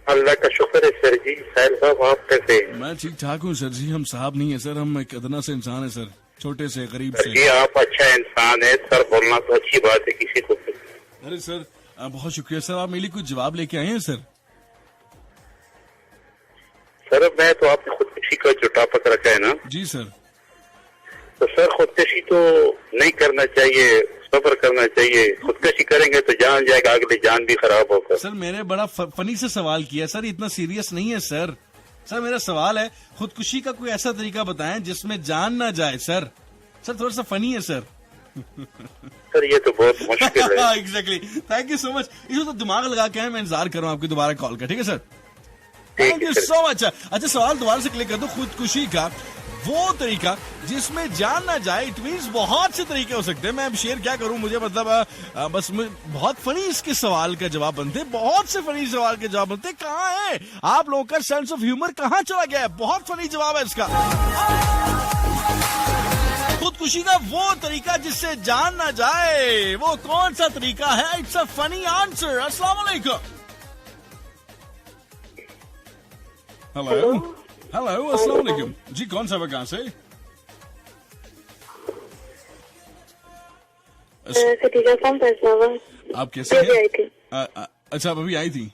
अल्लाह का शुक्र है सर जी। साहिल साहब आप कैसे हैं? मैं ठीक ठाक हूँ सर जी, हम साहब नहीं है सर, हम एक अदना से इंसान है सर, छोटे से गरीब सर से। जी आप अच्छा इंसान है सर, बोलना तो अच्छी बात है किसी को। अरे सर बहुत शुक्रिया सर, आप मेरे लिए कुछ जवाब लेके आए हैं सर? सर मैं तो आपने खुदकुशी का जो टॉपिक रखा है ना, जी सर। तो सर खुदकुशी तो नहीं करना चाहिए, सब्र करना चाहिए। खुदकुशी करेंगे तो जान जाएगा, अगली जान भी खराब होगा। सर मैंने बड़ा फनी से सवाल किया सर, इतना सीरियस नहीं है सर। सर मेरा सवाल है, खुदकुशी का कोई ऐसा तरीका बताएं जिसमें जान ना जाए सर। सर थोड़ा सा फनी है सर। सर ये तो बहुत मुश्किल है। Exactly, thank you so much. इसको तो दिमाग लगा के है, मैं इंतजार कर रहा हूँ आपकी दोबारा कॉल का, ठीक है sir? Thank you so much. अच्छा सवाल दोबारा से क्लिक कर दो, खुदकुशी का वो तरीका जिसमें जान ना जाए। इट मीन्स बहुत से तरीके हो सकते हैं, मैं अब शेयर क्या करूं, मुझे मतलब बस बहुत फनी इसके सवाल का जवाब बनते, बहुत से फनी सवाल के जवाब बनते। कहाँ है आप लोगों का सेंस ऑफ ह्यूमर, कहाँ चला गया है? बहुत फनी जवाब है इसका। खुदकुशी का वो तरीका जिससे जान ना जाए, वो कौन सा तरीका है? It's a funny answer. अस्सलाम वालेकुम। हेलो हेलो, अस्सलाम वालेकुम जी, कौन सा है, कहाँ से? आप कैसे हैं? अच्छा आप अभी आई थी?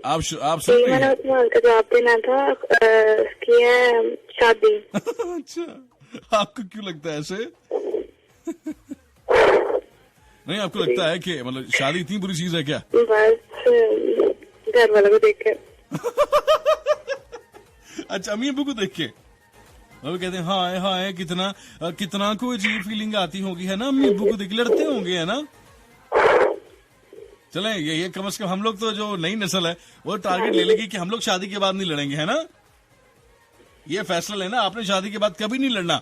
आप सुन रही हैं? जवाब देना था, किया शादी। अच्छा आपको क्यों लगता है ऐसे? नहीं आपको लगता है कि मतलब शादी इतनी बुरी चीज है क्या? बस घर वालों को देख के। अच्छा अम्मी अब्बू को देख के वो कहते हैं हाय हाय, कितना को अजीब फीलिंग आती होगी, है ना? अम्मी अब्बू को देख के लड़ते होंगे, है ना? चलें ये कम से कम हम लोग तो जो नई नस्ल है वो टारगेट ले लेगी कि हम लोग शादी के बाद नहीं लड़ेंगे, है ना? ये फैसला लेना, आपने शादी के बाद कभी नहीं लड़ना।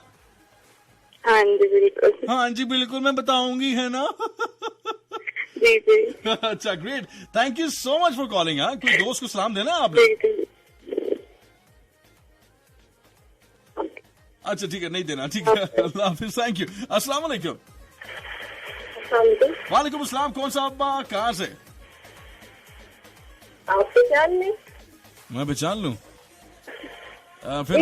हाँ जी बिल्कुल। हाँ जी बिल्कुल, मैं बताऊंगी, है ना? जी जी। अच्छा great, thank you so much for calling. हाँ कोई दोस्त को सलाम देना आपने? अच्छा ठीक है, नहीं देना, ठीक है, अल्लाह हाफिज, थैंक यू, अस्सलाम वालेकुम। वालेकुम अस्सलाम, कौन सा अब्बा, कहाँ से? आप पहचान लें? मैं पहचान लूँ? फिर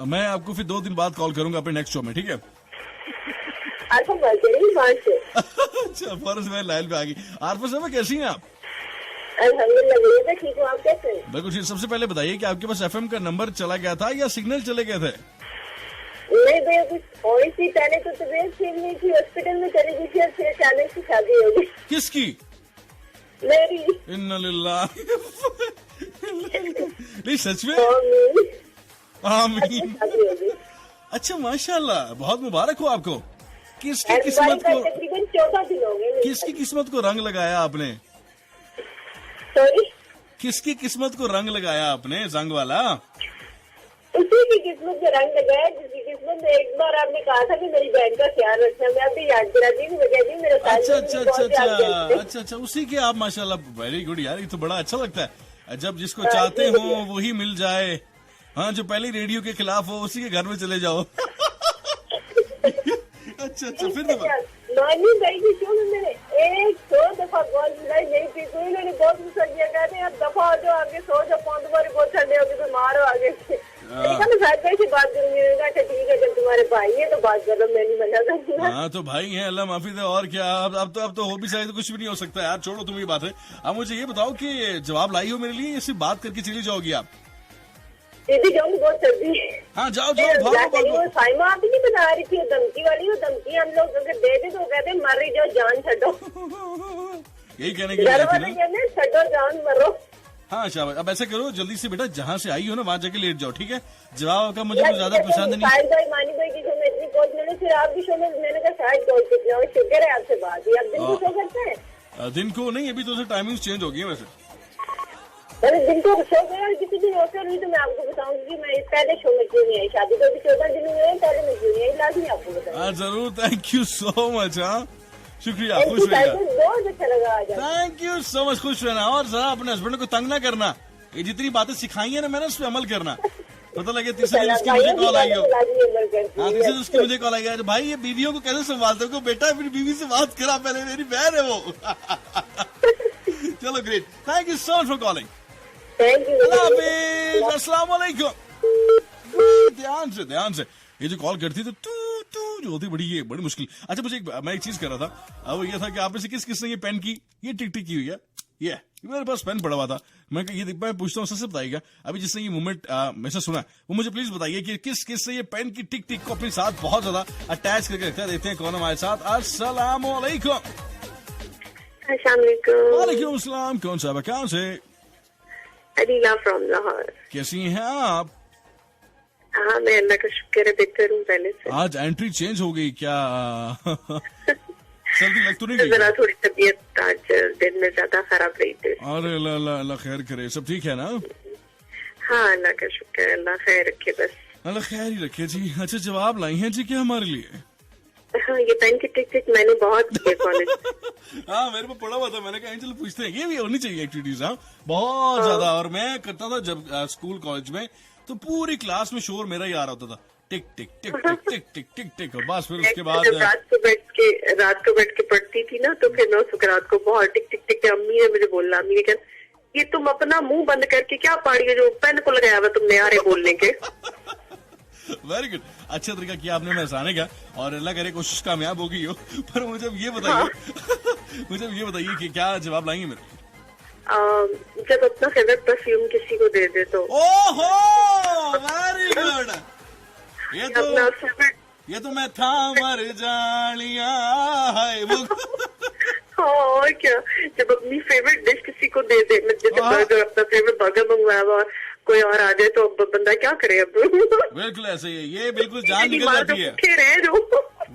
मैं आपको फिर 2 दिन बाद कॉल करूंगा अपने नेक्स्ट शो में, ठीक है? अच्छा फौरन से मैं लाइन पे आ गई। आरफा साहब कैसी हैं आप? अल्हम्दुलिल्लाह ठीक हूँ, आप कैसे हैं? बिल्कुल ठीक। सबसे पहले बताइए कि आपके पास एफएम का नंबर चला गया था या सिग्नल चले गए थे? नहीं भैया, कुछ थोड़ी सी पहले तो तबीयत ठीक नहीं थी, हॉस्पिटल में चली गई थी और फिर अचानक से शादी हो गई। किसकी? मेरी। इन्ना लिल्लाह। नहीं सच में? आमीन। अच्छा माशाल्लाह, बहुत मुबारक हो आपको। किसकी किस्मत को, तकरीबन 14 दिन हो गए। किसकी किस्मत को रंग लगाया आपने? सॉरी, किसकी किस्मत को रंग लगाया आपने, जंग वाला? उसी की किस्मत को रंग लगाया जिसकी किस्मत में एक बार आपने कहा था कि मेरी बहन का ख्याल रखना। मैं अभी याद करा दी, मेरे साथ। अच्छा, उसी के आप माशाल्लाह, वेरी गुड यार, ये तो बड़ा अच्छा लगता है। जब जिसको चाहते हो वही मिल जाए, हाँ जो पहले रेडियो के खिलाफ हो उसी के घर में चले जाओ। अच्छा फिर मॉर्निंग भाई की शो में मैंने 100 दफा कॉल मिलाई नहीं थी, तो इन्होंने बहुत गुस्सा किया, कहते हैं अब दफा हो जाओ आगे, सो जाओ, 5 बार बहुत ठंडे होगी, बीमार हो आगे से। मैं शायद कैसे बात करूंगी, अच्छा ठीक है जब तुम्हारे भाई है तो बात करो, मैं नहीं मना करूंगा। हाँ तो भाई हैं, अल्लाह माफी दे, और क्या। अब तो हो भी सही तो कुछ भी नहीं हो सकता यार, छोड़ो तुम ये बात है। अब मुझे ये बताओ कि जवाब लाई हो मेरे लिए या सिर्फ बात करके चली जाओगी आप? दीदी जाऊंगी, बहुत सर्दी। हाँ जाओ भागो। साइमा आप ही नहीं बता रही थी, धमकी वाली, वो धमकी हम लोग अगर दे दे तो कहते हैं मर रही जाओ, जान छो। यही कहने के लिए कहते छो जान मरो। हाँ शाबाश। अब ऐसा करो जल्दी से बेटा, जहाँ से आई हो ना वहाँ जाके लेट जाओ, ठीक है? जवाब का मुझे ज्यादा पसंद नहीं। शायद भाई मानी भाई की शो में इतनी कॉल मिली, फिर आपकी शो में मैंने कहा शायद कॉल कर जाओ, शुक्र है आपसे बात हुई। आप दिन को शो करते हैं? दिन को नहीं, अभी तो टाइमिंग चेंज हो गई है वैसे। मैंने दिन को शो किया, किसी दिन ऑफर हुई तो मैं आपको बताऊंगी कि मैं इस पहले शो में क्यों नहीं आई, शादी तो अभी 14 दिन हुए हैं, पहले में क्यों नहीं आई, लाजमी आपको बताऊंगी। हाँ जरूर, थैंक यू सो मच। हाँ शुक्रिया, खुश रहिएगा। बहुत अच्छा लगा आज। थैंक यू सो मच, खुश रहना, और जरा अपने हस्बैंड को तंग ना करना। ये जितनी बातें सिखाई है ना मैंने, उस पर अमल करना। पता लगे तीसरे दिन उसकी मुझे कॉल आई हो। हाँ तीसरे दिन उसकी मुझे कॉल आई है, भाई ये बीवियों को कैसे संभालते हो? बेटा फिर बीवी से बात करा पहले, मेरी बहन है वो। चलो great, thank you so much for calling. अस्सलाम वालेकुम। ध्यान से ये जो कॉल करती तो तू जो होती बड़ी मुश्किल। अच्छा मुझे मैं एक चीज कर रहा था, अब ये था कि आप में से किस ने ये पेन की ये टिक टिक की हुई है? ये मेरे पास पेन पड़ा हुआ था, मैं पूछता हूँ सबसे बताइएगा, अभी जिसने ये मूवमेंट मैसेज सुना वो मुझे प्लीज बताइए कि किस से ये पेन की टिक टिक को अपने साथ बहुत ज्यादा अटैच करके रखते हैं। देखते हैं कौन हमारे साथ। अस्सलाम वालेकुम। वालेकुम अस्सलाम। कौन सा कहाँ से? अदीला फ्रॉम लाहौर। कैसी हैं आप? हाँ मैं अल्लाह का शुक्र है बेहतर हूँ पहले से। आज एंट्री चेंज हो गई क्या? सर्दी लग तो नहीं गई? जरा थोड़ी तबीयत आज दिन में ज्यादा खराब रही थी। अरे अल्लाह खैर करे, सब ठीक है ना? हाँ अल्लाह का शुक्र है, अल्लाह खैर रखे, बस अल्लाह खैर ही रखे जी। अच्छा जवाब लाई हैं जी क्या हमारे लिए? हाँ ये पेन की टिक टिक मैंने बहुत किए कॉलेज। हाँ मेरे को पड़ा हुआ था, मैंने कहा चलो पूछते हैं, ये भी होनी चाहिए एक्टिविटीज। हाँ बहुत ज्यादा, और मैं करता था जब स्कूल कॉलेज में, तो पूरी क्लास में शोर मेरा ही आ रहा होता था, टिक टिक टिक टिक टिक टिक टिक टिक। और बस फिर उसके बाद जब रात को बैठ के पढ़ती थी ना, तो फिर मैं उस रात को बहुत टिक टिक टिक। अम्मी ने मुझे बोला, अम्मी ने कहा ये तुम अपना मुंह बंद करके क्या पढ़ रही हो, जो पेन को लगाया हुआ तुमने यार बोलने के। वेरी गुड, अच्छा तरीका किया आपने हंसाने का, और अल्लाह करे कोशिश कामयाब हो गई हो। पर मुझे ये बताइए मुझे ये बताइए कि क्या जवाब लाएंगे मेरे? जब अपना फेवरेट परफ्यूम किसी को दे दे तो। ओहो वेरी गुड। ये तो मैं था मर जानिया है वो। और क्या, जब अपनी फेवरेट डिश किसी को दे दे, जैसे बर्गर, अपना फेवरेट बर्गर मंगवाया हुआ कोई और आ जाए तो बंदा क्या करे अब? बिल्कुल ऐसे ही है, ये बिल्कुल जान निकल जाती है।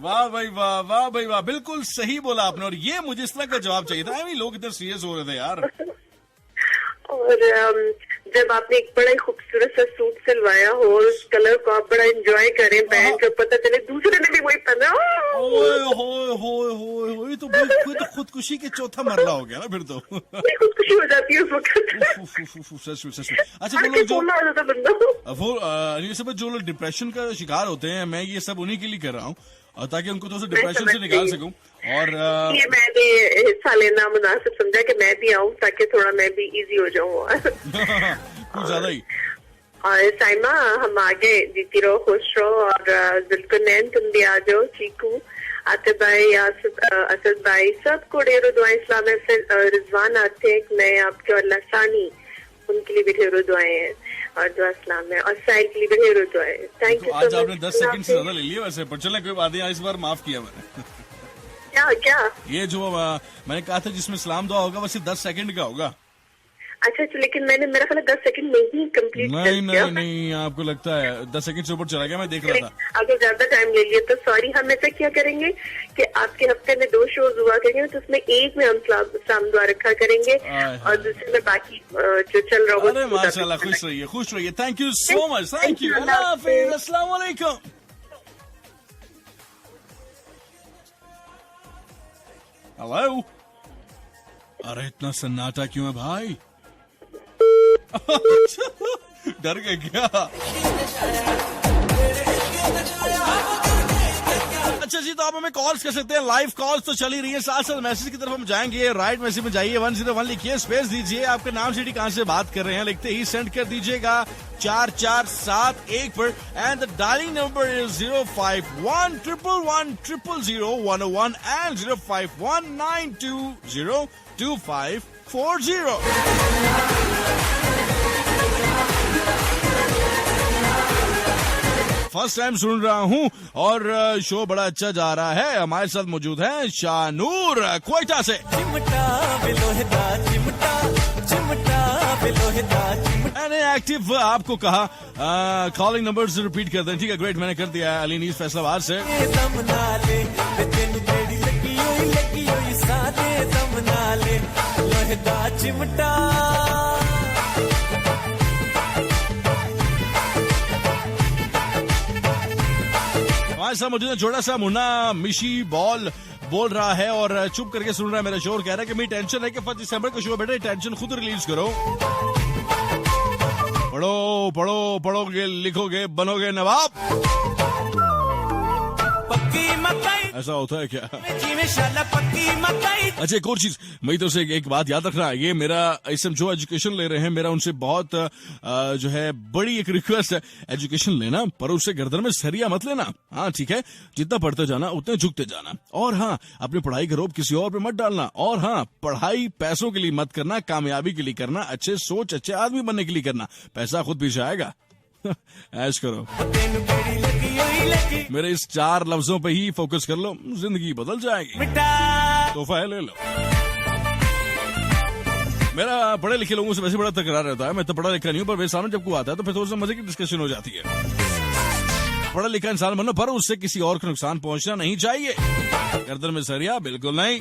वाह भाई वाह, वाह भाई वाह, बिल्कुल सही बोला आपने। और ये मुझे इस तरह का जवाब चाहिए था, लोग इतने सीरियस हो रहे थे यार। और जब आपने एक बड़ा ही खूबसूरत सा सूट सिलवाया हो, उस कलर को आप बड़ा एंजॉय करें पहन कर, पता चले दूसरे ने भी वही पहना। हो तो भाई खुदकुशी के चौथा मरला हो गया ना फिर तो। खुदकुशी हो जाती है उस वक्त। अच्छा ये सब जो लोग डिप्रेशन का शिकार होते हैं, मैं ये सब उन्हीं के लिए कर रहा हूँ, ताकि उनको तो डिप्रेशन से निकाल सकूं। और ये मैंने हिस्सा लेना मुनासिब समझा कि मैं भी आऊं, ताकि थोड़ा मैं भी इजी हो जाऊं। कुछ ज्यादा ही। और साइमा हम आगे जीती रहो, खुश रहो, और जुल्कुनैन तुम भी आ जाओ, चीकू, आतिफ भाई, असद भाई, सबको ढेरों दुआएं। इस्लाम में फिर रिजवान आते हैं नए आपके, और लसानी, उनके लिए भी ढेरों दुआएं हैं, और दुआ इस्लाम है, और साइड के लिए भी ढेरों दुआएं। Thank you. आज आपने 10 सेकंड से ज्यादा ले लिए वैसे, पर चले कोई बात नहीं, इस बार माफ किया मैंने। क्या ये जो मैंने कहा था जिसमें सलाम दुआ होगा वो सिर्फ 10 सेकंड का होगा। अच्छा, लेकिन मैंने मेरा ख्याल 10 सेकंड में ही कंप्लीट कर दिया। नहीं आपको लगता है 10 सेकंड से ऊपर चला गया? मैं देख रहा था। अगर ज्यादा टाइम ले लिया तो सॉरी। हम ऐसा क्या करेंगे कि आपके हफ्ते में 2 शोज हुआ करेंगे, तो उसमें एक में हम सलाम दुआ रखा करेंगे, और दूसरे में बाकी जो चल रहा होगा। माशाल्लाह, खुश रहिए। Thank you so much, thank you. अल्लाह हाफिज, अस्सलाम वालेकुम। हेलो, अरे इतना सन्नाटा क्यों है भाई? डर गए क्या? अच्छा जी, तो आप हमें कॉल्स कर सकते हैं, लाइव कॉल्स तो चल ही रही है, साथ साथ मैसेज की तरफ हम जाएंगे। राइट मैसेज में जाइए, 101 लिखिए, स्पेस दीजिए, आपका नाम सिटी कहां से बात कर रहे हैं लिखते ही सेंड कर दीजिएगा 4471 पर। And the dialing number is 05111000101 and 05192022540। First time सुन रहा हूँ और शो बड़ा अच्छा जा रहा है। हमारे साथ मौजूद है शानूर क्वेटा से। मैंने एक्टिव आपको कहा कॉलिंग नंबर रिपीट कर दें, ठीक है? ग्रेट, मैंने कर दिया है। अली नीस फैसलाबाद से। हमारे साथ मौजूद है छोटा सा मुन्ना मिशी बॉल बोल रहा है और चुप करके सुन रहा है मेरा शो और कह रहा है कि मेरी टेंशन है कि 1 दिसंबर को शो बेटा टेंशन खुद रिलीज करो। पढ़ो पढ़ो पढ़ोगे, लिखोगे, बनोगे नवाब। ऐसा होता है क्या? अच्छा, एक और चीज मेरी तरफ से एक बात याद रखना, ये मेरा इसम जो एजुकेशन ले रहे हैं, मेरा उनसे बहुत जो है बड़ी एक रिक्वेस्ट है, एजुकेशन लेना पर उससे गर्दन में सरिया मत लेना। हाँ ठीक है, जितना पढ़ते जाना उतने झुकते जाना। और हाँ, अपनी पढ़ाई का रोब किसी और पे मत डालना। और हाँ, पढ़ाई पैसों के लिए मत करना, कामयाबी के लिए करना, अच्छे सोच अच्छे आदमी बनने के लिए करना। पैसा खुद पीछे आएगा। ऐश करो। मेरे इस 4 लफ्जों पे ही फोकस कर लो, जिंदगी बदल जाएगी। तोहफा है, ले लो। मेरा पढ़े लिखे लोगों से वैसे बड़ा तकरार रहता है। मैं तो पढ़ा लिखा नहीं हूँ, पर मेरे सामने जब कोई आता है तो फिर थोड़ा सा मजे की डिस्कशन हो जाती है। पढ़ा लिखा इंसान बनो, पर उससे किसी और को नुकसान पहुंचना नहीं चाहिए। गर्दन में सरिया बिल्कुल नहीं।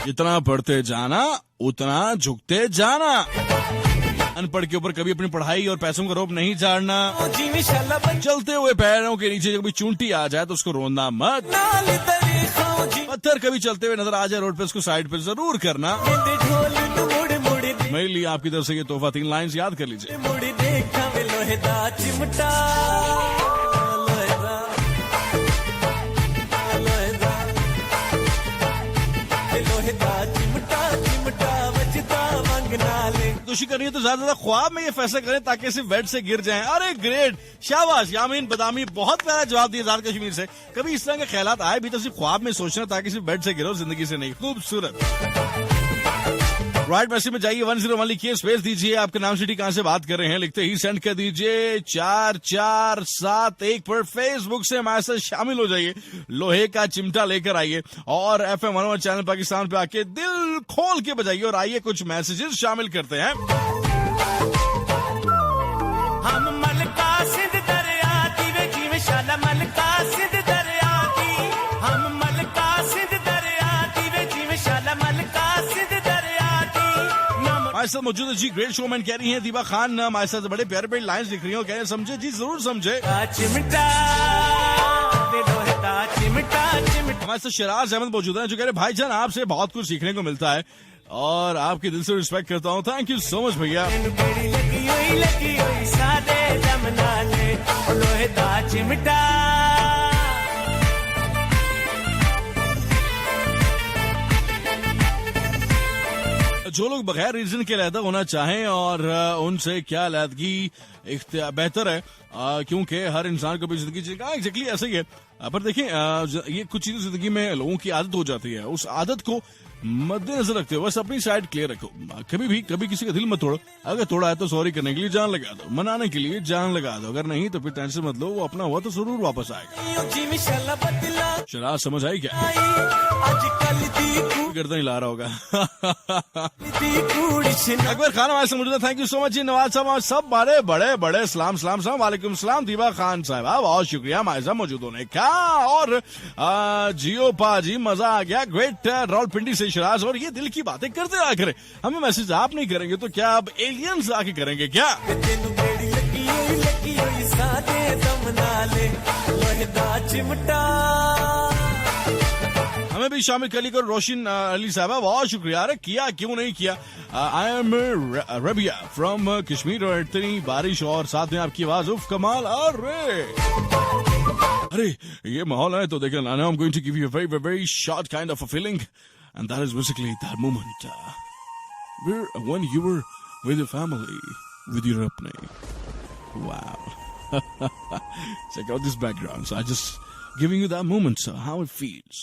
जितना पढ़ते जाना उतना झुकते जाना। अनपढ़ के ऊपर कभी अपनी पढ़ाई और पैसों का रोप नहीं झाड़ना। चलते हुए पैरों के नीचे कभी चूंटी आ जाए तो उसको रोना मत। पत्थर कभी चलते हुए नजर आ जाए रोड पे, उसको साइड पे जरूर करना। मेरे लिए आपकी तरफ से ये तोहफा 3 लाइंस याद कर लीजिए। खुशी करनी है तो ज्यादा ख्वाब में ये फैसला करें ताकि सिर्फ बेड से गिर जाएं। अरे ग्रेट, शाबाश यामीन बदामी, बहुत प्यारा जवाब दिया आजाद कश्मीर से। कभी इस तरह के ख्यालात आए भी तो सिर्फ ख्वाब में सोचना ताकि सिर्फ बेड से गिरो, जिंदगी से नहीं। खूबसूरत। राइट मैसेज में जाइए, 101 लिखिए, स्पेस दीजिए, आपका नाम सिटी कहां से बात कर रहे हैं लिखते ही सेंड कर दीजिए 4471 पर। फेसबुक से हमारे साथ शामिल हो जाइए, लोहे का चिमटा लेकर आइए और FM 101 चैनल पाकिस्तान पे आके दिल खोल के बजाइए। और आइए कुछ मैसेजेस शामिल करते हैं। हम मलका सिंध दरिया दी वे जीवे शाला मलका सिंध दरिया दी। हम मलका सिंध दरिया दी वे जीवे शाला मलका सिंध दरिया दी। हमारे साथ मौजूद है जी ग्रेट शोमैन कह रही हैं दीवा खान। हमारे साथ बड़े प्यारे प्यारे लाइन्स लिख रही हो, कह रहे हैं समझे जी, जरूर समझे। चिमटा चिमटा चिमटा। हमारे साथ शराज अहमद मौजूद है जो कह रहे भाईजान आपसे बहुत कुछ सीखने को मिलता है और आपके दिल से रिस्पेक्ट करता हूँ। थैंक यू सो मच भैया। लगी हुई सादे जमनाले लोहे दा चिमटा। जो लोग बगैर रीजन के अलहदा होना चाहें और उनसे क्या अलहदगी बेहतर है, क्योंकि हर इंसान को भी जिंदगी एग्जैक्टली ऐसा ही है। पर देखिए, ये कुछ चीजें जिंदगी में लोगों की आदत हो जाती है। उस आदत को मद्देनजर रखते हो बस अपनी साइड क्लियर रखो। कभी किसी का दिल मत तोड़ो। अगर तोड़ा है तो सॉरी करने के लिए जान लगा दो, मनाने के लिए जान लगा दो। अगर नहीं तो फिर टेंशन मत लो, वो अपना हुआ तो जरूर वापस आएगा। शराब समझ आई क्या? गर्दन हिला रहा होगा। अकबर खान हमारे से मौजूद है, थैंक यू सो मच जी। नवाज साहब सब बड़े बड़े बड़े सलाम सलाम सलाम वालेकुम सलाम। दीवा खान साहब बहुत शुक्रिया हमारे साथ मौजूद होने का। और जियो पाजी मजा आ गया। ग्रेट रावलपिंडी से शराज। और ये दिल की बातें करते रहा करें, हमें मैसेज आप नहीं करेंगे तो क्या अब एलियंस आके करेंगे क्या? हमें भी शामिल कर ली करो रोशन अली साहबा, बहुत शुक्रिया। अरे किया क्यों नहीं किया। I am Rabia from Kashmir और इतनी बारिश और साथ में आपकी आवाज, उफ कमाल। अरे ये माहौल है तो देखें, I am going to give you a very very short kind of a feeling and that is basically that moment when you were with your family, with your अपने। Wow, check out this background. So I just giving you that moment, sir, how it feels.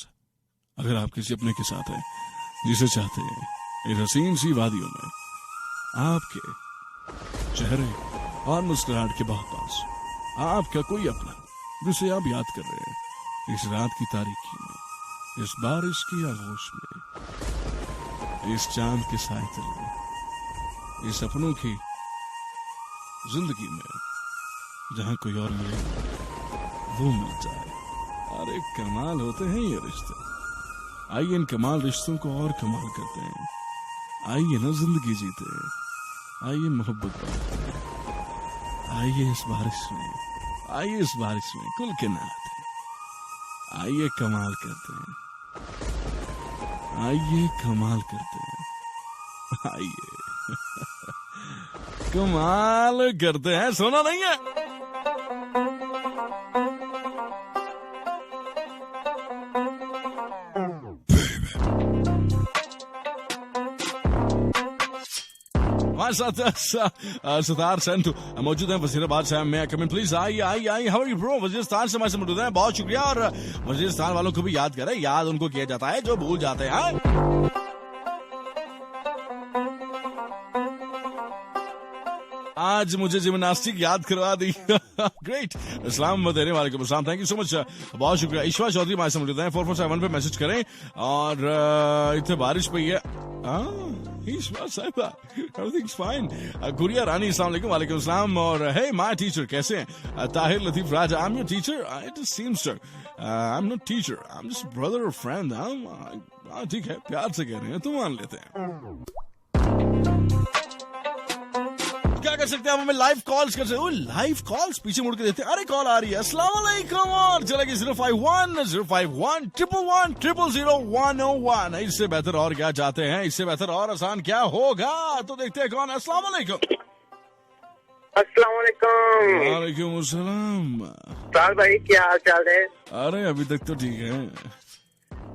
अगर आप किसी अपने के साथ हैं जिसे चाहते हैं इस हसीन सी वादियों में, आपके चेहरे और मुस्कुराहट के बहुत पास आपका कोई अपना जिसे आप याद कर रहे हैं इस रात की तारीकी में, इस बारिश की आगोश में, इस चांद के साए तले, इस सपनों की जिंदगी में जहां कोई और मिले वो मिल जाए। अरे कमाल होते हैं ये रिश्ते। आइए इन कमाल रिश्तों को और कमाल करते हैं। आइए ना जिंदगी जीते हैं, आइए मोहब्बत बांटते हैं। आइए इस बारिश में, आइए इस बारिश में कुल के नाते, आइए कमाल करते हैं, आइए कमाल करते हैं, आइए कमाल करते हैं। सोना नहीं है। हमारे साथ सितार संतु मौजूद है वजीराबाद से। मैं कमिंग प्लीज, आइए आइए आइए। How are you bro? Waziristan से हमारे मौजूद है, बहुत शुक्रिया। और वजीरस्तान वालों को भी याद करें, याद उनको किया जाता है जो भूल जाते हैं। आज मुझे जिम्नास्टिक याद करवा दी। ग्रेट। अस्सलाम देने वाले को अस्सलाम, थैंक यू सो मच, बहुत शुक्रिया। ईश्वा चौधरी हमारे से मौजूद हैं, 4471 पे मैसेज करें। और इतने बारिश पे है ईश्वा साहिबा, एवरीथिंग्स फाइन। गुड़िया रानी अस्सलाम वालेकुम। वालेकुम अस्सलाम। और हे माय टीचर कैसे हैं? Tahir Latif Raj, I am your teacher. It seems sir I am not teacher, I am just brother और फ्रेंड। ठीक है, प्यार से कह रहे हैं तो मान लेते हैं। क्या कर सकते हैं हम? हमें लाइव कॉल्स कर सकते हैं। लाइव कॉल्स पीछे मुड़ के देते हैं। अरे कॉल आ रही है। अस्सलाम वालेकुम। और चलेगी 051-051-000-101। इससे बेहतर और क्या चाहते हैं? इससे बेहतर और आसान क्या होगा? तो देखते हैं कौन। अस्सलाम वालेकुम। अस्सलाम वालेकुम। वालेकुम अस्सलाम। साल भाई क्या हाल चाल है? अरे अभी तक तो ठीक है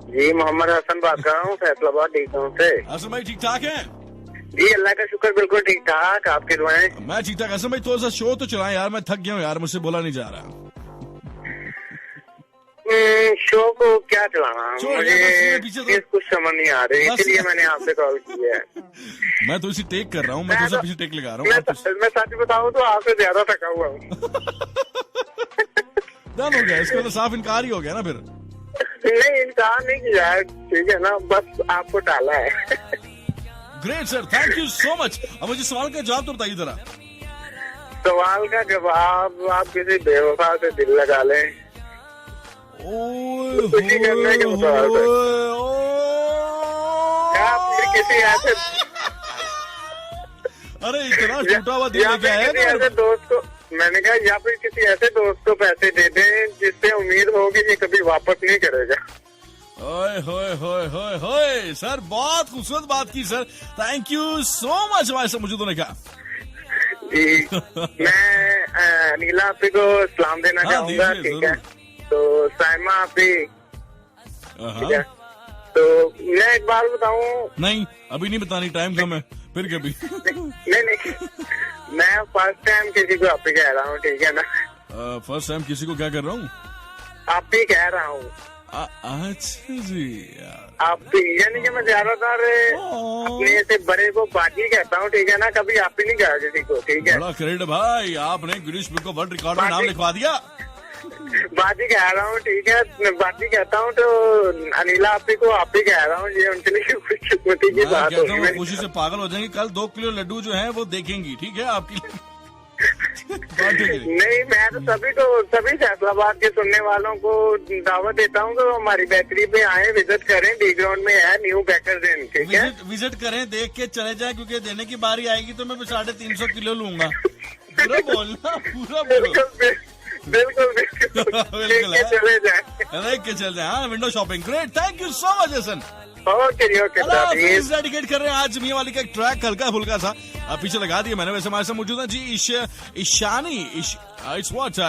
जी, मोहम्मद हसन बात कर रहा हूँ, फैसलाबाद डीगों से। असम भाई ठीक ठाक है? जी अल्लाह का शुक्र, बिल्कुल ठीक ठाक, आपकी दुआएं? मैं ठीक ठाक। असम भाई थोड़ा सा शो तो चलाएं यार, मैं थक गया हूँ यार, मुझसे बोला नहीं जा रहा। शो को क्या चलाना, मुझे पीछे कुछ समझ नहीं आ रही, इसलिए मैंने आपसे कॉल की है। मैं तो इसी टेक कर रहा हूँ, मैं तो पीछे टेक लगा रहा हूँ। मैं सच बताऊँ तो आपसे ज्यादा थका हुआ हूँ। डन हो गया, इसका तो साफ इनकार ही हो गया ना फिर। नहीं इनकार नहीं किया है, ठीक है ना, बस आपको टाला है। Great sir, thank you so much. अब मुझे सवाल का जवाब तो बताइए जरा। सवाल का जवाब, आप किसी बेवफा से दिल लगा लें। खुशी करने के मुताबिक किसी ऐसे, अरे इतना टूटा हुआ दिल लेके आया किसी ऐसे दोस्त को, मैंने कहा या फिर किसी ऐसे दोस्त को पैसे दे दें जिससे उम्मीद हो कि ये कभी वापस नहीं करेगा। ओए होए होए होए होए सर, बहुत खूबसूरत बात की sir, thank you so much हमारे साथ मौजूद होने का। जी मैं अनिला आपी को सलाम देना चाहूंगा, ठीक है। तो साइमा आपी, ठीक है। तो मैं एक बार बताऊं? नहीं अभी नहीं बतानी, टाइम कम है, फिर कभी। नहीं मैं फर्स्ट टाइम किसी को आपी कह रहा हूँ, ठीक है ना। फर्स्ट टाइम किसी को क्या कर रहा हूँ? आपी कह रहा हूँ। अच्छा जी, आप यानी कि मैं ज्यादातर अपने से बड़े को बाजी कहता हूँ, ठीक है ना, कभी आप ही नहीं कहा किसी को, ठीक है। बड़ा क्रेडिट भाई, आपने गिनीज बुक वर्ल्ड रिकॉर्ड में नाम लिखवा दिया। बाजी कह रहा हूँ, ठीक है, बाजी कहता हूँ तो अनिला आपी को आप ही कह रहा हूँ, ये उनके लिए खुशी की बात होगी। खुशी से पागल हो जाएंगे, कल 2 किलो लड्डू जो है वो देखेंगी, ठीक है आपकी। नहीं मैं तो सभी फैसलाबाद के सुनने वालों को दावत देता हूँ कि हमारी बेकरी पे आए, विजिट करें, डी ग्राउंड में है न्यू बेकर्स इन, ठीक है। विजिट करें, देख के चले जाए, क्योंकि देने की बारी आएगी तो मैं 350 किलो लूंगा। पूरा बोलना, पूरा बोलो। बिल्कुल चले जाए। देख के चल जाए। हाँ, window shopping. Great, thank you so much Hasan. Okay जी, ओके। प्लीज डेडिकेट कर रहे हैं आज मियां वाली का एक ट्रैक हल्का फुल्का सा पीछे लगा दिया मैंने। वैसे हमारे साथ मौजूद है जी ईशानी, इट्स व्हाट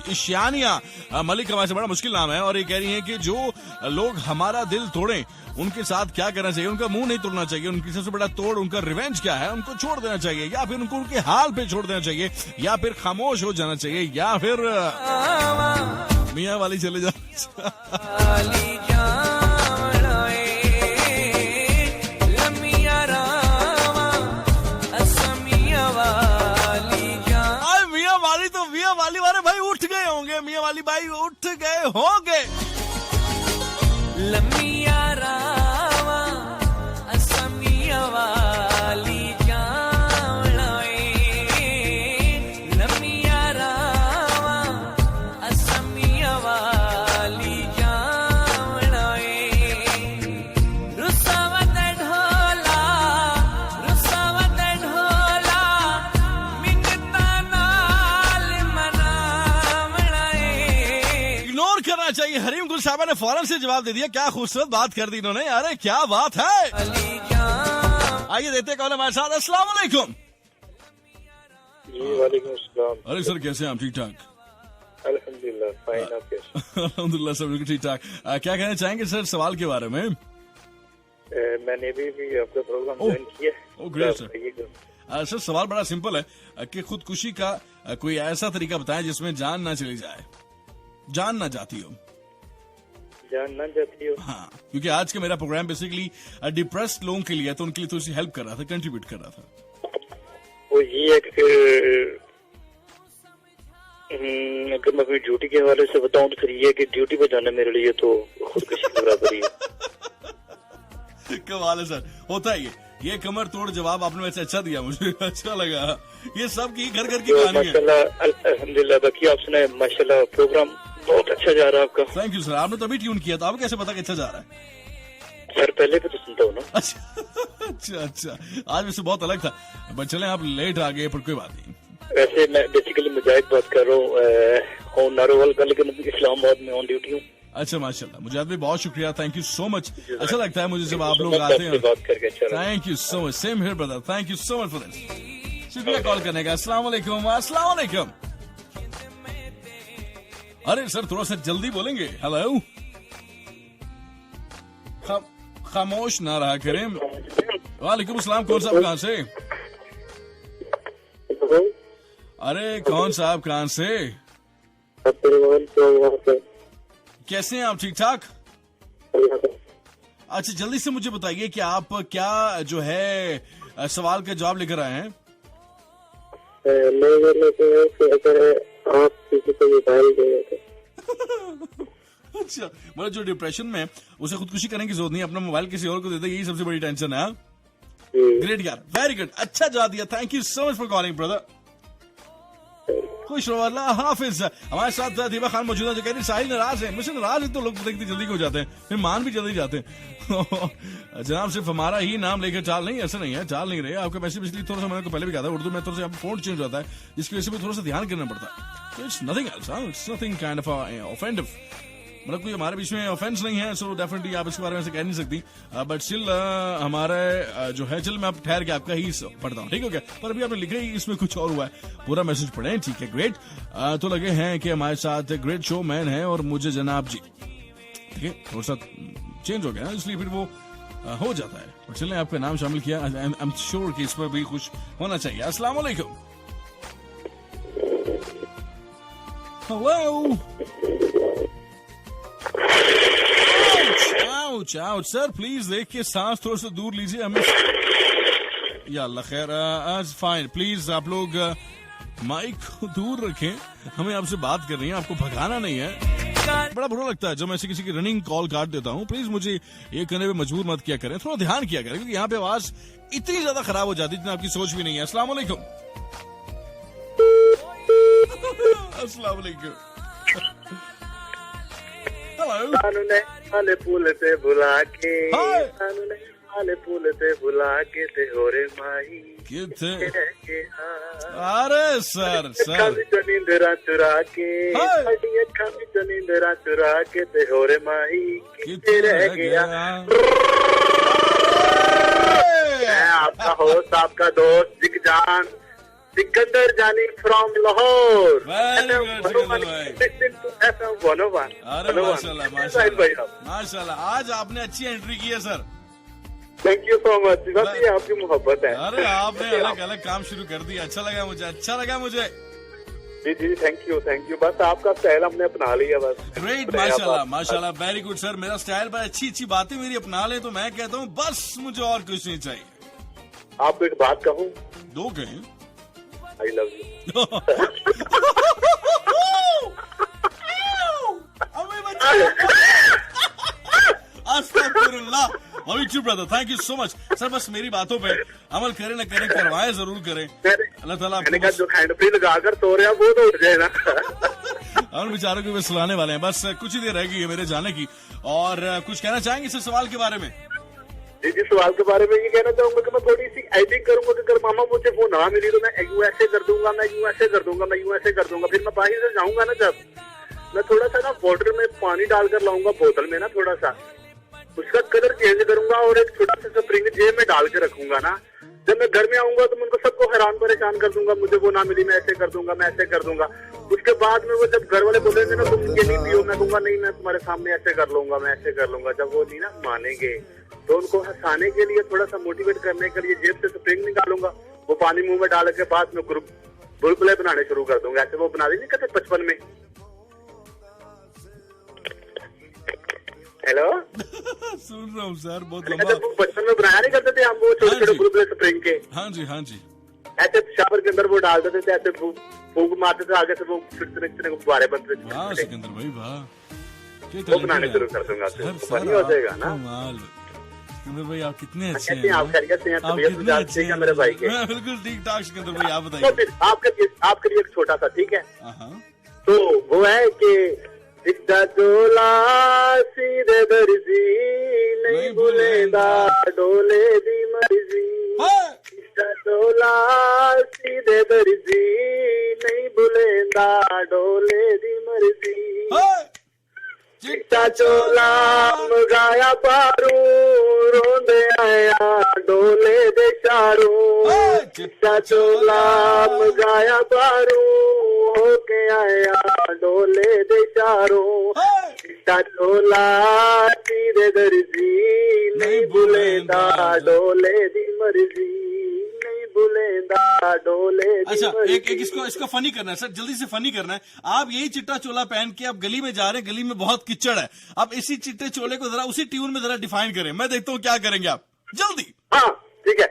ईशानिया मलिक। हमारे से बड़ा मुश्किल नाम है और ये कह रही है कि जो लोग हमारा दिल तोड़े उनके साथ क्या करना चाहिए? उनका मुंह नहीं तोड़ना चाहिए। उनकी सबसे बड़ा तोड़ उनका रिवेंज क्या है? उनको छोड़ देना चाहिए या फिर उनको उनके हाल पे छोड़ देना चाहिए या फिर खामोश हो जाना चाहिए या फिर मियां वाली चले जाना वाली वाले भाई उठ गए होंगे। मियां वाली भाई उठ गए होंगे। लमिया रावा असमिया वाली जावड़ाए, लमिया रावा असमिया वाली जावड़ाए, रुसावत ढोला मिन्नता नाल मनावड़ाए। इग्नोर करना चाहिए। हरीम गुल साहब ने फौरन से जवाब दे दिया। क्या खूबसूरत बात कर दी इन्होंने। अरे क्या बात है। आइए देते कौन हमारे साथ। अस्सलाम वालेकुम। जी वालेकुम अस्सलाम। अरे सर कैसे हैं आप? ठीक ठाक? अल्हम्दुलिल्लाह, फाइन। आप कैसे? अल्हम्दुलिल्लाह सब बिल्कुल ठीक ठाक। क्या कहना चाहेंगे सर सवाल के बारे में? मैंने भी आपका प्रोग्राम ज्वाइन किया। ओ ग्रेट सर। सर सवाल बड़ा सिंपल है कि खुदकुशी का कोई ऐसा तरीका बताएं जिसमें जान ना चली जाए, जान ना जाती हो। जानना चाहती हो? हाँ, क्योंकि आज का मेरा प्रोग्राम बेसिकली डिप्रेस्ड लोगों के लिए, तो उनके लिए थोड़ी सी हेल्प कर रहा था, कंट्रीब्यूट कर रहा था। वो ये है कि फिर अगर मैं अपनी ड्यूटी के हवाले से बताऊं तो फिर ये है कि ड्यूटी पर जाना मेरे लिए तो खुदकुशी की बराबरी है। कमाल है सर, होता है ये कमर तोड़ जवाब आपने वैसे अच्छा दिया, मुझे अच्छा लगा। ये सब की घर घर की कहानी है। माशाल्लाह अल्हम्दुलिल्लाह। बाकी आप सुनाए, माशाल्लाह प्रोग्राम बहुत अच्छा जा रहा है आपका। Thank you sir. आपने तभी ट्यून किया था, आपको कैसे पता कि अच्छा जा रहा है? सर पहले भी तो सुनता हूँ ना। अच्छा। आज वैसे बहुत अलग था, बट चले आप लेट आ गए, पर कोई बात नहीं। वैसे मैं बेसिकली मुजाहिद बात कर रहा हूँ नारोवाल का, लेकिन इस्लामाबाद में ऑन ड्यूटी हूँ। अच्छा माशाल्लाह, मुझे भी बहुत शुक्रिया। Thank you so much. अच्छा लगता है मुझे जब आप लोग आते हैं। बात करके अच्छा लगा। Thank you so much. Same here brother. Thank you so much for this. शुक्रिया कॉल करने का। अस्सलाम वालेकुम। अस्सलाम वालेकुम। अरे सर थोड़ा सा जल्दी बोलेंगे। हेलो। खामोश ना रहा करें। वालेकुम अस्सलाम। कौन साहब कहाँ से? अरे कौन साहब कहाँ से? कैसे हैं आप? ठीक ठाक? अच्छा जल्दी से मुझे बताइए कि आप क्या जो है सवाल का जवाब लेकर आए हैं? अच्छा, मतलब जो डिप्रेशन में उसे खुदकुशी करने की जरूरत नहीं, अपना मोबाइल किसी और को दे दे, यही सबसे बड़ी टेंशन है। ग्रेट यार, वेरी गुड, अच्छा जवाब दिया। Thank you so much for calling brother. खुश रहो, अल्लाह हाफिज। हमारे साथ दीवा खान मौजूद है जो कह रही साहिल नाराज है। मुझे नाराज है तो लोग देखते जल्दी हो जाते हैं, फिर मान भी जल्दी जाते हैं। जनाब सिर्फ हमारा ही नाम लेकर चाल नहीं, ऐसा नहीं है, चाल नहीं रहे। आपका मैसेज पिछली थोड़ा सा मैंने पहले भी कहा था, उर्दू में थोड़ा सा फोन चेंज होता है, जिसकी वजह से भी थोड़ा सा ध्यान करना पड़ता है। It's nothing else, it's nothing kind of offensive, मतलब कोई हमारे बीच में ऑफेंस नहीं है। सो डेफिनेटली आप इसके बारे में ऐसे कह नहीं सकती, बट स्टिल हमारे जो है, चल मैं आप ठहर के आपका ही पढ़ता हूँ, ठीक हो गया। पर अभी आपने लिखा ही इसमें कुछ और हुआ है, पूरा मैसेज पढ़े, ठीक है, ग्रेट। तो लगे हैं कि हमारे साथ ग्रेट शो मैन है और मुझे जनाब जी, ठीक है, थोड़ा सा चेंज हो गया इसलिए फिर वो हो जाता है। और चलिए आपका नाम शामिल किया, आई एम श्योर कि इस पर भी खुश होना चाहिए। अस्सलाम वालेकुम। हेलो। आउच सर, प्लीज देख के सांस थोड़ा सा दूर लीजिए हमें। या अल्लाह खैर, आज फाइन। प्लीज आप लोग माइक को दूर रखें, हमें आपसे बात कर रही है, आपको भगाना नहीं है। बड़ा बुरा लगता है जब मैं किसी की रनिंग कॉल काट देता हूँ। प्लीज मुझे ये करने पे मजबूर मत किया करें, थोड़ा ध्यान किया करें, क्योंकि यहाँ पे आवाज इतनी ज्यादा खराब हो जाती है जितना आपकी सोच भी नहीं है। अस्सलाम वालेकुम। अस्सलाम वालेकुम। वाले पुल पे बुला के, वाले पुल पे बुला के ते होरे माही। किथे अरे सर नींदरा चुरा के हाय। अखा विच नींदरा चुरा के ते होरे माही किथे रह गया मैं आपका होस्ट आपका दोस्त जिगजान सिकंदर जानी from Lahore Very good, Sikandar भाई। अरे माशाल्लाह माशाल्लाह माशाल्लाह आज आपने अच्छी एंट्री की है sir. Thank you so much. बस ये आपकी मोहब्बत है। अरे आपने अलग अलग काम शुरू कर दिया, अच्छा लगा मुझे। जी जी थैंक यू। बस आपका स्टाइल हमने अपना लिया बस। ग्रेट माशाल्लाह वेरी गुड सर। मेरा स्टाइल पर अच्छी बातें मेरी अपना ले तो मैं कहता हूँ बस मुझे और कुछ नहीं चाहिए। आपको एक बात कहूँ? दो कहें। I love you. अस्तगफिरुल्लाह। अभी चुप रहता। Thank you so much sir. बस मेरी बातों पे अमल करें ना करें, करवाएं जरूर करें। अल्लाह ताला मैंने कहा जो हैंड फ्री लगाकर सो रहे हैं वो तो उठ जाए ना। और बेचारों को वे सुलाने वाले हैं। बस कुछ ही देर रह गई है मेरे जाने की। और कुछ कहना चाहेंगे इस सवाल के बारे में? जी सवाल के बारे में ये कहना चाहूंगा कि मैं थोड़ी सी एडिटिंग करूंगा कि अगर मामा मुझे वो ना मिली तो मैं यूं ऐसे कर दूंगा, मैं यूं ऐसे कर दूंगा। फिर मैं बाहर से जाऊंगा ना, जब मैं थोड़ा सा ना वाटर में पानी डालकर लाऊंगा बोतल में ना, थोड़ा सा उसका कलर चेंज करूंगा और एक छोटा सा स्प्रिंग जेब में डाल के रखूंगा ना। जब मैं घर में आऊंगा तो मैं उनको सबको हैरान परेशान कर दूंगा, मुझे वो ना मिली, मैं ऐसे कर दूंगा। उसके बाद में वो जब घर वाले बोलेंगे ना तुम ये नहीं पियो, मैं कहूंगा नहीं मैं तुम्हारे सामने ऐसे कर लूंगा। जब वो नहीं ना मानेंगे तो उनको हंसाने के लिए, थोड़ा सा मोटिवेट करने के लिए जेब से स्प्रिंग निकालूंगा, वो पानी मुंह में डालने के बाद में बुलबुले बनाने शुरू कर दूंगा। ऐसे वो बना नहीं कहते बचपन में। हेलो सुन रहा हूँ सर। बहुत लंबा बचपन में बनाया नहीं करते थे हम वो छोटे बुलबुले स्प्रिंग के। हाँ जी ऐसे शावर के अंदर वो डाल देते थे, ऐसे फूंक मारते थे, आगे से वो छिड़कने गुब्बारे बनते थे। वाह सिकंदर भाई वाह, वो बनाने शुरू कर दूंगा। फनी हो जाएगा ना। सिकंदर भाई आप कितने अच्छे हैं। आप खैरियत से हैं? तबीयत मिजाज ठीक है मेरे भाई के? बिल्कुल ठीक ठाक सिकंदर भाई। आप बताइए। आपके लिए एक छोटा सा, ठीक है? तो वो है कि चिट्टा चोला सीधे दर्जी नहीं भूलेंदा डोले दी मर्जी। चिट्टा चोला सीधे दर्जी नहीं भूलेंदा डोले दी मर्जी। चिट्टा चोला मगाया पारू रोंदे आया डोले दे चारू। चिट्टा चोला मगाया पारू होके आया डोले दे चारू। चिट्टा चोला सीधे दर्जी नहीं भूलेंदा डोले दी मर्जी। अच्छा एक इसको फनी करना है सर, जल्दी से फनी करना है। आप यही चिट्टा चोला पहन के आप गली में जा रहे हैं, गली में बहुत कीचड़ है, आप इसी चिट्टे चोले को जरा उसी ट्यून में जरा डिफाइन करें। मैं देखता हूँ क्या करेंगे आप, जल्दी। हाँ ठीक है।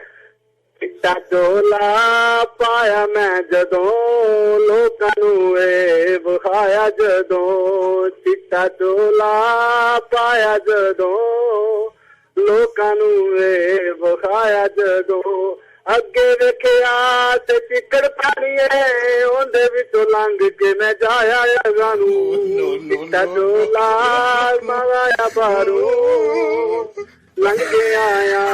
चिट्टा चोला पाया मैं जदों लोकां नूं ए विखाया जदों। चिट्टा चोला पाया जदों लोकां नूं ए विखाया जदों। अगे वेखिया ते चिकड़ पानी है ओंदे विचों लंघ के मैं जाया गानू। चिट्टा चोला मंगाया बारू लंघ के आया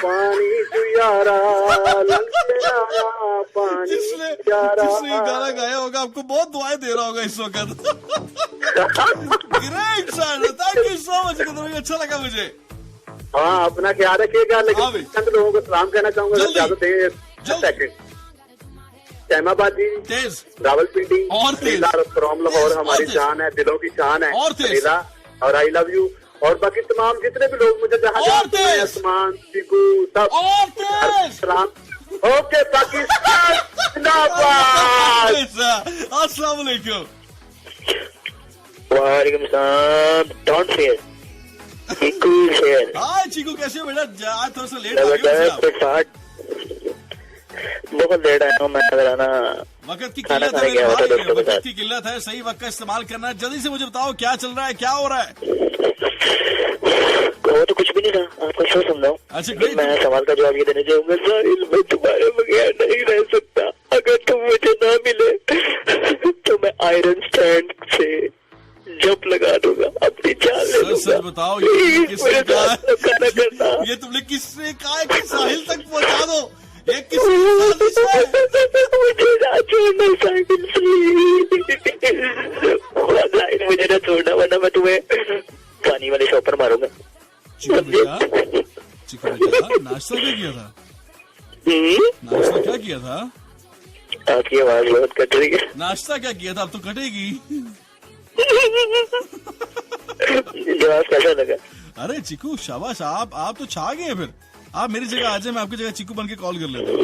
पानी चुयारा। लंघ के आया पानी चुयारा। जिसने गाना गाया होगा आपको बहुत दुआएं दे रहा होगा इस वक्त। Great sir, thank you so much. अच्छा लगा मुझे। हाँ अपना ख्याल रखिएगा। लेकिन चंद लोगों को सलाम कहना चाहूंगा। तैमाबाद जी तेज, रावलपिंडी और फ्रॉम लाहौर हमारी जान है, दिलों की शान है और आई लव यू। और बाकी तमाम जितने भी लोग मुझे जहाँ आसमान चिकू सब सलाम। ओके पाकिस्तान जिंदाबाद। अस्सलाम वालेकुम। वालेकुम सलाम। Don't fair. चीकू शेयर। हाँ चीकू कैसे हो बेटा? आज थोड़ा सा लेट आ गया। बहुत लेट आया हूँ मैं। ना वक्त की किल्लत है मेरे भाई, वक्त की किल्लत है, सही वक्त का इस्तेमाल करना है। जल्दी से मुझे बताओ क्या चल रहा है, क्या हो रहा है? वो तो कुछ भी नहीं था, आपको शो समझाओ। अच्छा ग्रेट। मैं सवाल का जवाब ये देने चाहूंगा, साहिल मैं तुम्हारे बगैर नहीं रह सकता। अगर तुम मुझे ना मिले तो मैं आयरन स्टैंड से जंप लगा दूंगा, अपनी जान ले लूंगा। सच बताओ ये तुमने किससे कहा है कि साहिल तक पहुंचा दो? ये किसी की साजिश है? मुझे ना छोड़ना साहिल प्लीज, मुझे ना छोड़ना वरना मैं तुम्हें पानी वाले शॉप पर मारूंगा। चिकू बेटा, नाश्ता क्या किया था? नाश्ता क्या किया था? आपकी आवाज बहुत कट रही है। नाश्ता क्या किया था? अब तो कटेगी। जवाब कैसा लगा? अरे चिकू शाबाश, आप तो छा गए हैं। फिर आप मेरी जगह आ जाए, मैं आपकी जगह चिकू बन के कॉल कर लेता हूँ।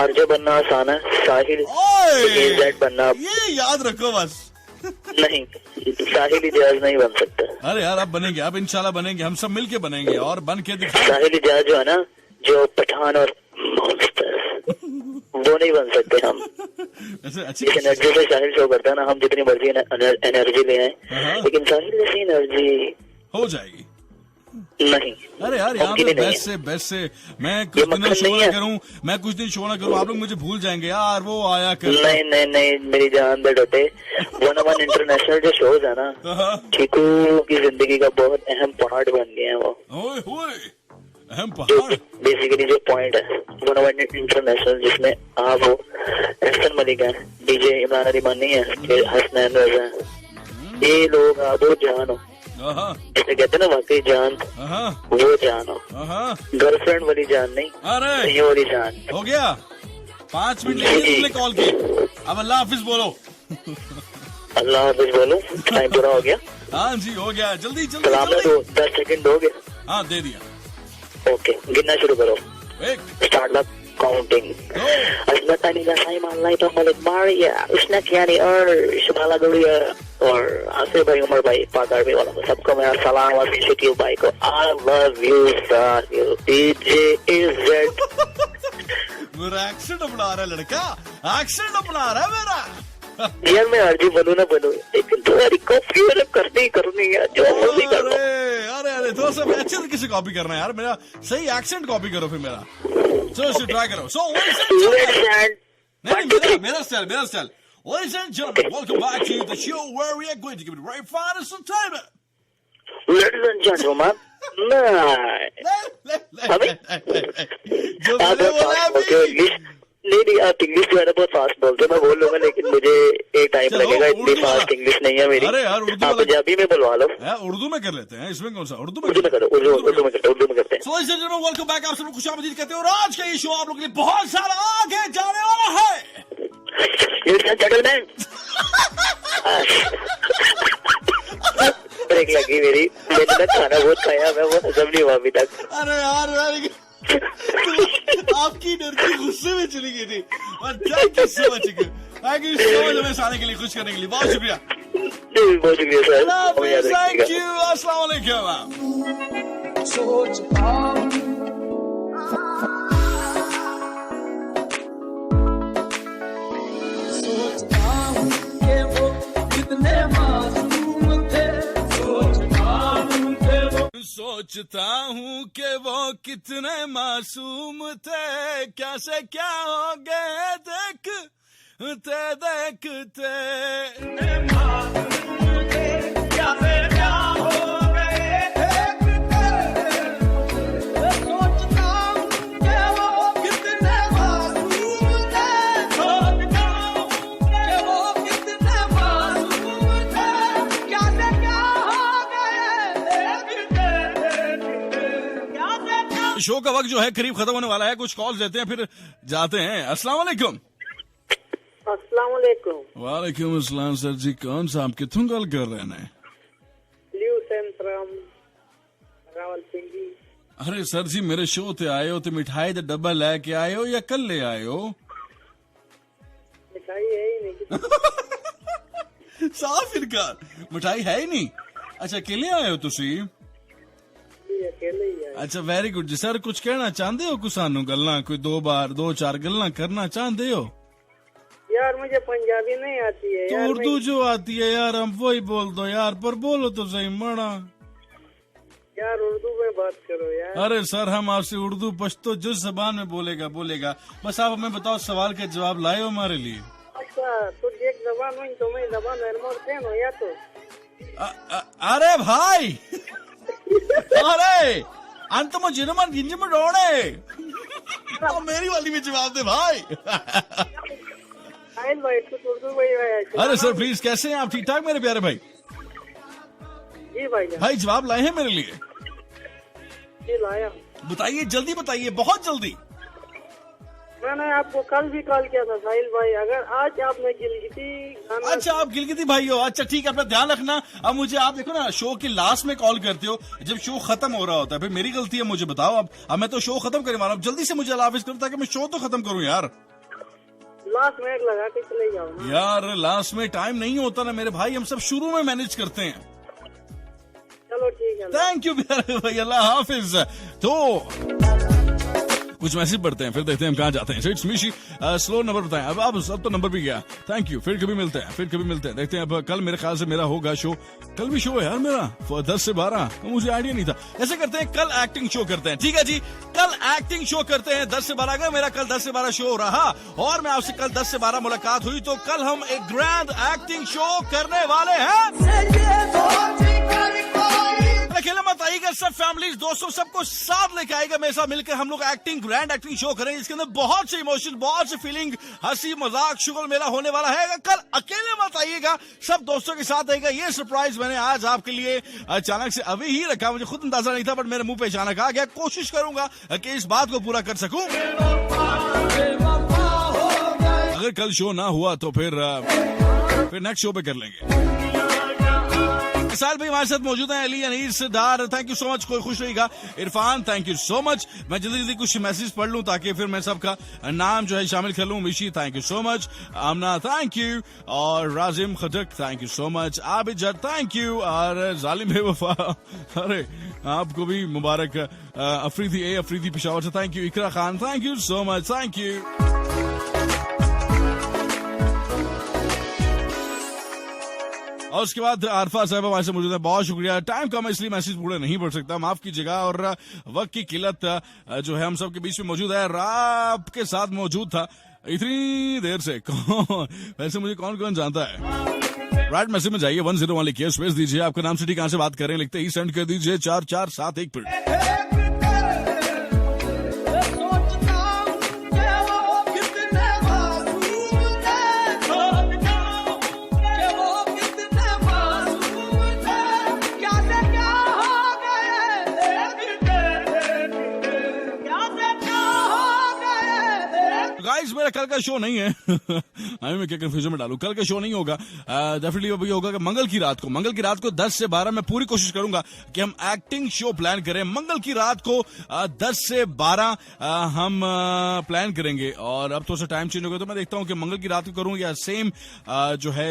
आरजे बनना आसान है, साहिल ओए, बनना ये याद रखो बस। नहीं, साहिल इजाज नहीं बन सकता। अरे यार, आप बनेंगे, आप इंशाल्लाह बनेंगे, हम सब मिलके बनेंगे और बन के दिखा। साहिल इजाज जो है ना, जो पठान और मॉन्स्टर, वो नहीं बन सकते हम। ऐसे अच्छी जिस एनर्जी से साहिल शो करता है ना, हम जितनी मर्जी एनर्जी ले आए, लेकिन साहिल जैसी एनर्जी हो जाएगी नहीं। अरे यार, यहाँ पे बेस्ट से मैं कुछ दिन शो ना करूँ, आप लोग मुझे भूल जाएंगे यार। वो आया कर नहीं, मेरी जान दे डटे। 101 इंटरनेशनल जो शोज है ना, चीकू की जिंदगी का बहुत अहम पार्ट बन गया है वो। ओए, अहम पहाड़। बेसिकली जो पॉइंट है 101 इंटरनेशनल, जिसमें आप हो, एहसन मलिक है, डीजे इमरान अली मानी है, हसनैन रजा है, ये लोग आप वो जान हो, जिसे कहते हैं ना वाकई जान, वो जान हो, गर्लफ्रेंड वाली जान नहीं। अरे ये वाली जान। हो गया 5 मिनट तुमने कॉल की, अब अल्लाह हाफिज बोलो। अल्लाह हाफिज बोलो, टाइम पूरा हो गया। हाँ जी, हो गया। जल्दी सलाम में 10 सेकंड दोगे? हाँ, दे दिया। ओके, गिनना शुरू करो। Start the counting. Azmat Ali नसाई मालाई तो मलिक मारिया, उसने कियानी और शमाला गुड़िया और आसिफ भाई, उमर भाई, पाक आर्मी वालों को सबको मेरा सलाम और शकील भाई को I love you Sahil DJ Z. मेरा एक्सेंट अपना रहा है लड़का, एक्सेंट अपना रहा है मेरा। यार मैं आरजी बनूं ना बनूं, लेकिन तुम्हारी कॉपी मैंने करनी है, जो मर्जी कर लो। अरे थोड़ा सा अच्छे तरीके से कॉपी करना है यार, मेरा सही एक्सेंट कॉपी करो फिर मेरा। सो ट्राई करो। सो मेरा style. Ladies and gentlemen, welcome back to the show where we are going to give it right finest entertainment. Ladies and gentlemen, नहीं, आप इंग्लिश जो है ना बहुत फास्ट बोलते हो, मैं बोल लूंगा, लेकिन मुझे एक टाइम लगेगा, इतनी फास्ट इंग्लिश नहीं है मेरी। अरे यार, आप पंजाबी में बुलवा लो। उर्दू में कर लेते हैं, इसमें कौन सा उर्दू में करो, उर्दू में करते हैं। So ladies and gentlemen, welcome back, आप सबको खुशामदीद कहते हैं और आज का ये शो आप लोगों के लिए बहुत सारा आगे जाने वाला है। ब्रेक लगी मेरी, मैंने ना खाना बहुत खाया, मैं वो हजम नहीं हुआ अभी तक। अरे यार, आपकी डर की गुस्से में चली गई थी और थैंक यू सो मच हमें आने के लिए, खुश करने के लिए बहुत शुक्रिया। बहुत शुक्रिया सर, थैंक यू। अस्सलाम वालेकुम। सोचता हूँ कि वो कितने मासूम थे, क्या से क्या हो गए देखते देखते। क्या से क्या हो गए सोचता हूँ कि वो कितने मासूम थे, सोचता हूँ कि वो कितने मासूम थे, क्या से क्या हो गए। शो का वक्त जो है करीब खत्म होने वाला है, कुछ कॉल्स देते हैं फिर जाते हैं। अस्सलाम वालेकुम। अस्सलाम वालेकुम। वालेकुम अस्सलाम। सर जी, कौन सा आप कितों गल कर रहे हैं? रावलपिंडी। अरे सर जी, मेरे शो ते आए हो तो मिठाई का डब्बा लेके आए हो या कल ले आए हो? मिठाई है ही नहीं। साफ इनकार, मिठाई है ही नहीं। अच्छा, अकेले आए हो तुसी? अकेले ही है। अच्छा, वेरी गुड जी। सर कुछ कहना चाहते हो कुछ सानू गल्ला, कोई 2-4 गल्ला करना चाहते हो? यार मुझे पंजाबी नहीं आती है। तो यार उर्दू जो आती है यार, हम वही बोल दो यार, पर बोलो तो सही मड़ा। यार उर्दू में बात करो यार। अरे सर, हम आपसे उर्दू पश्तो जो जबान में बोलेगा। बस आप हमें बताओ, सवाल का जवाब लाए हो हमारे लिए? अच्छा, तो एक जबान हुई तो मैं जबान हो या तो। अरे भाई, अरे अंत में जिनमन गिंज में डोड़े और मेरी वाली भी जवाब दे भाई। साहिल भाई कुछ उर्दू में अरे सर प्लीज, कैसे हैं आप? ठीक ठाक मेरे प्यारे भाई? जी भाई भाई जवाब लाए हैं मेरे लिए? जी लाया। बताइए, जल्दी बताइए, बहुत जल्दी। मैंने आपको कल भी कॉल किया था साहिल भाई, अगर आज आपने गिलगिती गाना। अच्छा, आप गिलगिती भाई हो? अच्छा ठीक है, अपना ध्यान रखना। अब मुझे आप देखो ना, शो के लास्ट में कॉल करते हो जब शो खत्म हो रहा होता है, फिर मेरी गलती है, मुझे बताओ। अब मैं तो शो खत्म करने वाला हूँ, जल्दी से मुझे अल्लाह हाफिज करो ताकि मैं शो तो खत्म करूँ यार। लास्ट में लगा के चले जाओ ना। यार लास्ट में टाइम नहीं होता ना मेरे भाई, हम सब शुरू में मैनेज करते हैं। चलो ठीक है। थैंक यू प्यारे भाई, अल्लाह हाफिज। तो कुछ मैसेज पढ़ते हैं, फिर देखते हैं हम कहाँ जाते हैं। सो इट्स मिशी, स्लो नंबर बताएं। अब तो नंबर भी गया। थैंक यू, फिर कभी मिलते हैं, देखते हैं। अब कल मेरे ख्याल से मेरा होगा शो, कल भी शो है यार मेरा 10 से 12, तो मुझे आइडिया नहीं था। ऐसे करते हैं, कल एक्टिंग शो करते हैं, ठीक है जी? कल एक्टिंग शो करते हैं 10 से 12। अगर मेरा कल 10 से 12 शो रहा और मैं आपसे कल 10 से 12 मुलाकात हुई, तो कल हम एक ग्रैंड एक्टिंग शो करने वाले हैं। अकेले मत आइएगा, सब फैमिली दोस्तों सबको साथ लेके आएगा, मेरे साथ मिलकर हम लोग ग्रैंड एक्टिंग शो करेंगे, इसके अंदर बहुत से इमोशन, बहुत से फीलिंग, हंसी मजाक शुगल मेला होने वाला है। कल अकेले मत आइएगा, सब दोस्तों के साथ आएगा। ये सरप्राइज मैंने आज आपके लिए अचानक से अभी ही रखा, मुझे खुद अंदाजा नहीं था, बट मेरे मुंह पे अचानक आ गया। कोशिश करूंगा कि इस बात को पूरा कर सकूं। अगर कल शो ना हुआ तो फिर नेक्स्ट शो पे कर लेंगे। साल भाई हमारे साथ मौजूद हैं, अली अनीस डार, थैंक यू सो मच, कोई खुश रहेगा। Irfan thank you so much. मैं जल्दी कुछ मैसेज पढ़ लूं ताकि फिर मैं सबका नाम जो है शामिल कर लूं। Mishi thank you so much, Amna thank you, और Rajim Khattak thank you so much, Abid Jatt thank you, और जालिम बेवफा अरे आपको भी मुबारक। अफरीदी पिशावर से thank you, Iqra Khan thank you so much, thank you. और उसके बाद आरफा साहब हमारे से मौजूद है, बहुत शुक्रिया। टाइम कम है इसलिए मैसेज पूरे नहीं पढ़ सकता, माफ कीजिएगा। और वक्त की किल्लत जो है हम सब के बीच में मौजूद है। रात के साथ मौजूद था इतनी देर से, कौन वैसे मुझे कौन जानता है? राइट मैसेज में जाइए, 101 लिखिए, स्पेस दीजिए, आपका नाम सिटी कहां से बात कर रहे हैं लिखते ही सेंड कर दीजिए 4471 पर। मेरा कल का शो नहीं है मैं क्या कंफ्यूजन में डालूं, कल का शो नहीं होगा। डेफिनेटली अभी होगा कि मंगल की रात को 10 से 12 मैं पूरी कोशिश करूंगा कि हम एक्टिंग शो प्लान करें। मंगल की रात को 10 से 12 हम प्लान करेंगे। और अब थोड़ा सा टाइम चेंज होगा, तो मैं देखता हूं कि मंगल की रात को करूं या सेम जो है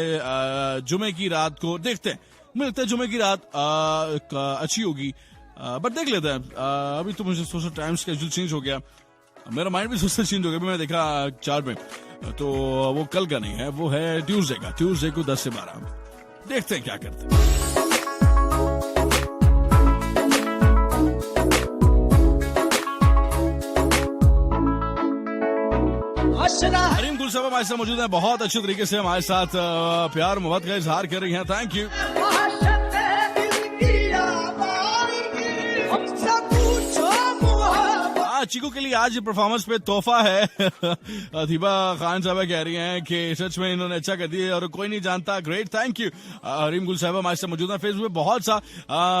जुमे की रात को। देखते हैं, मुझे लगता है जुमे की रात अच्छी होगी, बट देख लेते हैं। अभी तो मुझे थोड़ा सा टाइम स्केड्यूल चेंज हो गया, मेरा माइंड भी सोचता चेंज हो गया। मैं देखा चार्ट में, तो वो कल का नहीं है, वो है ट्यूसडे को 10 से 12। देखते हैं क्या करते हैं। हरीम गुल साहब हमारे साथ मौजूद हैं, बहुत अच्छे तरीके से हमारे साथ प्यार मोहब्बत का इजहार कर रही हैं, थैंक यू। चीकू के लिए आज परफॉर्मेंस पे तोहफा है अधीबा खान साहबा कह रही हैं कि सच में इन्होंने अच्छा कर दिया और कोई नहीं जानता, great, thank you. Hareem Gul साहब हमारे साथ मौजूद है, फेसबुक पे बहुत सा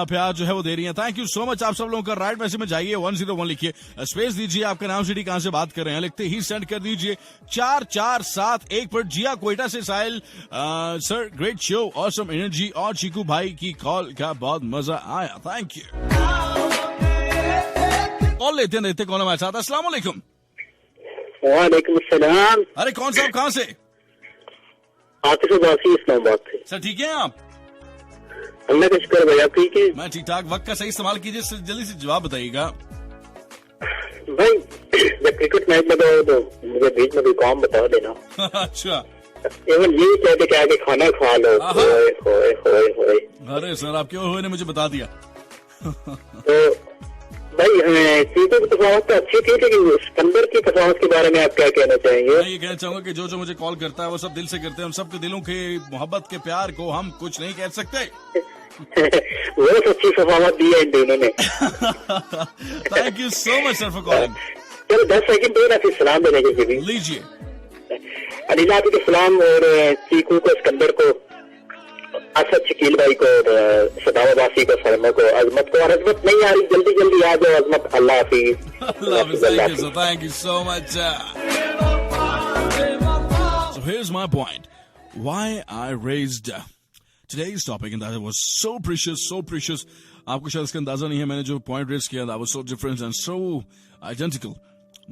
प्यार जो है वो दे रही हैं, थैंक यू सो मच। आप सब लोगों का राइट मैसेज में जाइए, 101 लिखिए, स्पेस दीजिए, आपका नाम सिटी कहां से बात कर रहे हैं लिखते ही सेंड कर दीजिए 4471 पर। जिया कोयटा से Sahil sir great show, awesome energy, और चीकू भाई की कॉल का बहुत मजा आया, थैंक यू। कॉल लेते कौन हमारे साथ? अस्सलाम वालेकुम। वालेकुम सलाम। अरे कौन साहब, कहाँ से? आतिफ अब्बासी, इस्लामाबाद से। सर ठीक है आप? अल्लाह का शुक्र भाई, आप ठीक है? मैं ठीक ठाक। वक्त का सही इस्तेमाल कीजिए, जल्दी से जवाब बताइएगा। भाई जब क्रिकेट मैच लगा हो तो मुझे बीच में कोई काम बता देना। अच्छा, एवं ये कहते कि आगे खाना खा लो। होए। अरे सर आपके होए ने मुझे बता दिया। तो भाई चीजों की तफावत तो अच्छी थी, लेकिन सिकंदर की तफावत के बारे में आप क्या कहना चाहेंगे? मैं ये कहना चाहूंगा कि जो मुझे कॉल करता है वो सब दिल से करते हैं। हम सबके दिलों के मोहब्बत के प्यार को हम कुछ नहीं कह सकते। बहुत अच्छी तफावत दी है इन दोनों ने। Thank you so much sir for calling. चलो 10 सेकंड दो ना फिर सलाम देने के लिए। लीजिए। अनिला आपी को सलाम और चीकू को, सिकंदर को, असद शकील भाई को, सदावा बासी को, सरमा को, अजमत को। और अजमत नहीं आ रही, जल्दी जल्दी आ जाओ अजमत। अल्लाह हाफिज। Thank you so much. So here's my point. Why I raised today's topic, and that was so precious. आपको शायद इसका अंदाजा नहीं है, मैंने जो पॉइंट रेज किया that was so different and so identical.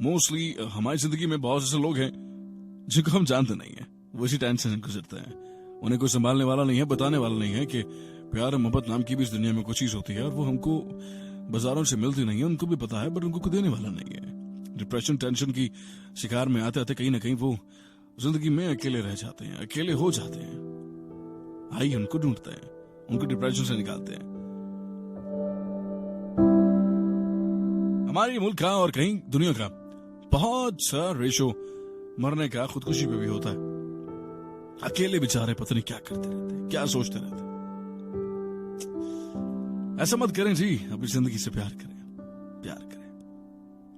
Mostly हमारी जिंदगी में बहुत ऐसे लोग हैं जिनको हम जानते नहीं है, वो इसी टेंशन से गुजरते हैं। उन्हें कोई संभालने वाला नहीं है, बताने वाला नहीं है कि प्यार और मोहब्बत नाम की भी इस दुनिया में कुछ चीज होती है और वो हमको बाजारों से मिलती नहीं है। उनको भी पता है, बट उनको कोई देने वाला नहीं है। डिप्रेशन, टेंशन की शिकार में आते आते कहीं ना कहीं वो जिंदगी में अकेले रह जाते हैं, अकेले हो जाते हैं। आइए उनको ढूंढते हैं, उनको डिप्रेशन से निकालते हैं। हमारे मुल्क का और कहीं दुनिया का बहुत सा रेशो मरने का खुदकुशी पे भी होता है। अकेले बेचारे पता नहीं क्या करते रहते हैं, क्या सोचते रहते हैं। ऐसा मत करें जी, अपनी जिंदगी से प्यार करें, प्यार करें।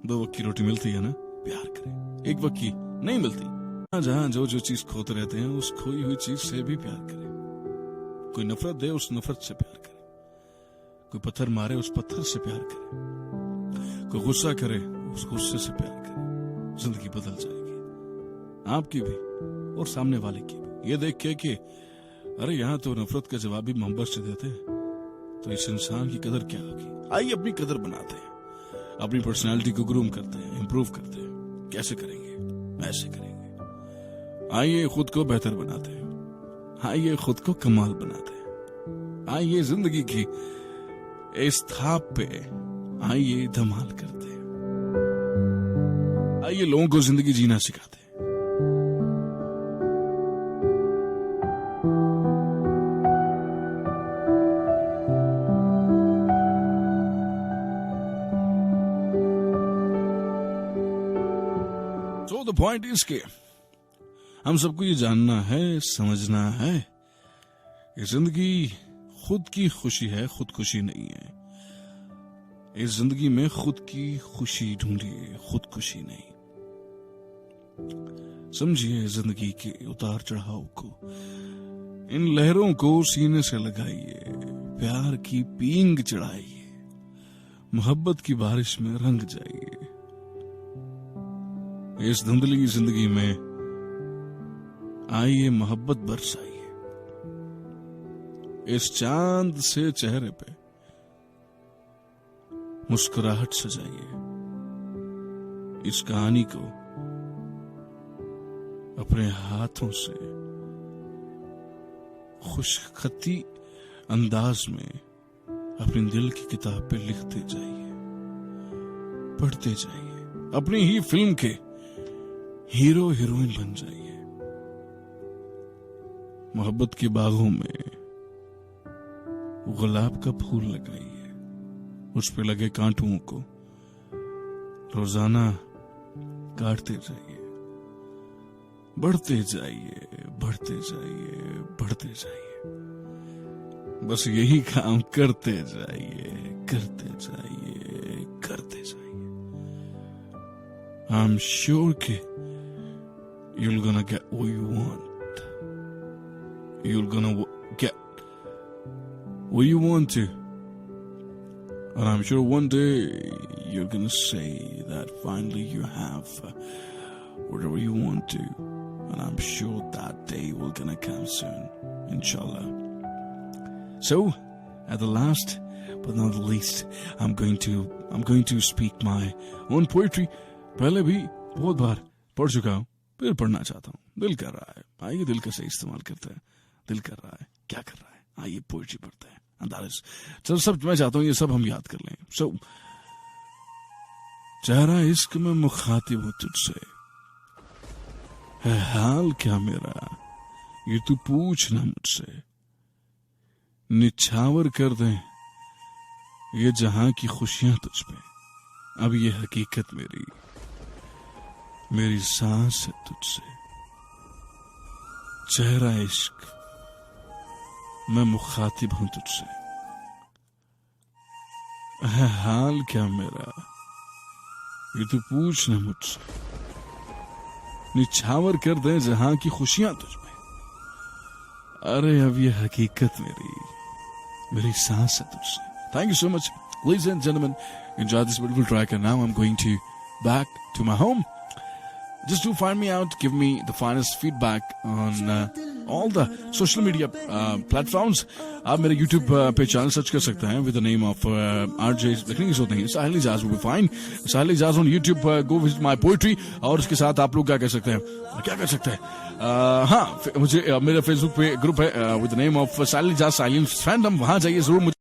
2 वक्त की रोटी मिलती है ना, प्यार करें। 1 वक्त की नहीं मिलती। जहां जो चीज खोते रहते हैं, उस खोई हुई चीज से भी प्यार करें। कोई नफरत दे, उस नफरत से प्यार करें। कोई पत्थर मारे, उस पत्थर से प्यार करें। कोई गुस्सा करे, उस गुस्से से प्यार करें। जिंदगी बदल जाएगी, आपकी भी और सामने वाले की भी। ये देख के कि अरे यहाँ तो नफरत का जवाब भी मोहब्बत से देते हैं, तो इस इंसान की कदर क्या होगी। आइए अपनी कदर बनाते हैं, अपनी पर्सनालिटी को ग्रूम करते हैं, इंप्रूव करते हैं। कैसे करेंगे? ऐसे करेंगे। आइए खुद को बेहतर बनाते हैं, आइए खुद को कमाल बनाते हैं। आइए जिंदगी की इस थाप पे आइए धमाल करते हैं। आइए लोगों को जिंदगी जीना सिखाते हैं। So the point is कि हम सबको ये जानना है, समझना है कि जिंदगी खुद की खुशी है, खुदकुशी नहीं है। इस जिंदगी में खुद की खुशी ढूंढिए, खुदकुशी नहीं। समझिए जिंदगी के उतार चढ़ाव को, इन लहरों को सीने से लगाइए, प्यार की पींग चढ़ाइए, मोहब्बत की बारिश में रंग जाइए। इस धुंधली जिंदगी में आइए मोहब्बत बरसाइए। इस चांद से चेहरे पे मुस्कुराहट सजाइए। इस कहानी को अपने हाथों से खुशखती अंदाज में अपने दिल की किताब पे लिखते जाइए, पढ़ते जाइए। अपनी ही फिल्म के हीरो हीरोइन बन जाइए। मोहब्बत के बागों में गुलाब का फूल लगाइए, उस पे लगे कांटों को रोजाना काटते जाइए। बढ़ते जाइए, बढ़ते जाइए, बढ़ते जाइए। बस यही काम करते जाइए, करते जाइए, करते जाइए। I'm sure कि you're gonna get what you want. You're gonna get what you want to. And I'm sure one day you're gonna say that finally you have whatever you want to. And I'm sure that day will gonna come soon, inshallah. So, at the last but not the least, I'm going to speak my own poetry. पहले भी बहुत बार पढ़ चुका हूँ, फिर पढ़ना चाहता हूँ। दिल कर रहा है, आइए दिल का सही इस्तेमाल करते हैं। दिल कर रहा है, क्या कर रहा है, आइए पोएट्री पढ़ते हैं। अंदाज चलो सब मैं चाहता हूँ ये सब हम याद कर लें। सो चेहरा इश्क में मुखातिब हूँ तुझसे, है हाल क्या मेरा ये तू पूछना मुझसे। निछावर कर दें ये जहां की खुशियां तुझ पे, अब ये हकीकत मेरी सांस है तुझसे। चेहरा इश्क मैं मुखातिब हूं तुझसे, है हाल क्या मेरा ये तो पूछ न मुझसे, निछावर कर दे जहां की खुशियां तुझमें। अरे अब ये हकीकत मेरी सांस है तुझसे। Thank you so much, ladies and gentlemen. Enjoy this beautiful track, and now I'm going to back to my home. Just do find me out, give me the finest feedback on all the social media platforms. आप मेरे YouTube पे channel search कर सकते हैं with the name of RJ, लिखने की जरूरत नहीं, Sahil Ijaz will be fine. Sahil Ijaz on YouTube, go visit my poetry. और उसके साथ आप लोग क्या कर सकते हैं, हाँ, मुझे मेरे Facebook पे ग्रुप है with the name of Sahil Ijaz Silence Fandom, वहां जाइए जरूर।